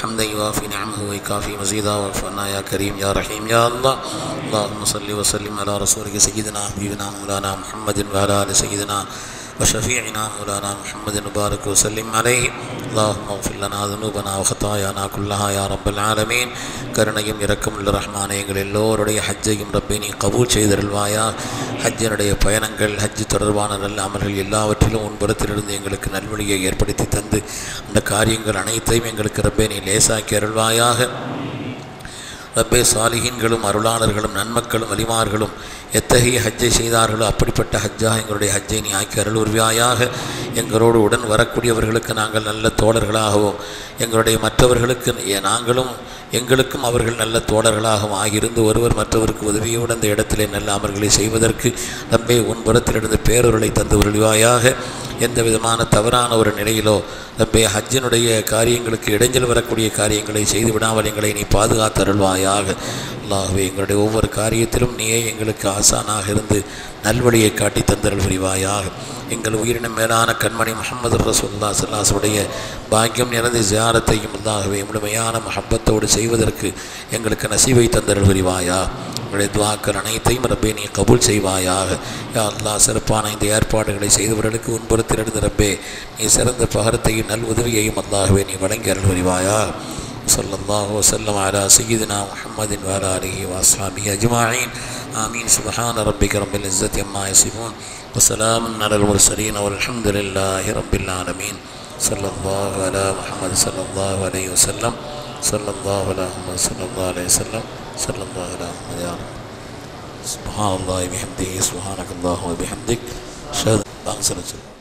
حمدا يوافي نعمه ويكافي مزيدا وعفونا يا كريم يا رحيم يا الله. اللهم صل وسلم على رسولك سيدنا حبيبنا مولانا محمد وعلى آل سيدنا وشفيعنا مولانا محمد وبارك وسلم عليه. اللهم اغفر لنا ذنوبنا وخطايانا كلها يا رب العالمين. கருணையும் இரக்கமுள்ள ரஹ்மானே, எங்கள் எல்லோருடைய ஹஜ்ஜையும் ரப்பே நீ கபூல் செய்தருள்வாயா. ஹஜ்ஜினுடைய பயணங்கள், ஹஜ்ஜு தொடர்பான நல்ல அமல்கள் எல்லாவற்றிலும் உன்புறத்திலிருந்து எங்களுக்கு நல்வழியை ஏற்படுத்தி தந்து அந்த காரியங்கள் அனைத்தையும் எங்களுக்கு ரப்பே நீ லேசாக்கி அருள்வாயாக. ரப்பே சாலிஹீன்களும் அருளாளர்களும் நன்மக்களும் வலிமார்களும் எத்தகைய ஹஜ்ஜை செய்தார்களோ அப்படிப்பட்ட ஹஜ்ஜாக எங்களுடைய ஹஜ்ஜை நீ ஆக்கி அருளுரியாயாக. எங்களோடு உடன் வரக்கூடியவர்களுக்கு நாங்கள் நல்ல தோழர்களாகவும், எங்களுடைய மற்றவர்களுக்கு எங்களுக்கும் அவர்கள் நல்ல தோழர்களாகவும் ஆகியிருந்து ஒருவர் மற்றவருக்கு உதவியோடு அந்த இடத்திலே நல்ல அமல்களை செய்வதற்கு ரப்பே உன் புறத்திலிருந்து பேரொருளை தந்து உருவாயாக. எந்த விதமான தவறான ஒரு நிலையிலோ ரப்பே ஹஜ்ஜினுடைய காரியங்களுக்கு இடைஞ்சல் வரக்கூடிய காரியங்களை செய்து விடாமல் எங்களை நீ பாதுகாத்தருள்வாயாக. அல்லாஹ்வே, எங்களுடைய ஒவ்வொரு காரியத்திலும் நீயே எங்களுக்கு ஆசானாக இருந்து நல்வழியை காட்டி தந்தருள் புரிவாயாக. எங்கள் உயிரினம் மேலான கண்மணி முஹம்மது ரசூலுல்லாஹி ஸல்லல்லாஹு அலைஹி உடைய பாக்கியம் நிறைந்த ஜியாரத்தையும் அல்லாஹ்வே முழுமையான மஹப்பத்தோடு செய்வதற்கு எங்களுக்கு நசீவை தந்தருள் புரிவாயா. உங்களுடைய துஆக்கள் அனைத்தையும் ரப்பே நீ கபூல் செய்வாயாக. யா அல்லாஹ், சிறப்பான இந்த ஏற்பாடுகளை செய்தவர்களுக்கு உன்புறத்திலிருந்து ரப்பே நீ சிறந்த பகரத்தையும் நல் உதவியையும் அல்லாஹ்வே நீ வழங்கி அருள் புரிவாயா. ஸல்லல்லாஹு வஸல்லம் அலா சய்யிதினா முஹம்மதின் வ அலா ஆலிஹி வ அஸ்ஹாபிஹி அஜ்மஈன். ஆமீன். சுப்ஹான ரப்பிக ரப்பில் இஸ்ஸத்தி அம்மா யசிஃபூன் வ ஸலாமுன் அலல் முர்ஸலீன் வல்ஹம்துலில்லாஹி ரப்பில் ஆலமீன். ஸல்லல்லாஹு அலா முஹம்மது ஸல்லல்லாஹு அலைஹி வஸல்லம். ஸல்லல்லாஹு அலா முஹம்மது ஸல்லல்லாஹு அலைஹி வஸல்லம். ஸல்லல்லாஹு அலா முஹம்மது யா சுப்ஹானல்லாஹி வ பிஹம்திஹி சுப்ஹானக்கல்லாஹு வ பிஹம்திக். ஷஹது.